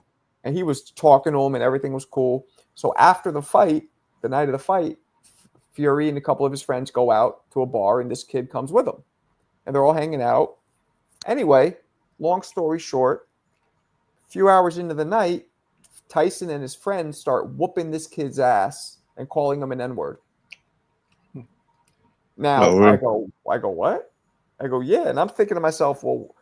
And he was talking to him and everything was cool. So after the fight, the night of the fight, Fury and a couple of his friends go out to a bar and this kid comes with them. And they're all hanging out. Anyway, long story short, a few hours into the night, Tyson and his friends start whooping this kid's ass and calling him an N-word. Now, I go, what? I go, yeah. And I'm thinking to myself, well,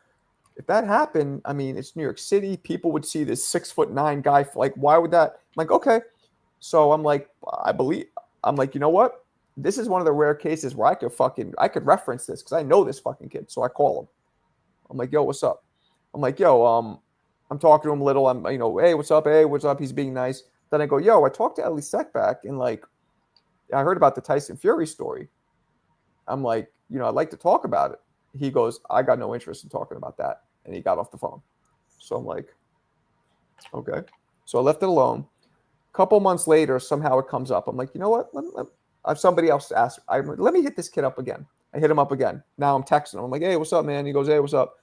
if that happened, I mean, it's New York City. People would see this 6'9" guy. Like, why would that? I'm like, okay. So I'm like, you know what? This is one of the rare cases where I could reference this because I know this fucking kid. So I call him. I'm like, yo, what's up? I'm like, yo, I'm talking to him a little. I'm, hey, what's up? Hey, what's up? He's being nice. Then I go, yo, I talked to Ellie Seckback and like, I heard about the Tyson Fury story. I'm like, I'd like to talk about it. He goes, I got no interest in talking about that. And he got off the phone. So I'm like, okay. So I left it alone. A couple months later, somehow it comes up. I'm like, you know what? I have somebody else to ask. Let me hit this kid up again. I hit him up again. Now I'm texting him. I'm like, hey, what's up, man? He goes, hey, what's up?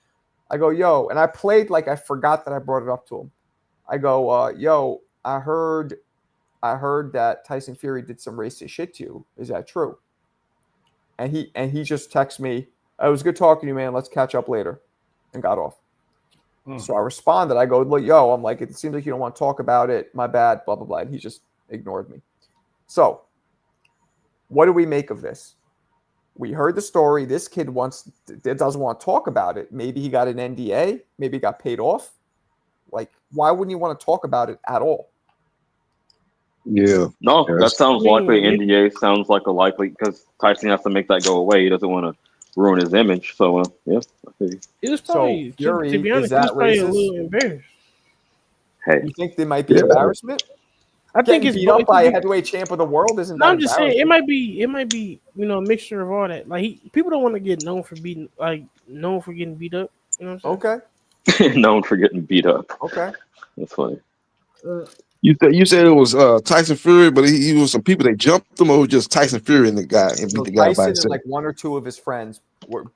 I go, yo. And I played like I forgot that I brought it up to him. I go, yo, I heard that Tyson Fury did some racist shit to you. Is that true? And he just texts me, it was good talking to you, man. Let's catch up later. And got off. So I responded. I go, look, yo, I'm like, it seems like you don't want to talk about it. My bad, blah, blah, blah. And he just ignored me. So what do we make of this? We heard the story. This kid doesn't want to talk about it. Maybe he got an NDA. Maybe he got paid off. Like, why wouldn't you want to talk about it at all? Yeah. No, that sounds likely. NDA sounds like a likely because Tyson has to make that go away. He doesn't want to ruin his image. So, yeah. It was probably, so, Fury, to be honest, he was probably a little embarrassed. Hey. You think there might be embarrassment? I think it's beat up by a heavyweight champ of the world isn't that I'm just saying it might be a mixture of all that. Like people don't want to get known for getting beat up. You know what I'm saying? Okay. Known for getting beat up. Okay. That's funny. You said it was Tyson Fury, but he was some people that jumped him, or it was just Tyson Fury and the guy and beat So the guy by Tyson and himself. like one or two of his friends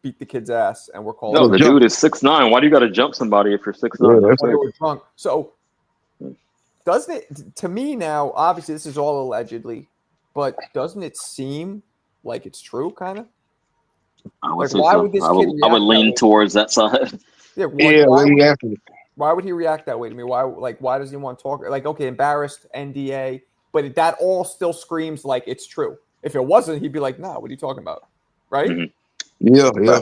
beat the kid's ass, and we're calling. No, So the jump- dude is 6'9". Why do you got to jump somebody if you're 6'9"? Yeah, that's When they it. were drunk. So doesn't it to me now? Obviously, this is all allegedly, but doesn't it seem like it's true? Kind of. I would Like, say why so. would this I kid would react that lean way? towards that side. Yeah. Yeah, when he asked me. Why would he react that way to me? Why does he want to talk? Like, okay, embarrassed, NDA, but that all still screams like it's true. If it wasn't, he'd be like, "Nah, what are you talking about?" Right? Mm-hmm. Yeah.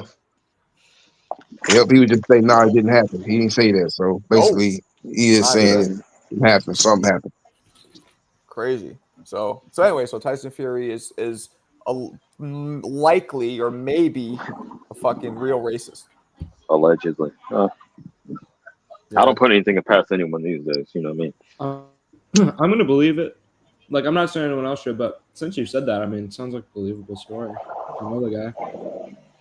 Yep, he would just say, "No, it didn't happen." He didn't say that. So basically, he is Not saying it happened. Something happened. Crazy. So anyway, so Tyson Fury is likely or maybe a fucking real racist. Allegedly. I don't put anything past anyone these days. You know what I mean? I'm gonna believe it. Like, I'm not saying anyone else should, but since you said that, I mean, it sounds like a believable story. I know the guy.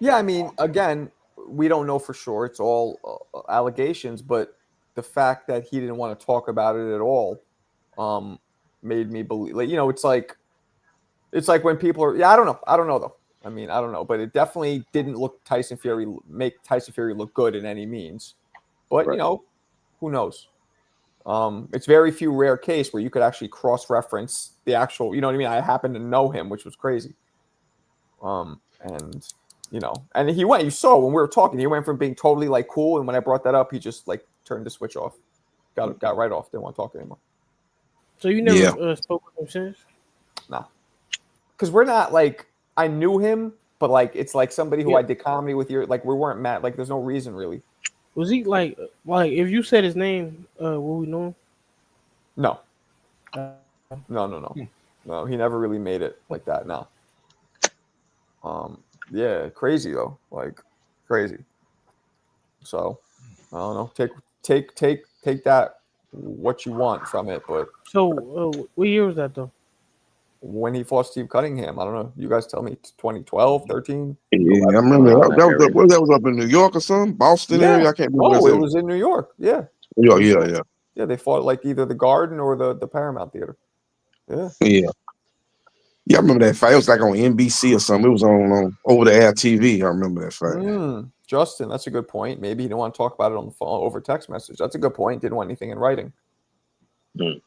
Yeah, I mean, again, we don't know for sure. It's all allegations, but the fact that he didn't want to talk about it at all made me believe. Like, it's like when people are. Yeah, I don't know though. I mean, I don't know, but it definitely didn't make Tyson Fury look good in any means. But Right. who knows? It's very few rare case where you could actually cross-reference the actual. You know what I mean? I happen to know him, which was crazy. And and he went. You saw when we were talking, he went from being totally like cool, and when I brought that up, he just like turned the switch off, got right off. Didn't want to talk anymore. So you never spoke with him since? Nah, because we're not like I knew him, but like it's like somebody who I did comedy with. Like we weren't mad. Like there's no reason really. Was he like if you said his name, will we know him? No. No, he never really made it like that. No. Yeah, crazy though, like crazy. So I don't know. Take that what you want from it, but So what year was that though? when he fought Steve Cunningham, I don't know. You guys tell me 2012, 13? Yeah, I remember that was up in New York or something, Boston area. I can't remember. Oh, it was in New York. Yeah. Yeah. Yeah, they fought like either the Garden or the Paramount Theater. Yeah. Yeah, I remember that fight. It was like on NBC or something. It was on over the air TV. I remember that fight. Justin, that's a good point. Maybe he didn't want to talk about it on the phone over text message. That's a good point. Didn't want anything in writing.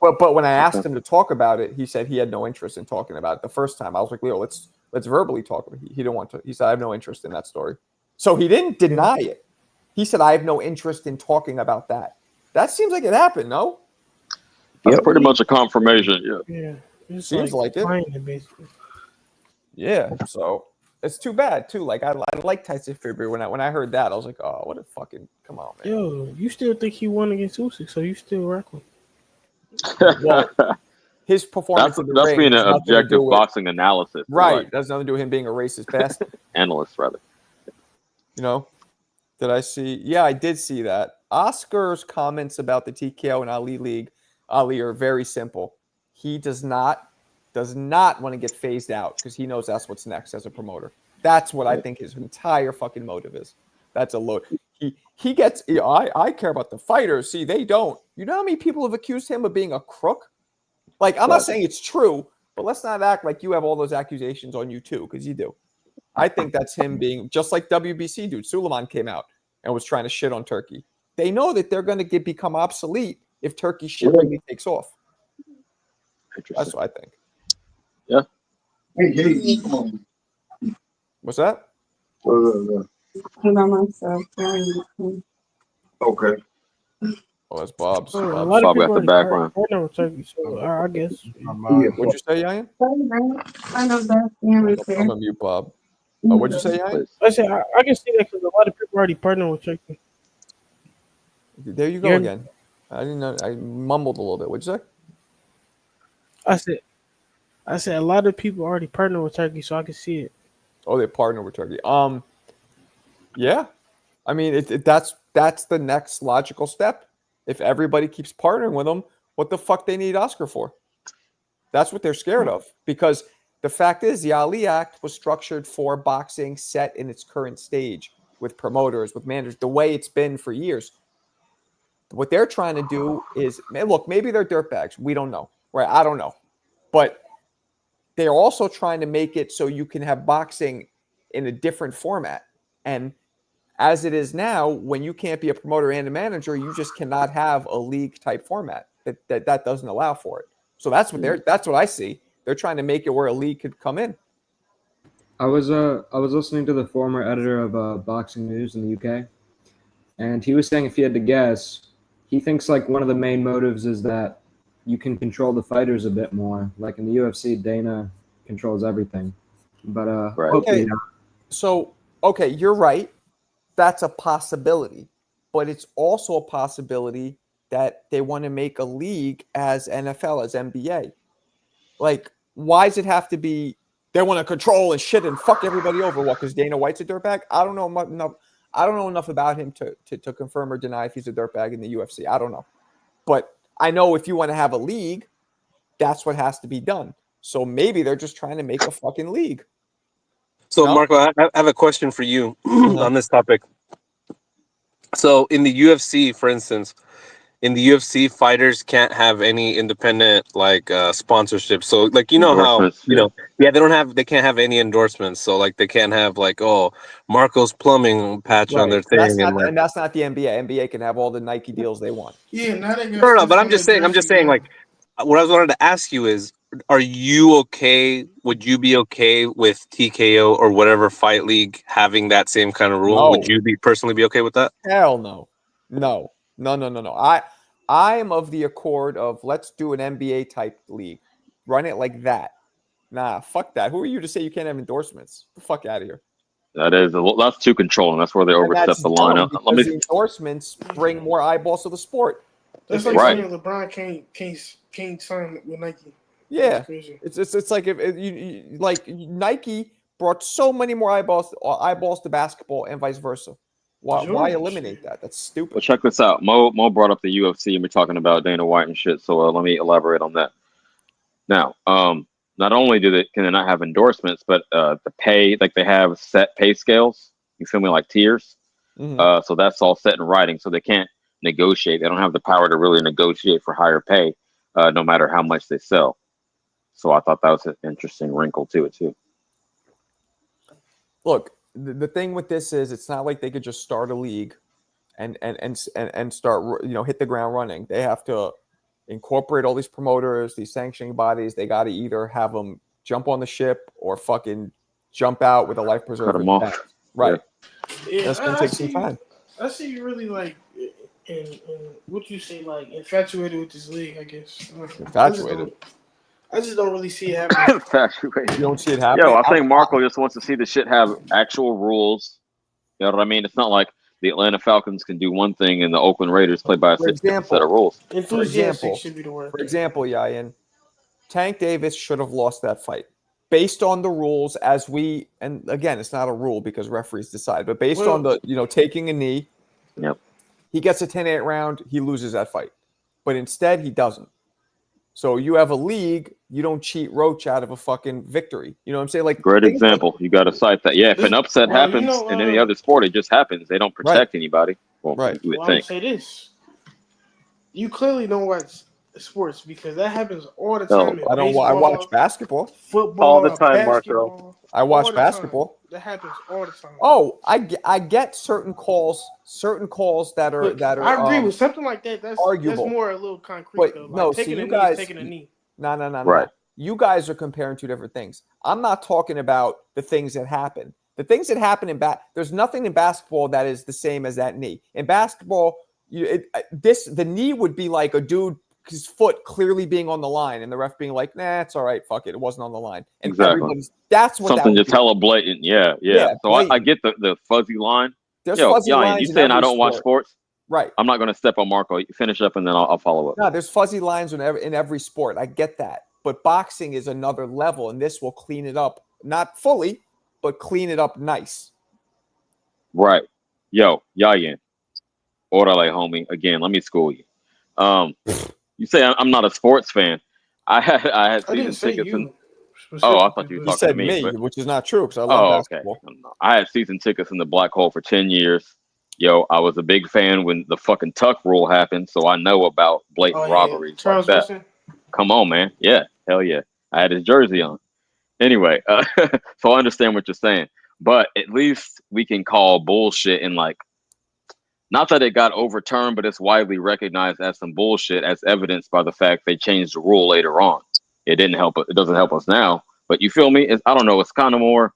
But when I asked him to talk about it, he said he had no interest in talking about it. The first time I was like, Leo, let's verbally talk about it. He didn't want to. He said, I have no interest in that story. So he didn't deny it. He said, I have no interest in talking about that. That seems like it happened, no? That's pretty much a confirmation. Yeah. It Seems like it. Basically. Yeah. So it's too bad too. Like I like Tyson Fury. When I heard that, I was like, oh, what a fucking come on, man. Yo, you still think he won against Usyk, so you still reckon? Well, his performance in the that's ring being has an nothing to objective do with- boxing analysis. Right. That's nothing to do with him being a racist bastard. Analyst, rather. Did I see? Yeah, I did see that. Oscar's comments about the TKO and Ali are very simple. He does not want to get phased out because he knows that's what's next as a promoter. That's what I think his entire fucking motive is. That's a load. He gets. I care about the fighters. See, they don't. You know how many people have accused him of being a crook? Like, I'm not saying it's true, but let's not act like you have all those accusations on you too, because you do. I think that's him being just like WBC dude. Suleiman came out and was trying to shit on Turkey. They know that they're going to become obsolete if Turkey shit really takes off. That's what I think. Yeah. Hey, come on. What's that? I'm by myself. Okay. Oh, that's Bob's. A Bob's. lot of Bob people got the background. partner with Turkey, so I guess. What'd you say, Yayan? I know that family I'm fair. gonna mute Bob. What'd you say, Yayan? I said I can see that because a lot of people already partner with Turkey. There you go again. I didn't know. I mumbled a little bit. What'd you say? I said a lot of people already partner with Turkey, so I can see it. Oh, they partner with Turkey. Yeah. I mean, that's the next logical step. If everybody keeps partnering with them, what the fuck they need Oscar for? That's what they're scared of. Because the fact is, the Ali Act was structured for boxing set in its current stage with promoters, with managers, the way it's been for years. What they're trying to do is, look, maybe they're dirtbags. We don't know, right? I don't know. But they're also trying to make it so you can have boxing in a different format. And as it is now, when you can't be a promoter and a manager, you just cannot have a league type format. That doesn't allow for it. So that's what I see. They're trying to make it where a league could come in. I was listening to the former editor of Boxing News in the UK, and he was saying if he had to guess, he thinks like one of the main motives is that you can control the fighters a bit more. Like in the UFC, Dana controls everything. But hopefully not. So okay, you're right. That's a possibility, but it's also a possibility that they want to make a league as NFL, as NBA. Like, why does it have to be? They want to control and shit and fuck everybody over. What? Because Dana White's a dirtbag? I don't know enough. I don't know enough about him to confirm or deny if he's a dirtbag in the UFC. I don't know, but I know if you want to have a league, that's what has to be done. So maybe they're just trying to make a fucking league. So, No? Marco, I have a question for you on this topic. So, in the UFC, for instance, fighters can't have any independent like sponsorship. So, like how they can't have any endorsements. So, like they can't have like Marco's Plumbing patch on their thing, and that's not the NBA. NBA can have all the Nike deals they want. Yeah, now they no. But I'm just saying, like, what I was wanted to ask you is, are you okay? Would you be okay with TKO or whatever fight league having that same kind of rule? No. Would you personally be okay with that? Hell no. No. I am of the accord of let's do an NBA type league. Run it like that. Nah, fuck that. Who are you to say you can't have endorsements? Get the fuck out of here. That's too controlling. That's where they overstep the line. Because the endorsements bring more eyeballs to the sport. That's like saying LeBron can't sign with Nike. Yeah, it's like if Nike brought so many more eyeballs to basketball and vice versa. Why eliminate that? That's stupid. Well, check this out. Mo brought up the UFC and we're talking about Dana White and shit. So let me elaborate on that. Now, not only can they not have endorsements, but the pay, like they have set pay scales. You feel me, like tiers. Mm-hmm. So that's all set in writing. So they can't negotiate. They don't have the power to really negotiate for higher pay, no matter how much they sell. So I thought that was an interesting wrinkle to it too. Look, the thing with this is it's not like they could just start a league and start, hit the ground running. They have to incorporate all these promoters, these sanctioning bodies. They got to either have them jump on the ship or fucking jump out with a life preserver. Cut them off. Right. Yeah, that's going to take some time. I see you really like, in what you say, like infatuated with this league, I guess. Infatuated. I just don't really see it happening. Infatuated. You don't see it happening? Yo, I think Marco just wants to see the shit have actual rules. You know what I mean? It's not like the Atlanta Falcons can do one thing and the Oakland Raiders play by a different set of rules. Enthusiastic should be the word. For example, Yayan, Tank Davis should have lost that fight. Based on the rules and again, it's not a rule because referees decide, but based on the, taking a knee, yep, he gets a 10-8 round, he loses that fight. But instead, he doesn't. So you have a league, you don't cheat Roach out of a fucking victory. You know what I'm saying? Like great example. You got to cite that. Yeah, if an upset happens in any other sport, it just happens. They don't protect anybody. Well, you would think. I say this. You clearly don't watch sports because that happens all the time. I don't. I watch basketball. Football all the time, Marco. I watch basketball. That happens all the time. Oh, I get certain calls that are I agree with something like that. That's arguable. That's more a little concrete. But though. Like no, taking see, you guys taking a knee. No. Right. You guys are comparing two different things. I'm not talking about the things that happen. The things that happen there's nothing in basketball that is the same as that knee. In basketball, the knee would be like a dude. His foot clearly being on the line and the ref being like, nah, it's all right, fuck it, wasn't on the line. And exactly. That's what something just hella blatant. Yeah. So I get the fuzzy line. There's fuzzy lines. You saying I don't watch sports? Right. I'm not going to step on Marco. You finish up and then I'll follow up. No, there's fuzzy lines in every sport. I get that. But boxing is another level, and this will clean it up. Not fully, but clean it up nice. Right. Yo, Yayan. Orale, homie. Again, let me school you. You say I'm not a sports fan. I had season tickets. I thought you were talking to me. Which is not true because I love basketball. Okay. I had season tickets in the Black Hole for 10 years. Yo, I was a big fan when the fucking tuck rule happened, so I know about blatant robberies like Charles that. Wilson. Come on, man. Yeah, hell yeah. I had his jersey on. Anyway, so I understand what you're saying, but at least we can call bullshit and like, not that it got overturned, but it's widely recognized as some bullshit, as evidenced by the fact they changed the rule later on. It didn't help. It doesn't help us now. But you feel me? I don't know. It's kind of more.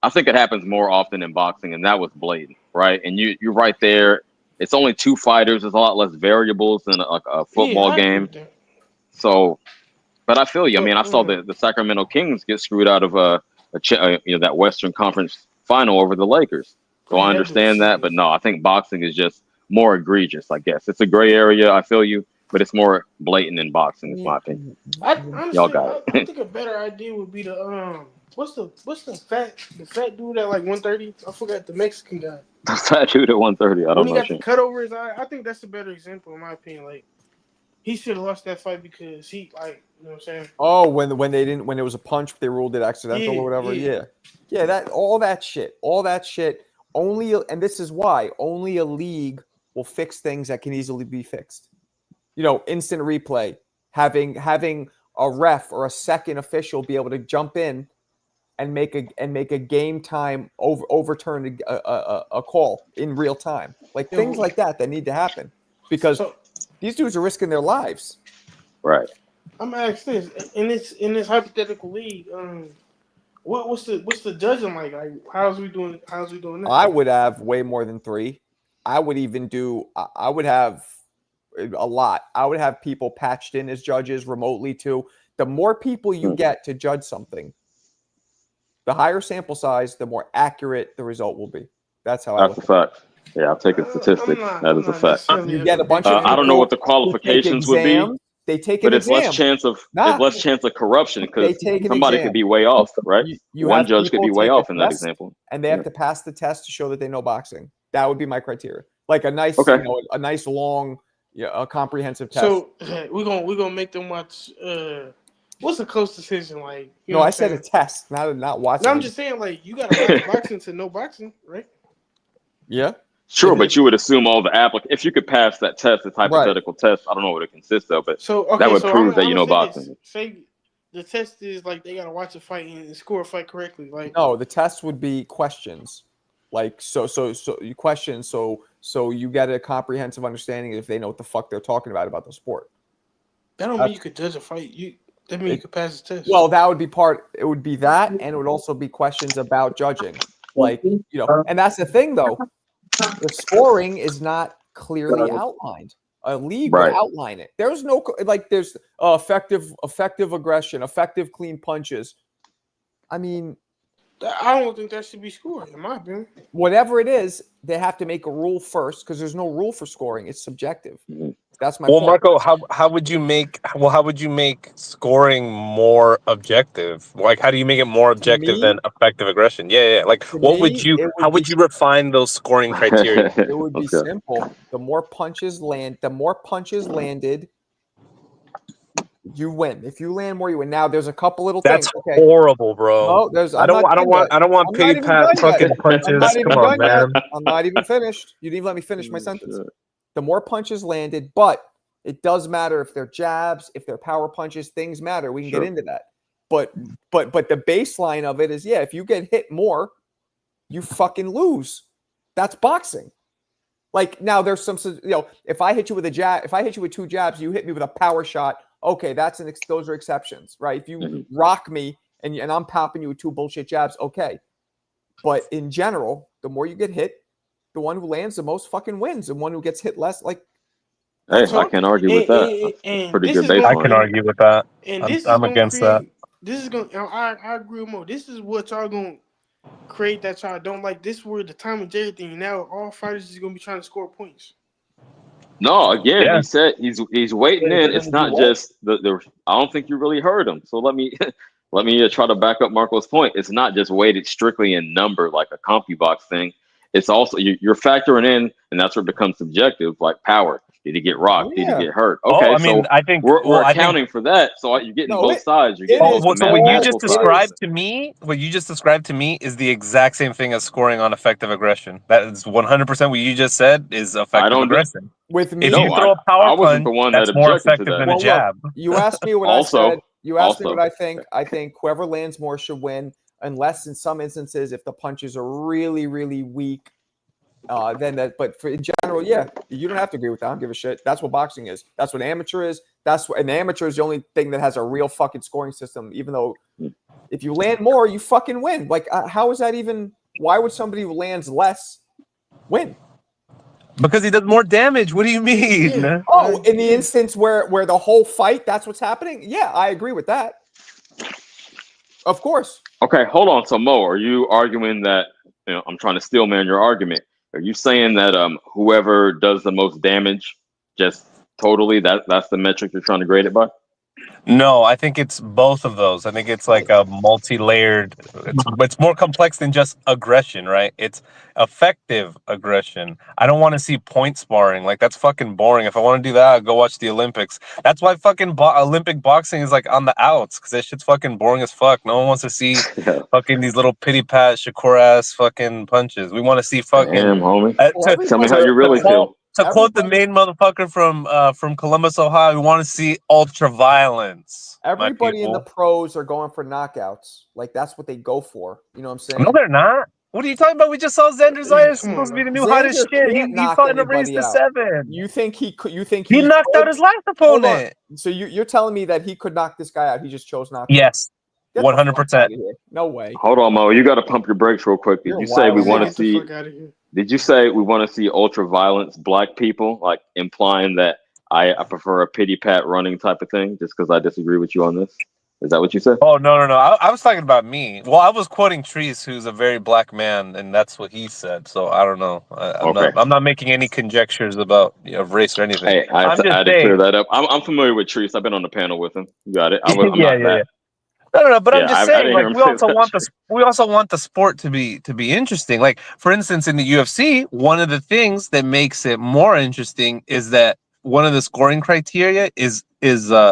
I think it happens more often in boxing, and that was blatant, right? And you're right there. It's only two fighters. There's a lot less variables than a Yeah, football I agree game. with that. So, but I feel you. I So, mean, I saw the Sacramento Kings get screwed out of that Western Conference final over the Lakers. So I understand that, but no, I think boxing is just more egregious. I guess it's a gray area. I feel you, but it's more blatant in boxing, is my opinion. Y'all got I it. think a better idea would be the what's the fat dude at like 130? I forgot the Mexican guy. The fat dude at 130. I When don't he know. got the cut over his eye, I think that's a better example in my opinion. Like he should have lost that fight because he like you know what I'm saying. Oh, when it was a punch, they ruled it accidental or whatever. Yeah. That all that shit. Only, and this is why only a league will fix things that can easily be fixed. You know, instant replay, having a ref or a second official be able to jump in and make a game time overturn a call in real time, like things like that need to happen because these dudes are risking their lives. Right. I'm gonna ask this in this hypothetical league. What's the judging like? Like how's we doing that? I would have way more than 3. I would have a lot. I would have people patched in as judges remotely too. The more people you get to judge something, the higher sample size, the more accurate the result will be. That's how That's a fact. Yeah, I'll take a statistic. That is a fact. You get a bunch of people. I don't know what the qualifications would be. They take but an it's exam. less chance of corruption because somebody exam. could be way off, right? You One have judge could be way off in that example, and they have to pass the test to show that they know boxing. That would be my criteria. Like a nice, a nice long, a comprehensive test. So we're gonna make them watch. What's a close decision like? You know I said a test, not watching. No, I'm just saying like you gotta watch boxing to know boxing, right? Yeah. Sure, but you would assume all the if you could pass that test, this hypothetical test, I don't know what it consists of, but that would prove that you know boxing. Say the test is like they gotta watch a fight and score a fight correctly. Like no, the test would be questions. Like so you question so you get a comprehensive understanding if they know what the fuck they're talking about the sport. That don't mean you could judge a fight. That means you could pass the test. Well, that would be it would be that, and it would also be questions about judging. Like, and that's the thing though. The scoring is not clearly outlined. A league would outline it. There's no there's effective aggression, effective clean punches. I mean, I don't think that should be scored, in my opinion. Whatever it is, they have to make a rule first because there's no rule for scoring. It's subjective. That's my point. Marco, how would you make scoring more objective? Like, how do you make it more objective than effective aggression? Yeah. Like, how would you refine those scoring criteria? It would be simple. The more punches landed, you win. If you land more, you win. Now there's a couple little things. That's horrible, bro. I don't want pity pat fucking punches. Come on, man. I'm not even finished. You didn't even let me finish my sentence. The more punches landed, but it does matter if they're jabs, if they're power punches, things matter. We can get into that. But the baseline of it is, if you get hit more, you fucking lose. That's boxing. Like now there's some, if I hit you with a jab, if I hit you with 2 jabs, you hit me with a power shot. Okay, those are exceptions, right? If you rock me and I'm popping you with 2 bullshit jabs, okay. But in general, the more you get hit, the one who lands the most fucking wins. The one who gets hit less, like. Hey, I can't argue with that. Pretty good baseline. I can argue with that. And I'm against that. This is gonna. I agree with Mo. This is what y'all gonna create that y'all don't like. This where the time and everything. Now all fighters is gonna be trying to score points. No, again, he said he's waiting in. It's not just the. I don't think you really heard him. So let me try to back up Marco's point. It's not just weighted strictly in number like a CompuBox thing. It's also you're factoring in, and that's where it becomes subjective, like power. Did he get rocked? Did he Yeah. get hurt? Oh, Okay, I mean, so I think we're I think accounting for that. So you're getting No, both sides. You're it getting is both the so what you all- just mathematical side. described to me, what you just described to me is the exact same thing as scoring on effective aggression. That is 100% what you just said is effective don't do- aggression. with me. If you No, throw a power I wasn't punch, the one that that's more objected to effective that. than a Well, jab. look, you asked me what Also- I said. You asked me also- what I think. I think whoever lands more should win, unless in some instances, if the punches are really, really weak, then that. But in general, yeah, you don't have to agree with that. I don't give a shit. That's what boxing is. That's what amateur is. That's what an amateur is the only thing that has a real fucking scoring system. Even though if you land more, you fucking win. Like, how is that even? Why would somebody who lands less win? Because he does more damage. What do you mean? Yeah. Oh, in the instance where the whole fight, that's what's happening. Yeah, I agree with that. Of course. Okay, hold on. So Mo, are you arguing that I'm trying to steel man your argument? Are you saying that whoever does the most damage, just totally that's the metric you're trying to grade it by? No, I think it's both of those. I think it's like a multi-layered. It's more complex than just aggression, right? It's effective aggression. I don't want to see point sparring. Like, that's fucking boring. If I want to do that, I'll go watch the Olympics. That's why fucking Olympic boxing is like on the outs, because that shit's fucking boring as fuck. No one wants to see fucking these little pity pat Shakur ass fucking punches. We want to see fucking. Damn, homie. Tell me how everybody- you really feel. To quote the main motherfucker from Columbus, Ohio, we want to see ultra violence. Everybody in the pros are going for knockouts. Like, that's what they go for. You know what I'm saying? No, they're not. What are you talking about? We just saw Xander Zayas supposed to be the new hottest Xander shit. can't He knock fought in a race anybody to out. 7. You think he could? You think He knocked out his last Hold on. opponent. So you're telling me that he could knock this guy out? He just chose not to. Yes, Get the fuck 100%. outta here. No way. Hold on, Mo. You got to pump your brakes real quick. Did You're you say we wild. want to Get the see? fuck outta here. Did you say we want to see ultra violence black people, like implying that I prefer a pity pat running type of thing, just because I disagree with you on this? Is that what you said? Oh, no. I was talking about me. Well, I was quoting Treese, who's a very black man, and that's what he said. So I don't know. I'm not making any conjectures about race or anything. Hey, I had to clear that up. I'm familiar with Treese. I've been on the panel with him. You got it. I'm not that. No, but I'm Yeah, just I saying, didn't like, hear him we say also that. want the sport to be interesting. Like, for instance, in the UFC, one of the things that makes it more interesting is that one of the scoring criteria is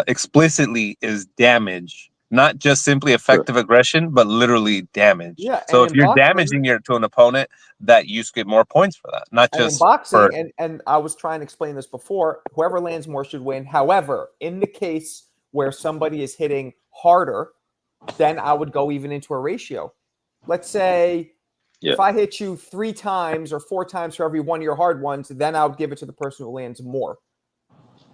explicitly is damage, not just simply effective aggression, but literally damage. Yeah. So and if in you're boxing, damaging to an opponent, that you get more points for that, not and in just boxing, for. and I was trying to explain this before. Whoever lands more should win. However, in the case where somebody is hitting harder, then I would go even into a ratio. Let's say if I hit you 3 times or 4 times for every one of your hard ones, then I would give it to the person who lands more.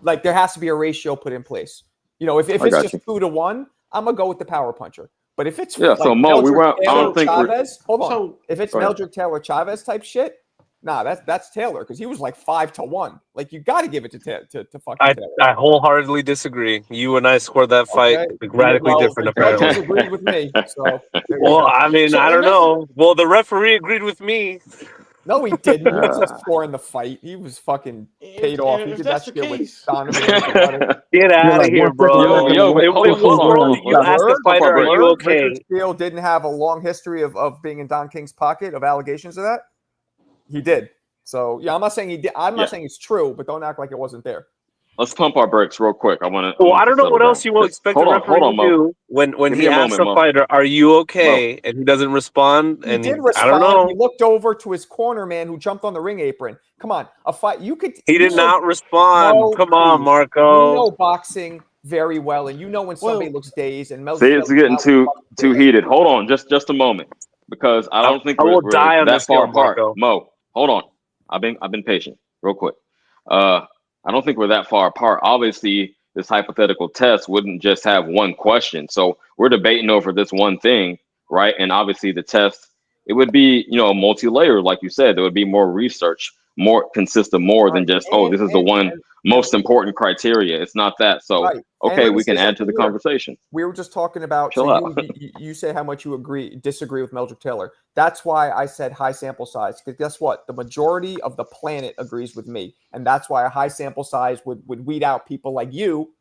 Like, there has to be a ratio put in place. If it's just 2 to 1, I'm gonna go with the power puncher. But if it's so Mo, I don't think Chavez, hold on. So, if it's Meldrick Taylor Chavez type shit, nah, that's Taylor, because he was like 5 to 1. Like, you got to give it to fucking Taylor. I wholeheartedly disagree. You and I scored that fight radically different, apparently. Judges agreed with me. So, well, I mean, I don't know. Well, the referee agreed with me. No, he didn't. He was just scoring the fight. He was fucking paid off. He did that shit with Donovan. Get out of here, bro. You asked the fighter, "Are you okay?" Richard Steele didn't have a long history of being in Don King's pocket of allegations of that. He did. So yeah, I'm not saying he did. I'm not saying it's true, but don't act like it wasn't there. Let's pump our brakes real quick. I don't know what else you will expect the referee to do when he asks the fighter, "Are you okay?" and he doesn't respond. He And did respond. I don't know. He looked over to his corner man who jumped on the ring apron. Come on, a fight. You could. He did not respond. No, Come on, please. Marco. You know boxing very well, and you know when somebody looks dazed. And see, it's getting too heated. Hold on, just a moment, because I don't think we're that far apart. Mo, hold on. I've been patient. Real quick. I don't think we're that far apart. Obviously, this hypothetical test wouldn't just have one question. So we're debating over this one thing, right? And obviously the test, it would be, multi-layered, like you said. There would be more research, consist of more than just, this is the one most important criteria. It's not that. So, okay, we can add to the conversation. We were just talking about, Chill out. you say how much you disagree with Meldrick Taylor. That's why I said high sample size, because guess what? The majority of the planet agrees with me. And that's why a high sample size would weed out people like you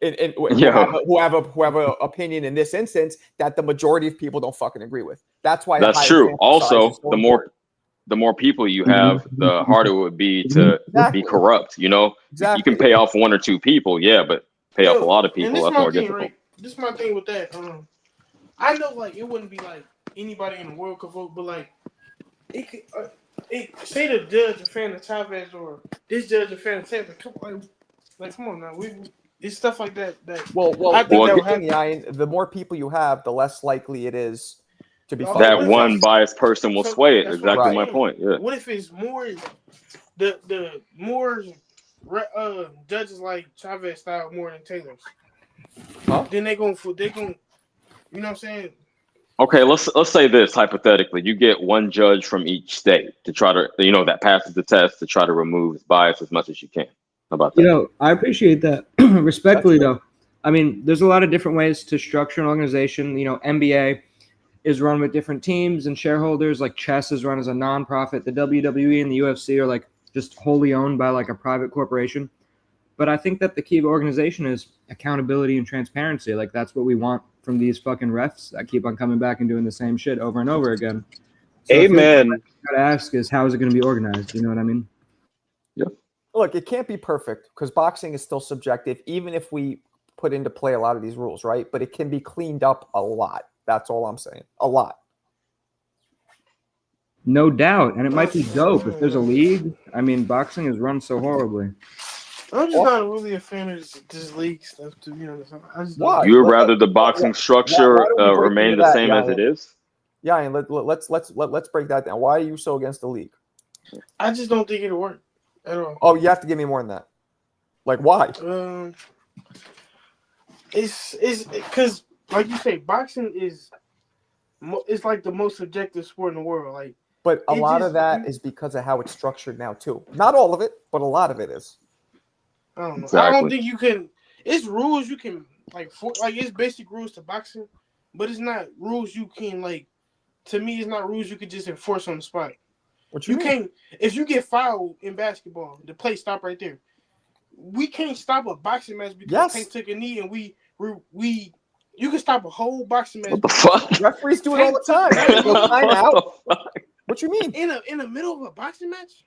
who have a opinion in this instance that the majority of people don't fucking agree with. That's why that's true. Also, the more people you have, the harder it would be to Exactly. be corrupt. You know, Exactly. you can pay off one or two people, yeah, but pay off a lot of And people, this is that's my more thing, difficult. right? This is my thing with that. I know, like, it wouldn't be like anybody in the world could vote, but like, it could. Say the judge a fan of Chavez or this judge a fan of Taylor. Come on now. It's stuff like that. Well, I think that would thing, happen. Ian, the more people you have, the less likely it is to be That one biased person will sway it. Exactly my point. Yeah. What if it's more the more judges like Chavez style more than Taylor's? Huh? Then they gonna you know what I'm saying? Okay, let's say this hypothetically. You get one judge from each state to try to, that passes the test to try to remove bias as much as you can. How about that? I appreciate that. Respectfully, though, I mean, there's a lot of different ways to structure an organization. NBA is run with different teams and shareholders. Like chess is run as a nonprofit. The WWE and the UFC are like just wholly owned by like a private corporation. But I think that the key of organization is accountability and transparency. Like that's what we want from these fucking refs that keep on coming back and doing the same shit over and over again. So Amen. What you gotta ask is, how is it going to be organized? You know what I mean? Yeah. Look, it can't be perfect because boxing is still subjective, even if we put into play a lot of these rules, right? But it can be cleaned up a lot. That's all I'm saying. A lot. No doubt. And it might be dope if there's a league. I mean, boxing is run so horribly. I'm just not really a fan of this league stuff, to be honest. Why? You would rather the boxing structure remain the same as it is? Yeah, and let's break that down. Why are you so against the league? I just don't think it'll work at all. Oh, you have to give me more than that. Like why? It's because, like you say, boxing is it's like the most subjective sport in the world. Like, but a lot of that is because of how it's structured now too. Not all of it, but a lot of it is. I don't know. Exactly. I don't think you can. It's rules you can it's basic rules to boxing, but it's not rules you can like. To me, it's not rules you could just enforce on the spot. What you mean? Can't. If you get fouled in basketball, the play stop right there. We can't stop a boxing match because Tank took a knee, and we. You can stop a whole boxing match. What the fuck? Referees do it all the time. Time out. What you mean? In the middle of a boxing match?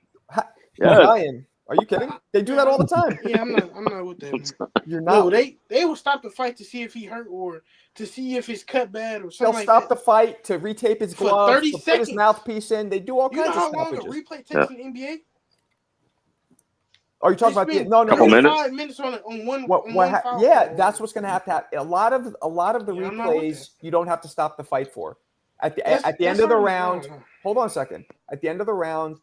Ryan, are you kidding? They do that all the time. Yeah, I'm not with that. Man. You're not. No, they will stop the fight to see if he hurt or to see if it's cut bad or something. They'll stop the fight to retape his gloves, 30 to seconds. put his mouthpiece in. They do all kinds of stuff. You know how long a replay takes in the NBA? Are you talking about the couple minutes? 5 minutes on one. Yeah, that's what's going to happen. A lot of the replays you don't have to stop the fight for. At the end of the round, hold on a second. At the end of the round,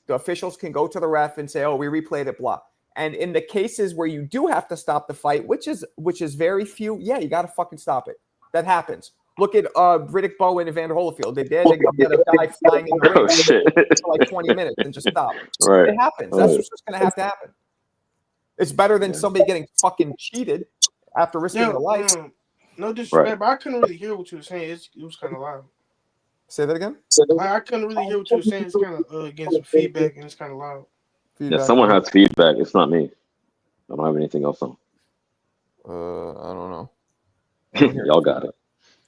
the officials can go to the ref and say, "Oh, we replayed it." Blah. And in the cases where you do have to stop the fight, which is very few, yeah, you got to fucking stop it. That happens. Look at Riddick Bowe and Evander Holyfield. They let a guy flying in the ring for like 20 minutes and just stop. Right. It happens. That's what's just going to have to happen. It's better than somebody getting fucking cheated after risking their life. No disrespect, but I couldn't really hear what you were saying. It was kind of loud. Say that again? I couldn't really hear what you were saying. It's kind of getting some feedback, and it's kind of loud. Yeah, someone has feedback. It's not me. I don't have anything else on. I don't know. Y'all got it.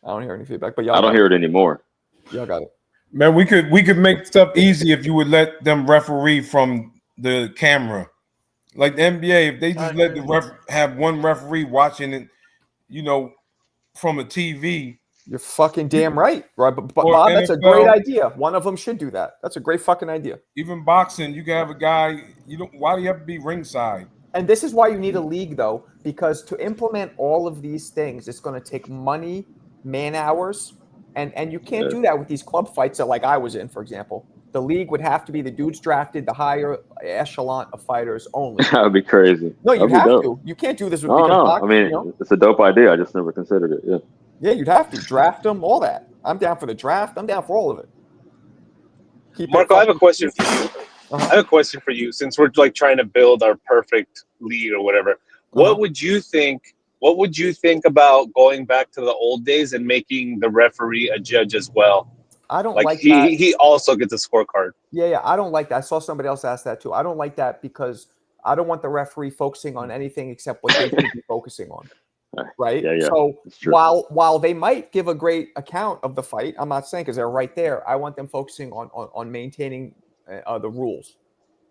I don't hear any feedback, but I don't hear it anymore. Y'all got it. Man, we could make stuff easy if you would let them referee from the camera. Like the NBA, if they just let the have one referee watching it, from a TV. You're fucking damn right, right? But Bob, that's a great idea. One of them should do that. That's a great fucking idea. Even boxing, you can have a guy. Why do you have to be ringside? And this is why you need a league, though, because to implement all of these things, it's going to take money, man hours, and you can't do that with these club fights that, like I was in, for example. The league would have to be the dudes drafted, the higher echelon of fighters only. That would be crazy. No, you have to. You can't do this with boxing. I mean, it's a dope idea. I just never considered it. Yeah. Yeah, you'd have to draft them, all that. I'm down for the draft. I'm down for all of it. Marco, I have a question for you. I have a question for you. Since we're like trying to build our perfect league or whatever, what would you think? What would you think about going back to the old days and making the referee a judge as well? I don't like that. He also gets a scorecard. Yeah, I don't like that. I saw somebody else ask that too. I don't like that because I don't want the referee focusing on anything except what they should be focusing on. right? Yeah, yeah. So It's true. while they might give a great account of the fight, I'm not saying because they're right there. I want them focusing on maintaining the rules.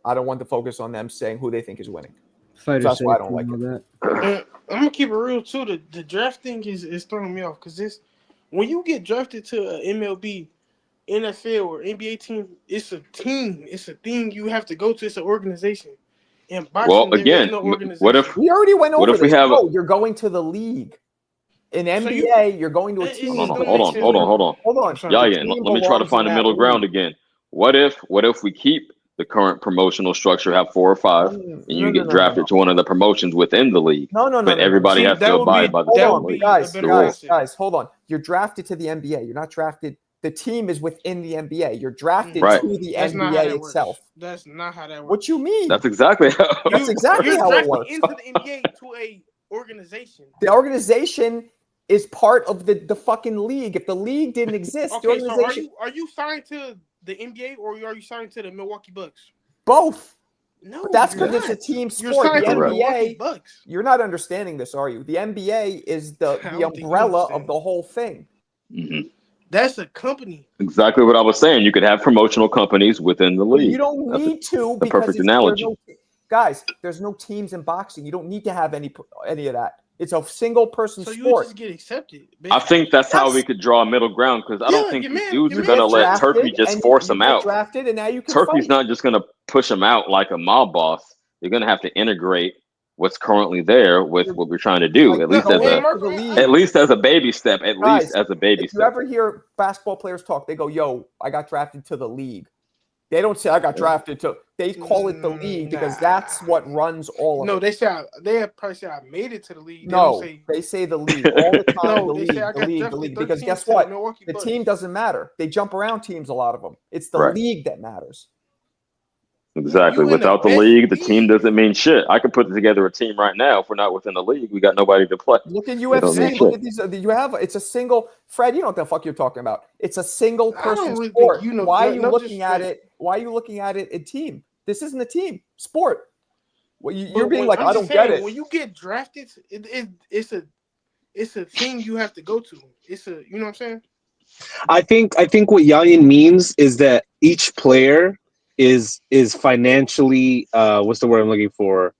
I don't want to focus on them saying who they think is winning. Fighter That's why I safety don't like and all it. that. I'm gonna keep it real too. The draft thing is throwing me off because this when you get drafted to a MLB, NFL, or NBA team, it's a team. It's a thing you have to go to. It's an organization. In Well, boxing, there is again, no what organization. if We already went what over if we this. have? No, you're going to the league. In So NBA, you're going to a it team. just Hold don't on, make The sense. team- hold on. Hold on. I'm sorry. Yeah, The yeah. team Let me try to belongs in find the that middle ground league. again. What if we keep the current promotional structure, have 4 or 5, and you get drafted to one of the promotions within the league? No. But everybody See, has that to would be abide by the Hold that same on, would league. be a guys, better guys, concept. hold on. You're drafted to the NBA. You're not drafted. The team is within the NBA. You're drafted Right. to the That's not how NBA that works. itself. That's not how that works. What you mean? That's exactly how. That's exactly You're how it drafted works. into the NBA to a organization. The organization is part of the fucking league. If the league didn't exist, the Okay, so organization are you signed to the NBA or are you signed to the Milwaukee Bucks? both. No, But that's you're because it's a not. team You're sport. signed The to the Milwaukee NBA, Bucks. you're not understanding this, are you? The NBA is I the don't think you umbrella of understand. the whole thing. Mhm. That's a company. Exactly what I was saying. You could have promotional companies within the But league. you don't That's need to the because perfect there's analogy. no guys. There's no teams in boxing. You don't need to have any of that. It's a single person So you sport. just get accepted. I Basically. think that's how we could draw a middle ground because I don't think Your these man, dudes your are man gonna let said- Turkey just force you them get out. drafted, and now you can Turkey's fight. not just gonna push them out like a mob boss. They're gonna have to integrate what's currently there with what we're trying to do. Like, At least going as a into the league. at least as a baby step. At least Guys, as a baby if you step. ever hear basketball players talk, they go, "Yo, I got drafted to the league." They don't say I got drafted to. They call it the league because that's what runs all of No, it. they probably say I made it to the league. No, they say the league all the time. No, the they league, say I the got league, the drafted league. Because 13th guess to the what? Milwaukee The Bucks. team doesn't matter. They jump around teams, a lot of them. It's the Right. league that matters. Exactly. You in the Without the best league, the team league. doesn't mean shit. I could put together a team right now. If we're not within the league, we got nobody to play. Look at It don't UFC. mean Look shit. at these. You have it's a single. Fred, you know what the fuck you're talking about. It's a single I person don't really sport. think you know. Why are you no looking at disrespect. it? Why are you looking at it a team? This isn't a team sport. Well, you're But being when- like, I'm I just don't get saying, it. when you get drafted, it's a thing you have to go to. It's a you know what I'm saying. I think what Yayin means is that each player is financially what's the word I'm looking for?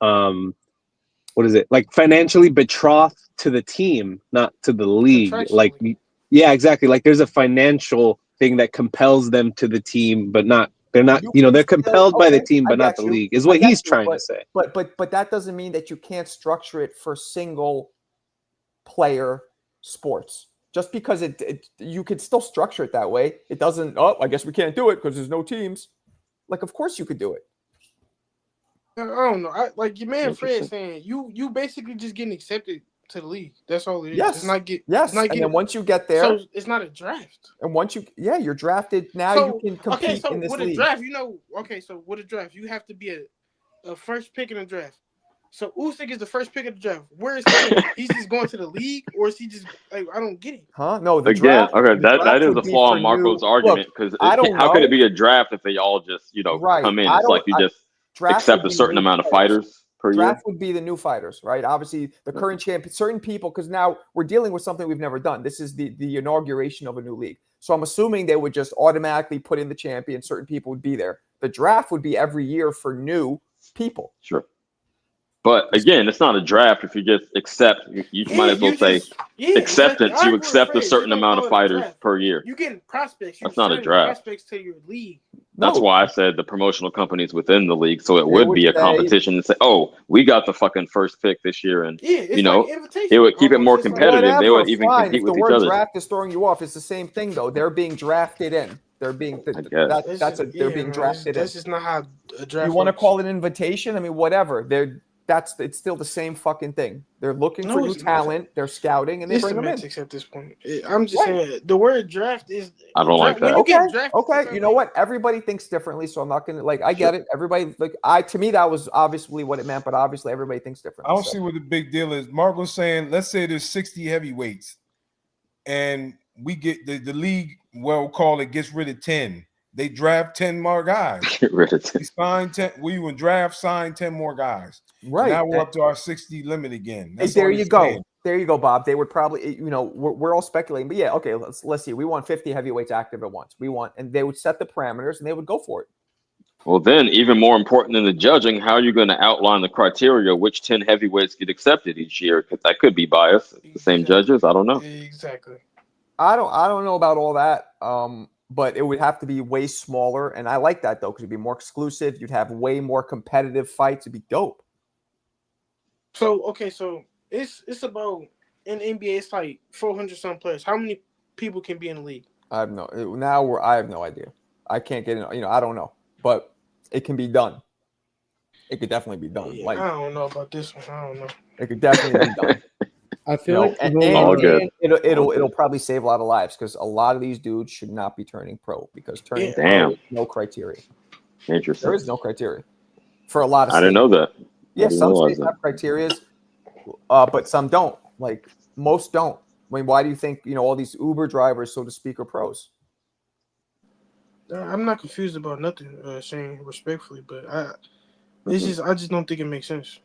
What is it? Like financially betrothed to the team, not to the league. Like yeah, exactly. Like there's a financial thing that compels them to the team, but not they're not, they're compelled by the team, but not the league, is what he's trying to say. But that doesn't mean that you can't structure it for single player sports. Just because you could still structure it that way. It doesn't, I guess we can't do it because there's no teams. Like, of course you could do it. I don't know. Like your man Fred saying, you basically just getting accepted to the league. That's all it is. Yes. It's not get. Yes. It's not And then once you get there, so it's not a draft. and once you're drafted. Now So, you can compete in this with league. a draft, so with a draft, you have to be a first pick in the draft. So Usyk is the first pick of the draft. Where is he going? He's just going to the league, or is he just like I don't get it? Huh? No, the Again, draft. okay, the that draft is would a be flaw for in Marco's new- argument Look, because I don't how could know. it be a draft if they all just come in? I It's like you just draft accept would a be certain new amount of fighters. fighters per Draft year. would be the new fighters, right? Obviously, the current champion, certain people, because now we're dealing with something we've never done. This is the inauguration of a new league. So I'm assuming they would just automatically put in the champion. Certain people would be there. The draft would be every year for new people. Sure. But again, it's not a draft if you just accept. You might as well say acceptance. Exactly. You accept a certain amount of fighters per year. You getting prospects. That's not a draft. Prospects to your league. That's why I said the promotional companies within the league, so it They would would be a say- competition and say, "Oh, we got the fucking first pick this year," and It's like an invitation. it would keep it more Almost. It's like- competitive. They would Whatever, even fine. compete If with the each word other. draft is throwing you off, it's the same thing though. They're being drafted in. They're being they're being drafted in. That's just not how a draft. You want to works. call it an invitation? I mean, whatever. It's still the same fucking thing. They're looking for new it's not. talent. They're scouting and they It's bring them in. semantics at this point. I'm just saying the word draft is. I don't like that. When you get drafted, Okay, you know what? Everybody thinks differently, so I'm not gonna I get it. Everybody to me that was obviously what it meant, but obviously everybody thinks differently. I don't see what the big deal is. Marco's saying, let's say there's 60 heavyweights, and we get the league, we'll call it, gets rid of 10. they draft 10 more guys. Get rid of 10. We signed 10. We would draft, sign 10 more guys. Right. Now we're up to our 60 limit again. That's there all you he's go. saying. There you go, Bob. They would probably, we're all speculating, but yeah, okay. Let's see. We want 50 heavyweights active at once. And they would set the parameters, and they would go for it. Well, then, even more important than the judging, how are you going to outline the criteria which 10 heavyweights get accepted each year? Because that could be biased. The same judges. I don't know. Exactly. I don't know about all that. But it would have to be way smaller, and I like that though because it'd be more exclusive. You'd have way more competitive fights. It'd be dope. So it's about in the NBA. It's like 400 some players. How many people can be in the league? I have no idea. I can't get in. I don't know, but it can be done. It could definitely be done. Yeah, like I don't know about this one. I don't know. It could definitely be done. I feel like it'll probably save a lot of lives because a lot of these dudes should not be turning pro because turning pro is no criteria. Interesting. There is no criteria for a lot of. I didn't know that. Yeah, some states have criteria, but some don't. Like most don't. I mean, why do you think all these Uber drivers, so to speak, are pros? I'm not confused about nothing, Shane, respectfully, but I just don't think it makes sense.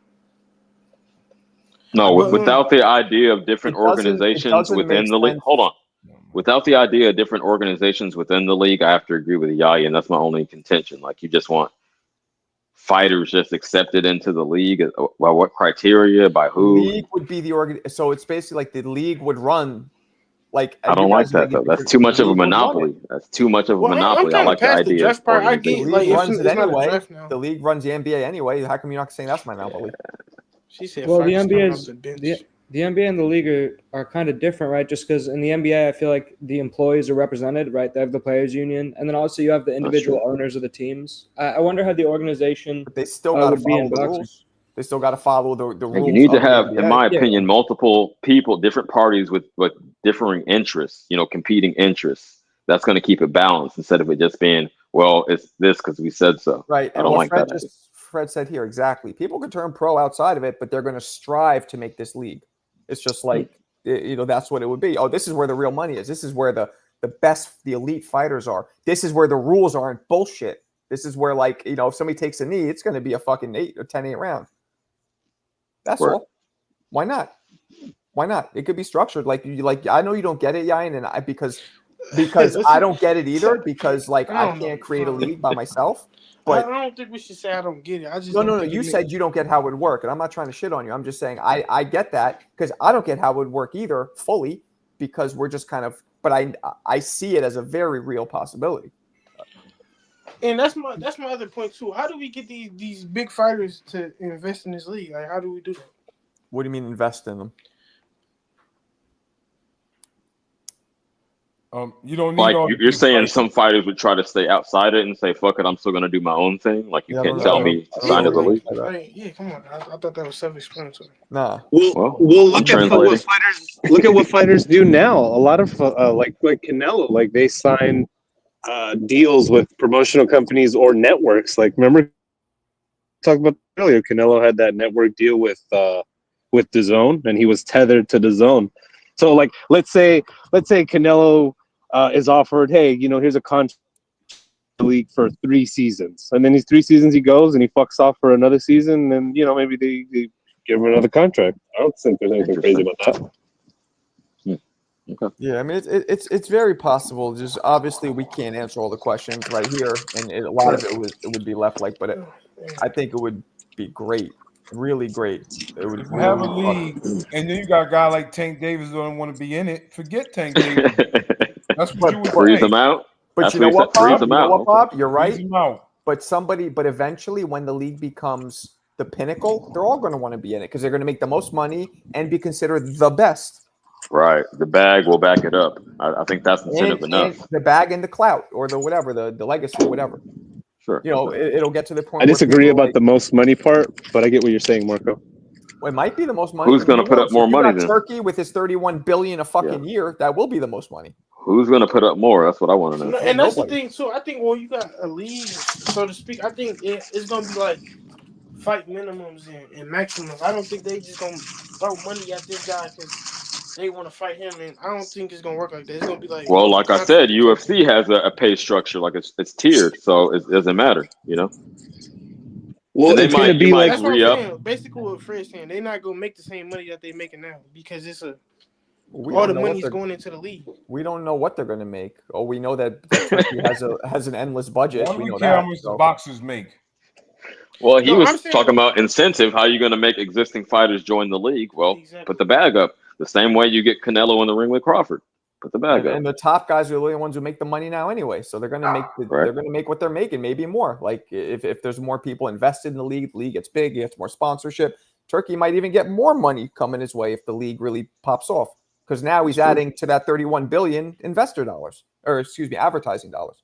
No, without the idea of different organizations within the league. Hold on. Without the idea of different organizations within the league, I have to agree with Yaya, and that's my only contention. Like, you just want fighters just accepted into the league. By what criteria? By who? League would be the so it's basically like the league would run. Like I don't like that though. That's too much of a monopoly. That's too much of a monopoly. I like the idea. The league runs it anyway. The league runs the NBA anyway. How come you're not saying that's monopoly? She said, well, the NBA and the league are kind of different, right? Just because in the NBA, I feel like the employees are represented, right? They have the players' union, and then also you have the individual owners of the teams. I wonder how the organization but they still got to follow the boxing. rules. They still got to follow the rules. You need to have, in my opinion, multiple people, different parties with differing interests, competing interests. That's going to keep it balanced instead of it just being, well, it's this because we said so. Right. I don't like that. Fred said here, exactly. People can turn pro outside of it, but they're going to strive to make this league. It's just like, that's what it would be. Oh, this is where the real money is. This is where the the elite fighters are. This is where the rules aren't bullshit. This is where, like, if somebody takes a knee, it's going to be a fucking 8 or 10-8 round. That's all. Why not? Why not? It could be structured. I know you don't get it, Yain, and because I don't get it either, because I can't create a league by myself. But I don't think we should say I don't get it. I just no. You said you don't get how it would work, and I'm not trying to shit on you. I'm just saying I get that because I don't get how it would work either fully because we're just kind of. But I see it as a very real possibility. And that's my other point too. How do we get these big fighters to invest in this league? Like, how do we do that? What do you mean invest in them? You don't need you're saying some fighters would try to stay outside it and say, "Fuck it, I'm still gonna do my own thing." Like, you can't tell me to sign to the league. Yeah, come on. I thought that was self-explanatory. Nah. Well, look at what fighters do now. A lot of like Canelo, like they sign deals with promotional companies or networks. Like, remember talked about earlier, Canelo had that network deal with DAZN, and he was tethered to DAZN. So, like, let's say Canelo is offered, hey, here's a contract league for 3 seasons, and then these 3 seasons he goes and he fucks off for another season, and maybe they give him another contract. I don't think there's anything crazy about that. Okay. Yeah, I mean it's very possible. Just obviously we can't answer all the questions right here, and a lot of it would be left but I think it would be great, really great. It would really have a league, and then you got a guy like Tank Davis who don't want to be in it. Forget Tank Davis. That's what you would freeze them out. But that's you know what, Bob? You're right. Freeze them out. But eventually, when the league becomes the pinnacle, they're all going to want to be in it because they're going to make the most money and be considered the best. Right. The bag will back it up. I think that's incentive enough. And the bag and the clout or the whatever, the legacy or whatever. Sure. It'll get to the point. I disagree about the most money part, but I get what you're saying, Marco. Well, it might be the most money. Who's going to put up more money then? Turkey with his $31 billion a fucking year, that will be the most money. Who's going to put up more? That's what I want to know. And that's the thing too. I think when you got a league, so to speak, I think it's going to be like fight minimums and maximums. I don't think they just going to throw money at this guy because they want to fight him, and I don't think it's gonna work like that. It's gonna be like, Well, like I said, contract to UFC has a pay structure, like it's tiered, so it doesn't matter, you know. Well, And it's gonna you be might like That's what I'm re up. saying. Basically, what Fred's saying, they're not gonna make the same money that they're making now because it's We all don't the know what money's they're going into the league. we don't know what they're going to make. Oh, we know that Turkey has an endless budget. Why do We we know care how that. much the So boxers make? Well, he No, I'm was talking saying about incentive. How are you going to make existing fighters join the league? Well, exactly. put the bag up. The same way you get Canelo in the ring with Crawford. Put the bag up. and the top guys are the only ones who make the money now anyway. So they're going to make Right. they're going to make what they're making, maybe more. Like if there's more people invested in the league gets big, it gets more sponsorship. Turkey might even get more money coming his way if the league really pops off. Because now he's adding to that 31 billion investor dollars, or excuse me, advertising dollars.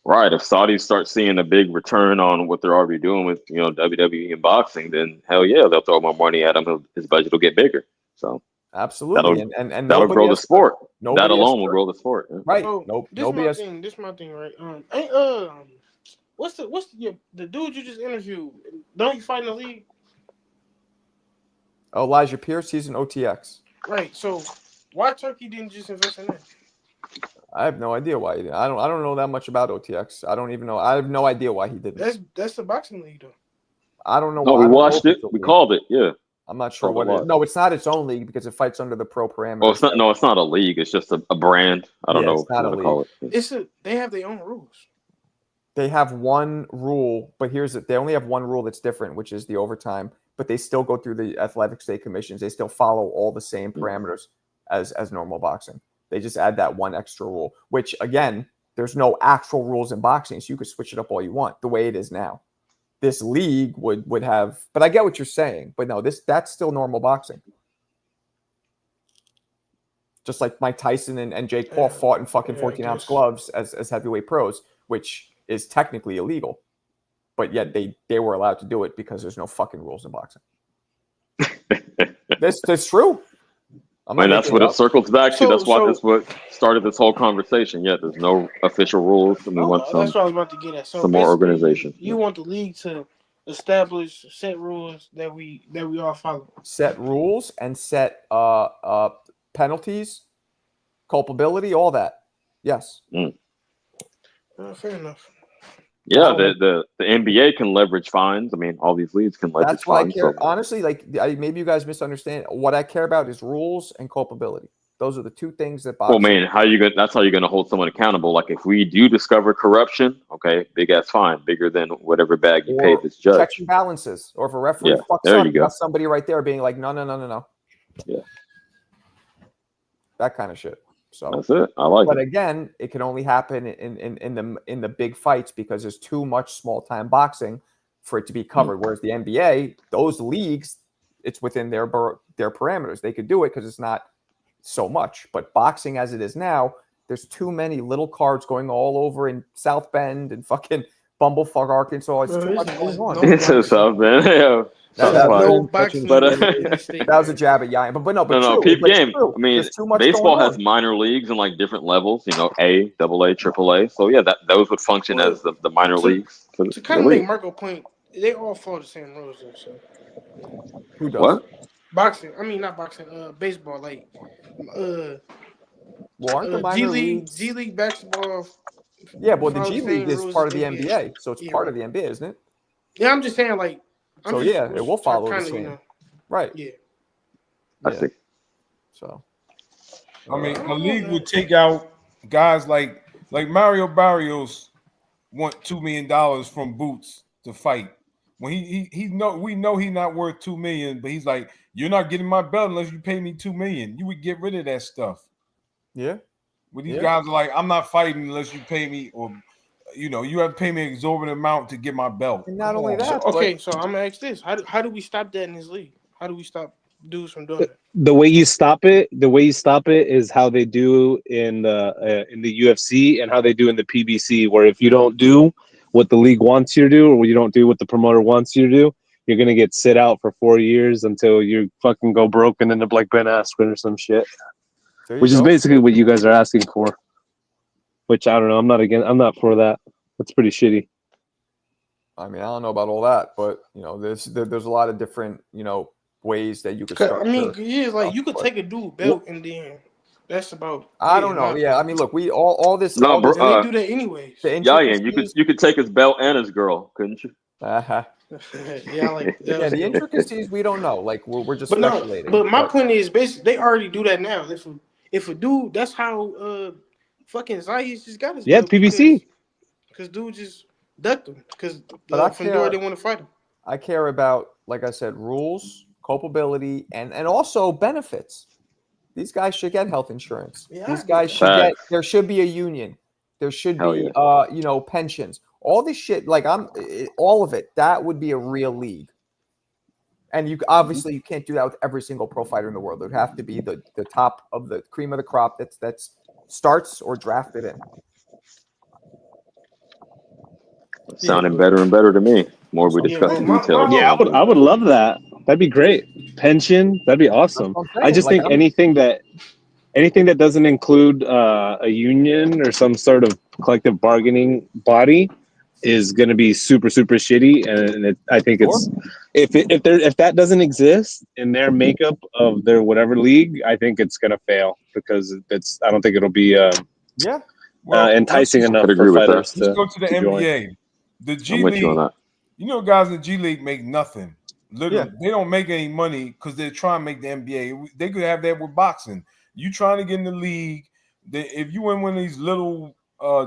Right. If Saudis start seeing a big return on what they're already doing with WWE and boxing, then hell yeah, they'll throw more money at him. His budget will get bigger. So absolutely, and that'll nobody grow the sport. That nobody alone will grow the sport. Yeah. Right. So Nope. this Nobody my has. thing. This my thing, right? What's the dude you just interviewed? Don't you fight in the league? Oh, Elijah Pierce, he's an OTX. Right. So why Turkey didn't just invest in that? I have no idea why he didn't. I don't know that much about OTX. I don't even know. I have no idea why he didn't. That's the boxing league though. I don't know No, why. we I don't know watched if it. it's a We league. called it. Yeah. I'm not sure what it Called is. it. No, it's not its own league because it fights under the pro parameters. Oh, it's not. No, it's not a league. It's just a brand. I don't know it's what you not a want to league. call it. They have their own rules. They have one rule, but they only have one rule that's different, which is the overtime. But they still go through the athletic state commissions. They still follow all the same parameters as normal boxing. They just add that one extra rule, which again, there's no actual rules in boxing, so you could switch it up all you want the way it is now. This league would have, but I get what you're saying. But no, that's still normal boxing. Just like Mike Tyson and Jake Paul fought in fucking 14-ounce gloves as heavyweight pros, which is technically illegal. But yet they were allowed to do it because there's no fucking rules in boxing. That's true. That's what it circles back to. That's what started this whole conversation. Yeah, there's no official rules, and we want that's what I was about to get at. So some more organization. You want the league to establish set rules that we all follow. Set rules and set penalties, culpability, all that. Yes. Fair enough. Yeah, the NBA can leverage fines. I mean, all these leagues can leverage That's why fines. I care. Honestly, maybe you guys misunderstand. What I care about is rules and culpability. Those are the two things that boxing. Well, man, that's how you're going to hold someone accountable. Like if we do discover corruption, okay, big ass fine, bigger than whatever bag you paid this judge. Checks and balances, or if a referee fucks up, you got somebody right there being like, no. Yeah, that kind of shit. So that's it. I like it. But again, it can only happen in the big fights because there's too much small time boxing for it to be covered. Whereas the NBA, those leagues, it's within their parameters. They could do it because it's not so much. But boxing as it is now, there's too many little cards going all over in South Bend and fucking Bumblefuck, Arkansas. It's too much going on. It's South Bend. Yeah. That was a jab at Yan, but no, peep game. I mean, too much baseball has minor leagues and like different levels. You know, A, AA, AAA. So yeah, those would function as the minor leagues. To kind of make Marco point, they all follow the same rules. Though, so. Who does? What? Boxing. I mean, not boxing. Baseball. Like, well, aren't the minor leagues? G League basketball. Yeah, but the G League is part of the NBA, so it's part of the NBA, isn't it? Yeah, I'm just saying, like. It will follow the same. Right. Yeah. I see. So. I mean, a league would take out guys like Mario Barrios want $2 million from Boots to fight. When we know he's not worth $2 million, but he's like, you're not getting my belt unless you pay me $2 million. You would get rid of that stuff. Yeah. When these guys are like, I'm not fighting unless you pay me, or you have to pay me an exorbitant amount to get my belt. And not only that, so I'm gonna ask this: How do we stop that in this league? How do we stop dudes from doing it? The way you stop it is how they do in the UFC and how they do in the PBC. Where if you don't do what the league wants you to do, or you don't do what the promoter wants you to do, you're gonna get sit out for 4 years until you fucking go broke and end up like Ben Askren or some shit. Which is basically what you guys are asking for. Which I don't know. I'm not for that. That's pretty shitty. I mean, I don't know about all that, but there's a lot of different ways that you could 'Cause, structure. I mean, yeah, like you could but- take a dude belt and then that's about. I don't know. Yeah, I mean, look, we all this. No, all this, bro, And they do that anyways. the Yayan, you intricacies. could take his belt and his girl, couldn't you? Uh-huh. Yeah, like that. Yeah, the intricacies we don't know. Like we're just But no, speculating. but my point is basically they already do that now. If a dude, that's how fucking Zayas just got his belt PBC. because dude just ducked him because But Fundora didn't want to fight him. I care about, like I said, rules, culpability, and also benefits. These guys should get health insurance. Yeah, These guys should Facts. get. There should be a union. There should Hell be, yeah. pensions. All this shit, like all of it. That would be a real league. And you obviously you can't do that with every single pro fighter in the world. It would have to be the top of the cream of the crop that's starts or drafted in. Sounding better and better to me. More we discuss Yeah, the my details. Yeah, I would love that. That'd be great. Pension, that'd be awesome. That's what I'm saying. I just Like, think anything that doesn't include a union or some sort of collective bargaining body is going to be super super shitty, and I think it's if that doesn't exist in their makeup of their whatever league, I think it's going to fail because I don't think it'll be enticing enough for fighters to Let's go to the join. NBA. The G I'm with you on League. that. You know, guys in the G League make nothing. Literally, they don't make any money because they're trying to make the NBA. They could have that with boxing. You trying to get in the league. If you win one of these little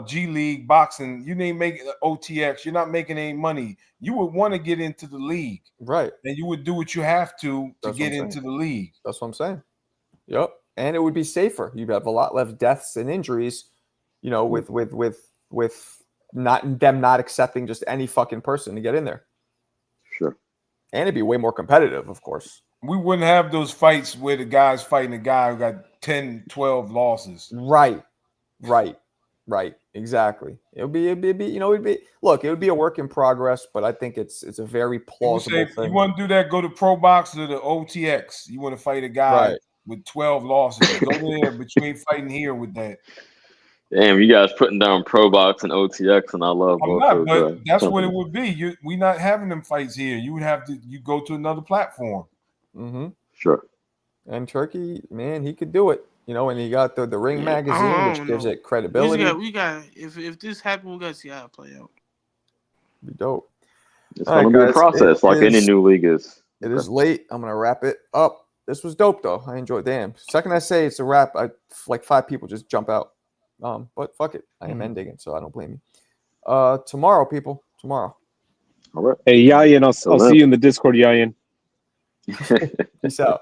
G League boxing, you ain't making OTX. You're not making any money. You would want to get into the league, right? And you would do what you have to That's get what I'm into saying. the league. That's what I'm saying. Yep, and it would be safer. You'd have a lot less deaths and injuries. You know, with not accepting just any fucking person to get in there. Sure. And it'd be way more competitive, of course. We wouldn't have those fights where the guy's fighting a guy who got 10, 12 losses. Right. Exactly. It would be it would be a work in progress, but I think it's a very plausible thing. You want to do that, go to Pro Box or the OTX. You want to fight a guy with 12 losses. Go there between fighting here with that. Damn, you guys putting down Pro Box and OTX, and I love I'm both not, those. but that's what it companies. would be. We not having them fights here. You would have to go to another platform. Mm-hmm. Sure. And Turkey, man, he could do it. You know, and he got the Ring magazine, which gives it credibility. We got if this happened, we got to see how it play out. Be dope. It's going to be a process, like any new league is. It is late. I'm gonna wrap it up. This was dope, though. I enjoyed. Damn. Second I say it's a wrap, like 5 people just jump out. But fuck it. I am ending it, so I don't blame you. Tomorrow, people. Tomorrow. All right. Hey, Yayan, I'll see you in the Discord, Yayan. Peace out.